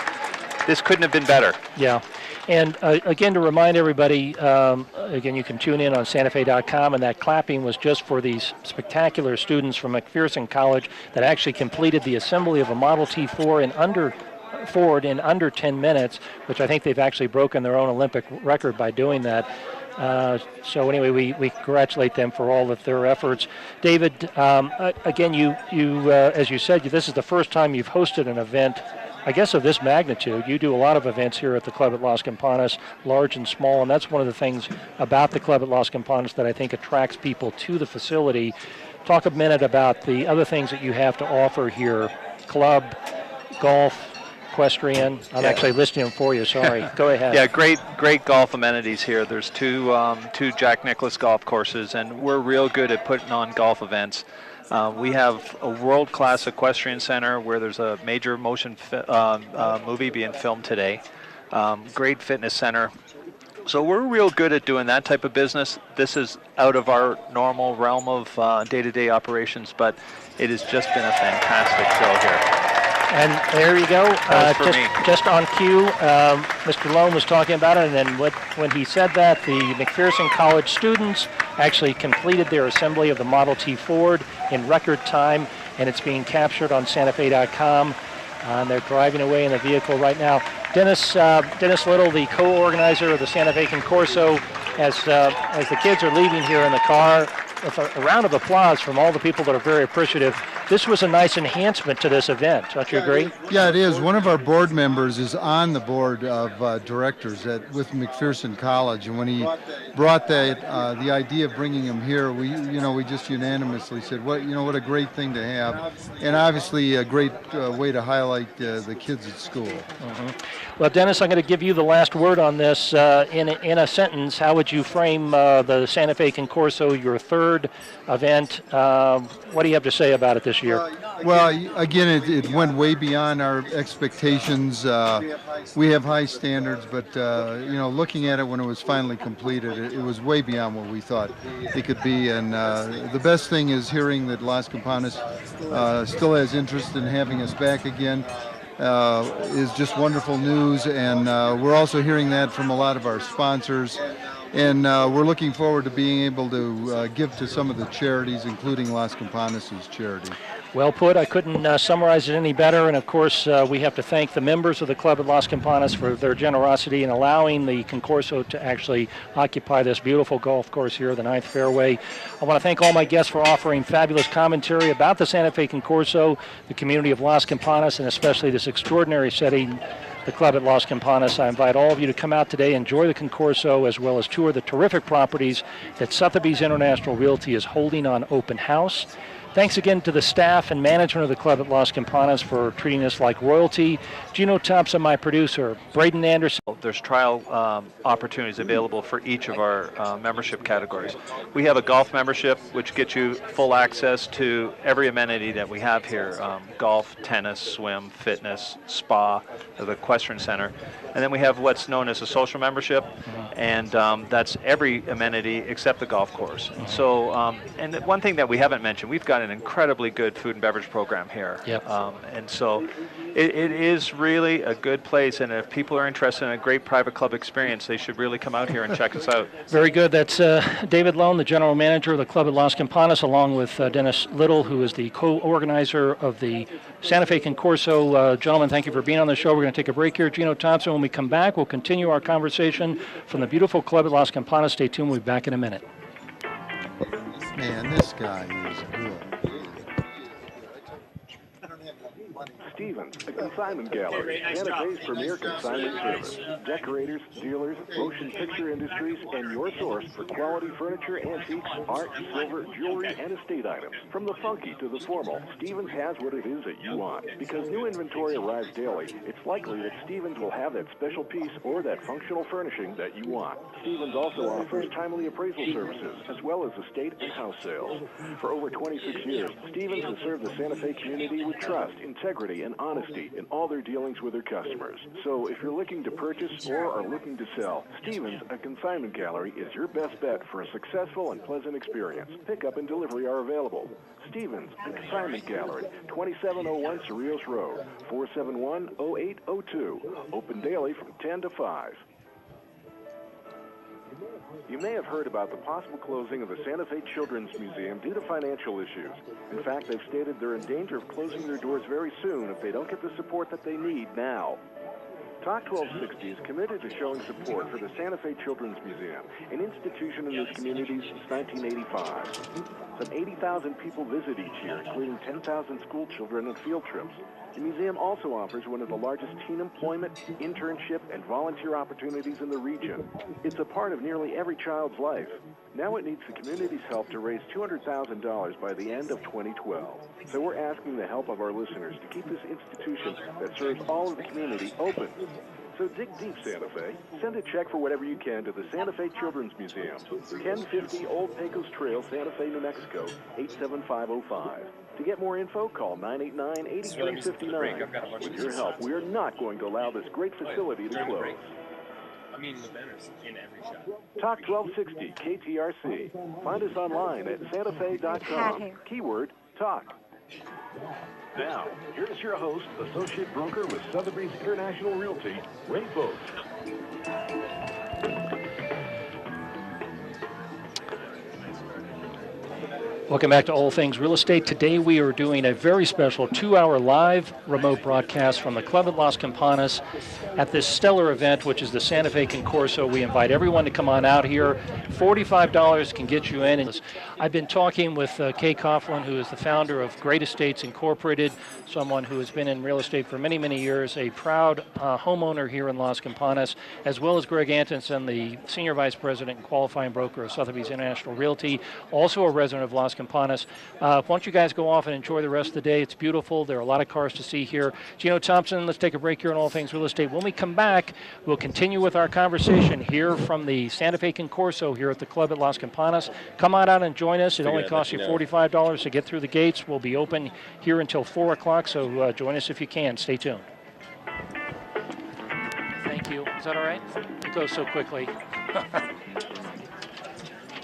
this couldn't have been better. Yeah. And again, to remind everybody, again, you can tune in on santafe.com, and that clapping was just for these spectacular students from McPherson College that actually completed the assembly of a Model T4 in under 10 minutes, which I think they've actually broken their own Olympic record by doing that. So anyway, we congratulate them for all of their efforts. David, again, you as you said, this is the first time you've hosted an event, I guess, of this magnitude. You do a lot of events here at the club at Las Campanas, large and small, and that's one of the things about the club at Las Campanas that I think attracts people to the facility. Talk a minute about the other things that you have to offer here: club, golf, equestrian. I'm actually listing them for you. Sorry. Go ahead. Yeah, great golf amenities here. There's two Jack Nicklaus golf courses, and we're real good at putting on golf events. We have a world-class equestrian center where there's a major motion movie being filmed today. Great fitness center. So we're real good at doing that type of business. This is out of our normal realm of day-to-day operations, but it has just been a fantastic show here. And there you go. Just on cue, Mr. Lone was talking about it, and then when he said that, the McPherson College students actually completed their assembly of the Model T Ford in record time, and it's being captured on santafe.com. They're driving away in the vehicle right now. Dennis Little, the co-organizer of the Santa Fe Concorso, as the kids are leaving here in the car, with a round of applause from all the people that are very appreciative. this was a nice enhancement to this event. Don't you agree? Yeah, it is. One of our board members is on the board of directors with McPherson College, and when he brought that the idea of bringing him here, we just unanimously said, what a great thing to have, and obviously a great way to highlight the kids at school. Well, Dennis, I'm going to give you the last word on this. In a sentence, how would you frame the Santa Fe Concorso, your third event? What do you have to say about it this year? Well, again, it went way beyond our expectations. We have high standards, but looking at it when it was finally completed, it was way beyond what we thought it could be. And the best thing is hearing that Las Campanas still has interest in having us back again. Is just wonderful news, and we're also hearing that from a lot of our sponsors, and we're looking forward to being able to give to some of the charities, including Las Campanas' charity. Well put. I couldn't summarize it any better, and of course we have to thank the members of the Club at Las Campanas for their generosity in allowing the Concorso to actually occupy this beautiful golf course here, the 9th fairway. I want to thank all my guests for offering fabulous commentary about the Santa Fe Concorso, the community of Las Campanas, and especially this extraordinary setting, the Club at Las Campanas. I invite all of you to come out today, enjoy the Concorso, as well as tour the terrific properties that Sotheby's International Realty is holding on open house. Thanks again to the staff and management of the Club at Las Campanas for treating us like royalty. Gino Thompson, my producer. Braden Anderson. There's trial opportunities available for each of our membership categories. We have a golf membership, which gets you full access to every amenity that we have here. Golf, tennis, swim, fitness, spa, the equestrian center. And then we have what's known as a social membership, and that's every amenity except the golf course. So, and one thing that we haven't mentioned, we've got an incredibly good food and beverage program here. And so it is really a good place, and if people are interested in a great private club experience, they should really come out here and check us out. Very good. That's David Lone, the general manager of the Club at Las Campanas, along with Dennis Little, who is the co-organizer of the Santa Fe Concorso. Gentlemen, thank you for being on the show. We're going to take a break here. Gino Thompson, when we come back, we'll continue our conversation from the beautiful Club at Las Campanas. Stay tuned. We'll be back in a minute. Man, this guy is good. Stevens, a consignment gallery, Santa Fe's premier consignment service. Decorators, dealers, motion picture industries, and your source for quality furniture, antiques, art, silver, jewelry, and estate items. From the funky to the formal, Stevens has what it is that you want. Because new inventory arrives daily, it's likely that Stevens will have that special piece or that functional furnishing that you want. Stevens also offers timely appraisal services, as well as estate and house sales. For over 26 years, Stevens has served the Santa Fe community with trust, integrity, and honesty in all their dealings with their customers. So if you're looking to purchase or are looking to sell, Stevens, a consignment gallery, is your best bet for a successful and pleasant experience. Pickup and delivery are available. Stevens, a consignment gallery, 2701 Cerrillos Road, 471-0802. Open daily from 10 to 5. You may have heard about the possible closing of the Santa Fe Children's Museum due to financial issues. In fact, they've stated they're in danger of closing their doors very soon if they don't get the support that they need now. Talk 1260 is committed to showing support for the Santa Fe Children's Museum, an institution in this community since 1985. Some 80,000 people visit each year, including 10,000 school children and field trips. The museum also offers one of the largest teen employment, internship, and volunteer opportunities in the region. It's a part of nearly every child's life. Now it needs the community's help to raise $200,000 by the end of 2012. So we're asking the help of our listeners to keep this institution that serves all of the community open. So dig deep, Santa Fe. Send a check for whatever you can to the Santa Fe Children's Museum, 1050 Old Pecos Trail, Santa Fe, New Mexico, 87505. To get more info, call 989-8359. With your help, we are not going to allow this great facility to close. Talk 1260 KTRC. Find us online at santafe.com. Keyword, talk. Now, here's your host, associate broker with Sotheby's International Realty, Rey Post. Welcome back to All Things Real Estate. Today we are doing a very special 2-hour live remote broadcast from the Club at Las Campanas at this stellar event, which is the Santa Fe Concorso. We invite everyone to come on out here. $45 can get you in. And I've been talking with Kay Coughlin, who is the founder of Great Estates Incorporated, someone who has been in real estate for many, many years, a proud homeowner here in Las Campanas, as well as Greg Antonson, the Senior Vice President and Qualifying Broker of Sotheby's International Realty, also a resident of Las Campanas. Why don't you guys go off and enjoy the rest of the day? It's beautiful. There are a lot of cars to see here. Gino Thompson, let's take a break here on All Things Real Estate. When we come back, we'll continue with our conversation here from the Santa Fe Concorso here at the Club at Las Campanas. Come on out and join us. It only costs you $45 to get through the gates. We'll be open here until 4 o'clock, so join us if you can. Stay tuned. Thank you. Is that all right? It goes so quickly.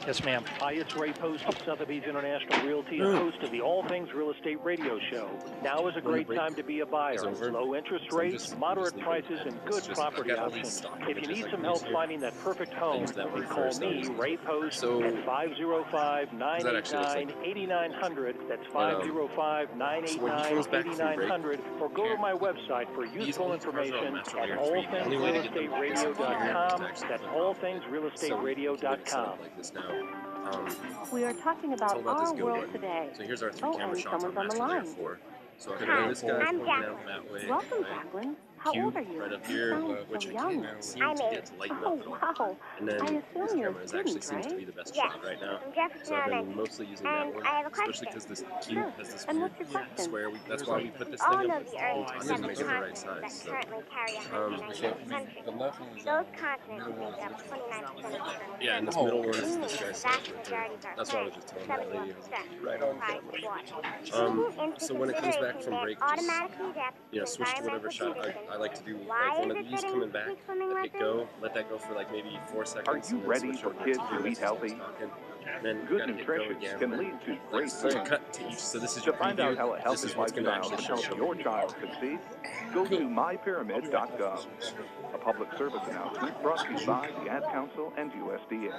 Yes, ma'am. Hi, it's Ray Post of Sotheby's International Realty and host of the All Things Real Estate Radio Show. Now is a great time to be a buyer. Low interest rates, moderate prices, and good property options. If you need some help finding that perfect home, call me, Ray Post, at 505-989-8900. That's 505-989-8900. Or go to my website for useful information at allthingsrealestateradio.com. That's allthingsrealestateradio.com. We are talking about our world today. So here's our 3 camera and shots someone's on the line. So I can this guy's I'm looking Jacqueline. out that way. Welcome, Jacqueline. How old are you? Right up here, which I can't seem to get to lighten up. Wow. And then I this assume you're a camera actually student, seems to right? be the best Yes. shot right now. I'm Jefferson So I've been Elementary. mostly using And that one, I have a especially question. because this Sure. cube has this And weird what's your question? square. That's why we put this All thing of up the all the early time to seven make it the right continents size. that So, currently carry 190 countries. Those continents make up 29% of the world. yeah, and this middle one is Meaning this the guy's vast stuff right majority of there. our That's what I was planet, just telling that lady. 71%, Right is on comprised of water. Taking into So when it comes back from consideration break, that just automatically adapts to switch to whatever environmental shot conditions, I like to do. why Like one is of it these fitting coming to back, keep swimming I hit lessons? go, let that go for like maybe 4 seconds. Are you and then ready switch for over kids to who this eat healthy? talking. Then Good gotta hit go nutrition again. can lead to great So food. cut to each. So this is To your find out how a preview. This healthy is what's going to lifestyle actually can show help you. your child succeed, go to mypyramid.gov. A public service announcement brought to you by the Ad Council and USDA.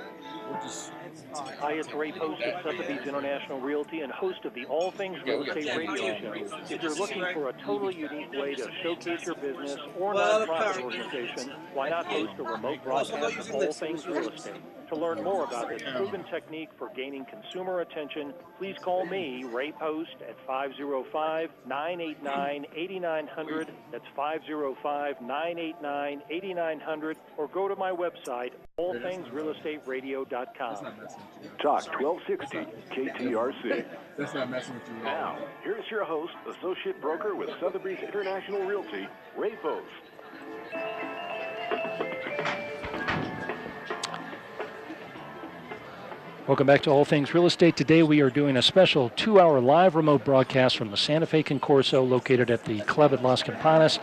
Hi, it's Ray Post of Sotheby's International Realty and host of the All Things Real Estate Radio Show. If you're looking for a totally unique way to showcase your business or nonprofit organization, why not host a remote broadcast of All Things Real Estate? To learn more about this proven technique for gaining consumer attention, please call me, Ray Post, at 505-989-8900. That's 505-989-8900. Or go to my website, allthingsrealestateradio.com. Talk 1260 KTRC. That's not messing with you. Now, here's your host, Associate Broker with Sotheby's International Realty, Rey Post. Welcome back to All Things Real Estate. Today we are doing a special 2-hour live remote broadcast from the Santa Fe Concorso located at the Club at Las Campanas.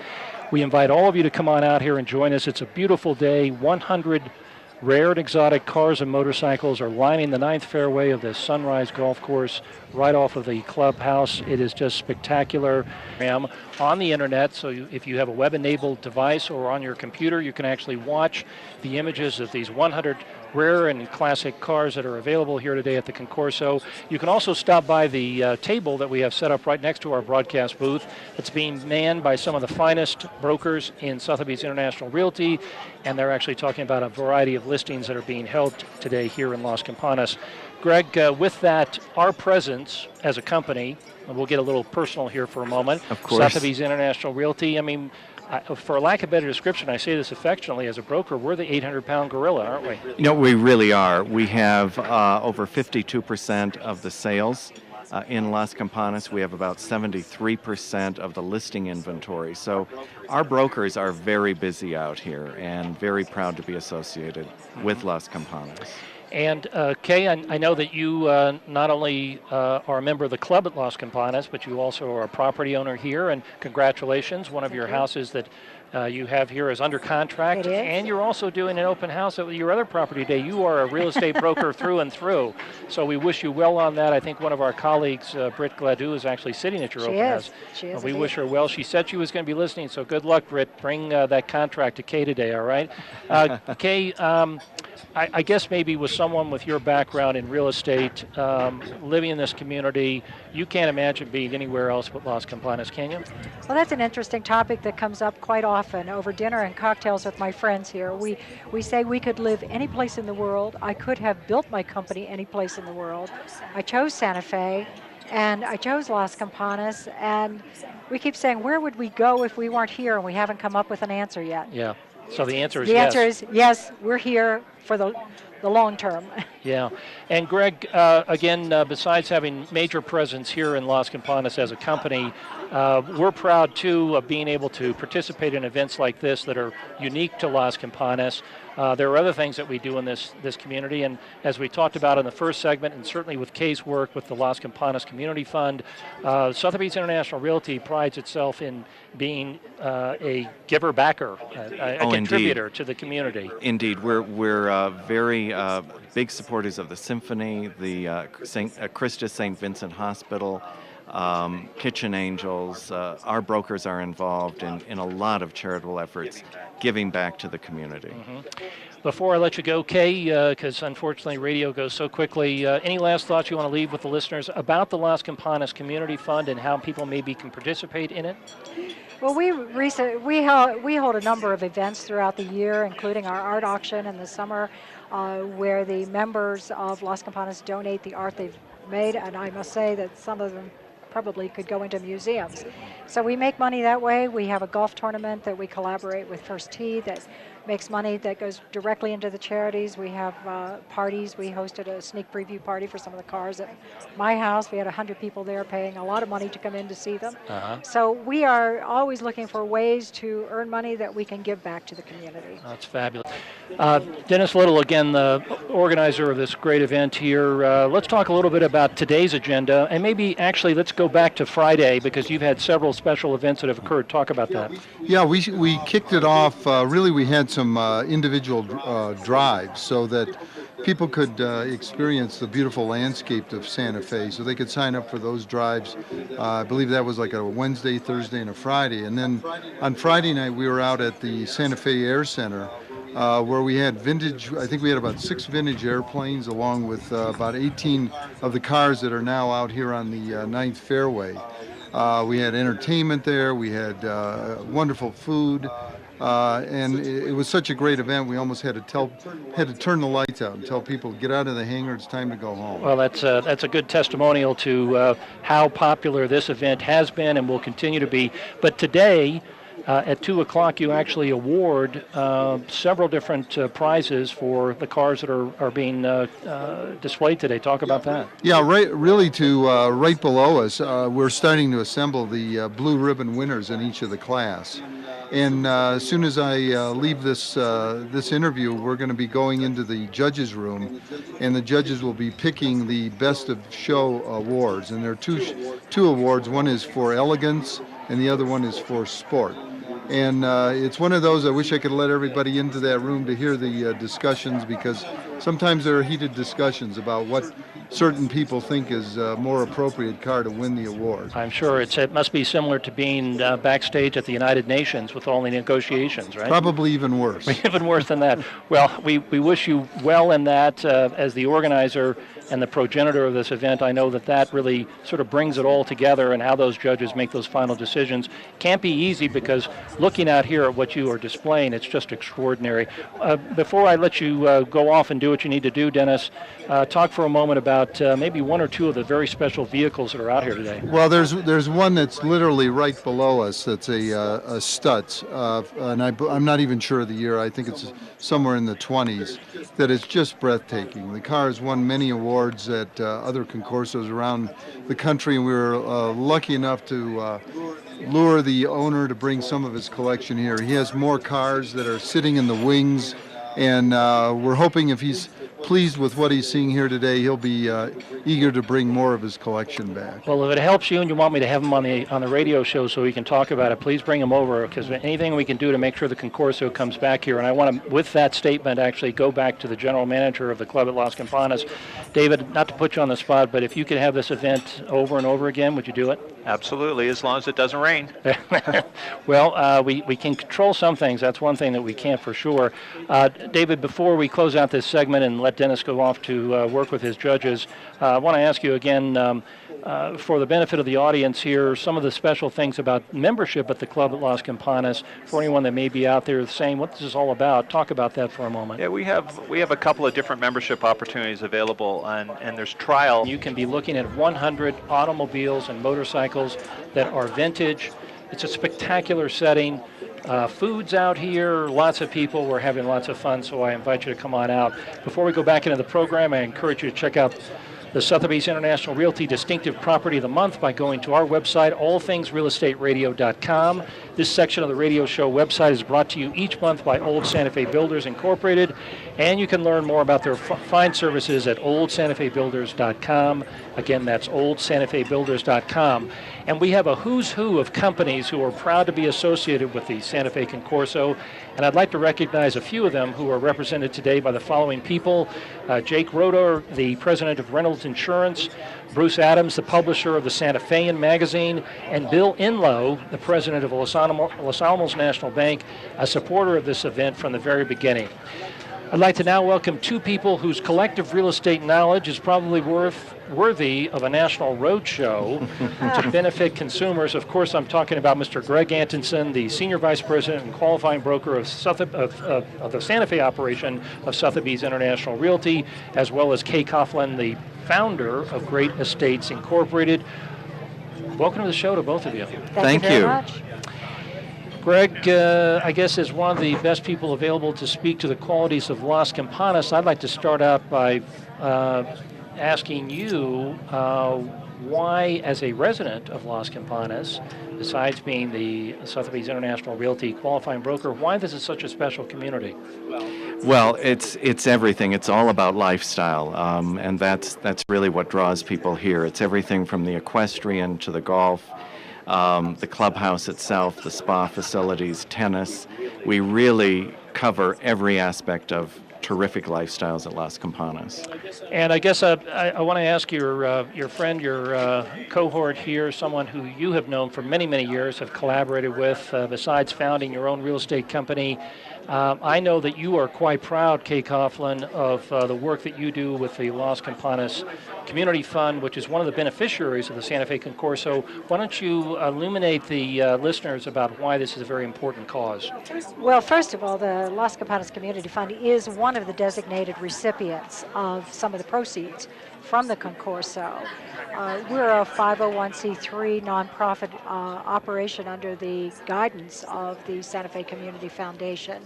We invite all of you to come on out here and join us. It's a beautiful day. 100 rare and exotic cars and motorcycles are lining the 9th fairway of the Sunrise Golf Course right off of the clubhouse. It is just spectacular. On the internet, so if you have a web-enabled device or on your computer, you can actually watch the images of these 100 rare and classic cars that are available here today at the Concorso. You can also stop by the table that we have set up right next to our broadcast booth. It's being manned by some of the finest brokers in Sotheby's International Realty, and they're actually talking about a variety of listings that are being held today here in Las Campanas. Greg, with that, our presence as a company, and we'll get a little personal here for a moment. Of course. Sotheby's International Realty, I mean, for lack of better description, I say this affectionately, as a broker, we're the 800-pound gorilla, aren't we? No, we really are. We have over 52% of the sales in Las Campanas. We have about 73% of the listing inventory. So our brokers are very busy out here and very proud to be associated with Las Campanas. And Kay, I know that you not only are a member of the club at Las Campanas, but you also are a property owner here, and congratulations. One of your houses that you have here is under contract, and you're also doing an open house at your other property day. You are a real estate broker through and through, so we wish you well on that. I think one of our colleagues, Britt Gladue, is actually sitting at your open house. She is. We wish her well. She said she was going to be listening, so good luck, Britt. Bring that contract to Kay today, all right? Kay, I guess maybe with someone with your background in real estate, living in this community, you can't imagine being anywhere else but Las Campanas, can you? Well, that's an interesting topic that comes up quite often over dinner and cocktails with my friends here. We say we could live any place in the world. I could have built my company any place in the world. I chose Santa Fe, and I chose Las Campanas, and we keep saying, where would we go if we weren't here? And we haven't come up with an answer yet. Yeah. So the answer is yes. yes. The answer is yes, we're here for the long term. Yeah. And Greg, again, besides having major presence here in Las Campanas as a company, we're proud, too, of being able to participate in events like this that are unique to Las Campanas. There are other things that we do in this community, and as we talked about in the first segment, and certainly with Kay's work with the Las Campanas Community Fund, Sotheby's International Realty prides itself in being a giver-backer, a contributor to the community. Indeed. We're very big supporters of the Symphony, the Christus St. Vincent Hospital, Kitchen Angels. Our brokers are involved in a lot of charitable efforts, giving back to the community. Mm-hmm. Before I let you go, Kay, because unfortunately radio goes so quickly, any last thoughts you want to leave with the listeners about the Las Campanas Community Fund and how people maybe can participate in it? Well, we hold a number of events throughout the year, including our art auction in the summer, where the members of Las Campanas donate the art they've made, and I must say that some of them probably could go into museums. So we make money that way. We have a golf tournament that we collaborate with First Tee that makes money that goes directly into the charities. We have parties. We hosted a sneak preview party for some of the cars at my house. We had 100 people there paying a lot of money to come in to see them. So we are always looking for ways to earn money that we can give back to the community. That's fabulous. Dennis Little, again, the organizer of this great event here. Let's talk a little bit about today's agenda, and maybe actually let's go back to Friday, because you've had several special events that have occurred. Talk about that. Yeah, we kicked it off. Really, we had some individual drives so that people could experience the beautiful landscape of Santa Fe. So they could sign up for those drives. I believe that was like a Wednesday, Thursday, and a Friday. And then on Friday night, we were out at the Santa Fe Air Center, where we had vintage. I think we had about 6 vintage airplanes, along with about 18 of the cars that are now out here on the Ninth Fairway. We had entertainment there. We had wonderful food. And it was such a great event, we almost had to turn the lights out and tell people, get out of the hangar, it's time to go home. Well, that's a good testimonial to how popular this event has been and will continue to be. But today, at 2 o'clock, you actually award several different prizes for the cars that are being displayed today. Talk about that. Yeah, right below us, we're starting to assemble the blue ribbon winners in each of the class. And as soon as I leave this interview, we're going to be going into the judges' room, and the judges will be picking the Best of Show awards. And there are two awards. One is for elegance, and the other one is for sport. And it's one of those, I wish I could let everybody into that room to hear the discussions, because sometimes there are heated discussions about what certain people think is a more appropriate car to win the award. I'm sure it must be similar to being backstage at the United Nations with all the negotiations, right? Probably even worse. Even worse than that. Well, we wish you well in that. As the organizer and the progenitor of this event, I know that really sort of brings it all together, and how those judges make those final decisions can't be easy, because looking out here at what you are displaying, it's just extraordinary. Before I let you go off and do what you need to do, Dennis, talk for a moment about maybe one or two of the very special vehicles that are out here today. Well, there's one that's literally right below us that's a Stutz, and I'm not even sure of the year. I think it's somewhere in the 20s, that is just breathtaking. The car has won many awards at other concorsos around the country, and we were lucky enough to lure the owner to bring some of his collection here. He has more cars that are sitting in the wings, and we're hoping if he's pleased with what he's seeing here today. He'll be eager to bring more of his collection back. Well, if it helps you and you want me to have him on the radio show so we can talk about it, please bring him over, because anything we can do to make sure the Concorso comes back here. And I want to, with that statement, actually go back to the general manager of the club at Las Campanas. David, not to put you on the spot, but if you could have this event over and over again, would you do it? Absolutely, as long as it doesn't rain. Well, we can control some things. That's one thing that we can't for sure. David, before we close out this segment and let Dennis go off to work with his judges, I want to ask you again, for the benefit of the audience here, some of the special things about membership at the club at Las Campanas, for anyone that may be out there saying what this is all about. Talk about that for a moment. Yeah, we have a couple of different membership opportunities available, and there's trial. You can be looking at 100 automobiles and motorcycles that are vintage. It's a spectacular setting. Food's out here, lots of people. We're having lots of fun, so I invite you to come on out. Before we go back into the program, I encourage you to check out the Sotheby's International Realty Distinctive Property of the Month by going to our website, allthingsrealestateradio.com. This section of the radio show website is brought to you each month by Old Santa Fe Builders Incorporated, and you can learn more about their fine services at oldsantafebuilders.com. Again, that's oldsantafebuilders.com. And we have a who's who of companies who are proud to be associated with the Santa Fe Concorso, and I'd like to recognize a few of them who are represented today by the following people. Jake Roeder, the president of Reynolds Insurance, Bruce Adams, the publisher of the Santa Fean magazine, and Bill Inlow, the president of Los Alamos National Bank, a supporter of this event from the very beginning. I'd like to now welcome two people whose collective real estate knowledge is probably worthy of a national road show to benefit consumers. Of course, I'm talking about Mr. Greg Antonson, the Senior Vice President and Qualifying Broker of the Santa Fe operation of Sotheby's International Realty, as well as Kay Coughlin, the founder of Great Estates Incorporated. Welcome to the show to both of you. Thank you very much. Greg, I guess, is one of the best people available to speak to the qualities of Las Campanas. I'd like to start out by asking you why, as a resident of Las Campanas, besides being the Sotheby's International Realty qualifying broker, why this is such a special community? Well, it's everything. It's all about lifestyle, and that's really what draws people here. It's everything from the equestrian to the golf, the clubhouse itself, the spa facilities, tennis. We really cover every aspect of terrific lifestyles at Las Campanas. And I guess I want to ask your friend, your cohort here, someone who you have known for many, many years, have collaborated with, besides founding your own real estate company. I know that you are quite proud, Kay Coughlin, of the work that you do with the Las Campanas Community Fund, which is one of the beneficiaries of the Santa Fe Concorso. Why don't you illuminate the listeners about why this is a very important cause? Well, first of all, the Las Campanas Community Fund is one of the designated recipients of some of the proceeds from the Concorso. We're a 501c3 nonprofit operation under the guidance of the Santa Fe Community Foundation.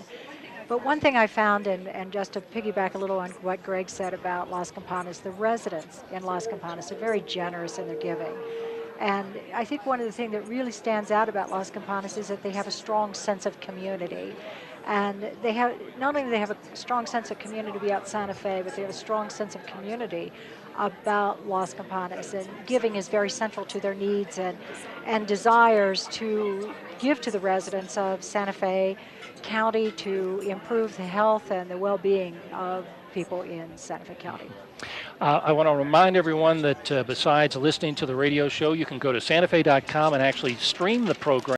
But one thing I found, and just to piggyback a little on what Greg said about Las Campanas, the residents in Las Campanas are very generous in their giving. And I think one of the things that really stands out about Las Campanas is that they have a strong sense of community. And they have, not only do they have a strong sense of community about Santa Fe, but they have a strong sense of community about Las Campanas, and giving is very central to their needs and desires to give to the residents of Santa Fe County to improve the health and the well-being of people in Santa Fe County. I want to remind everyone that besides listening to the radio show, you can go to santafe.com and actually stream the program.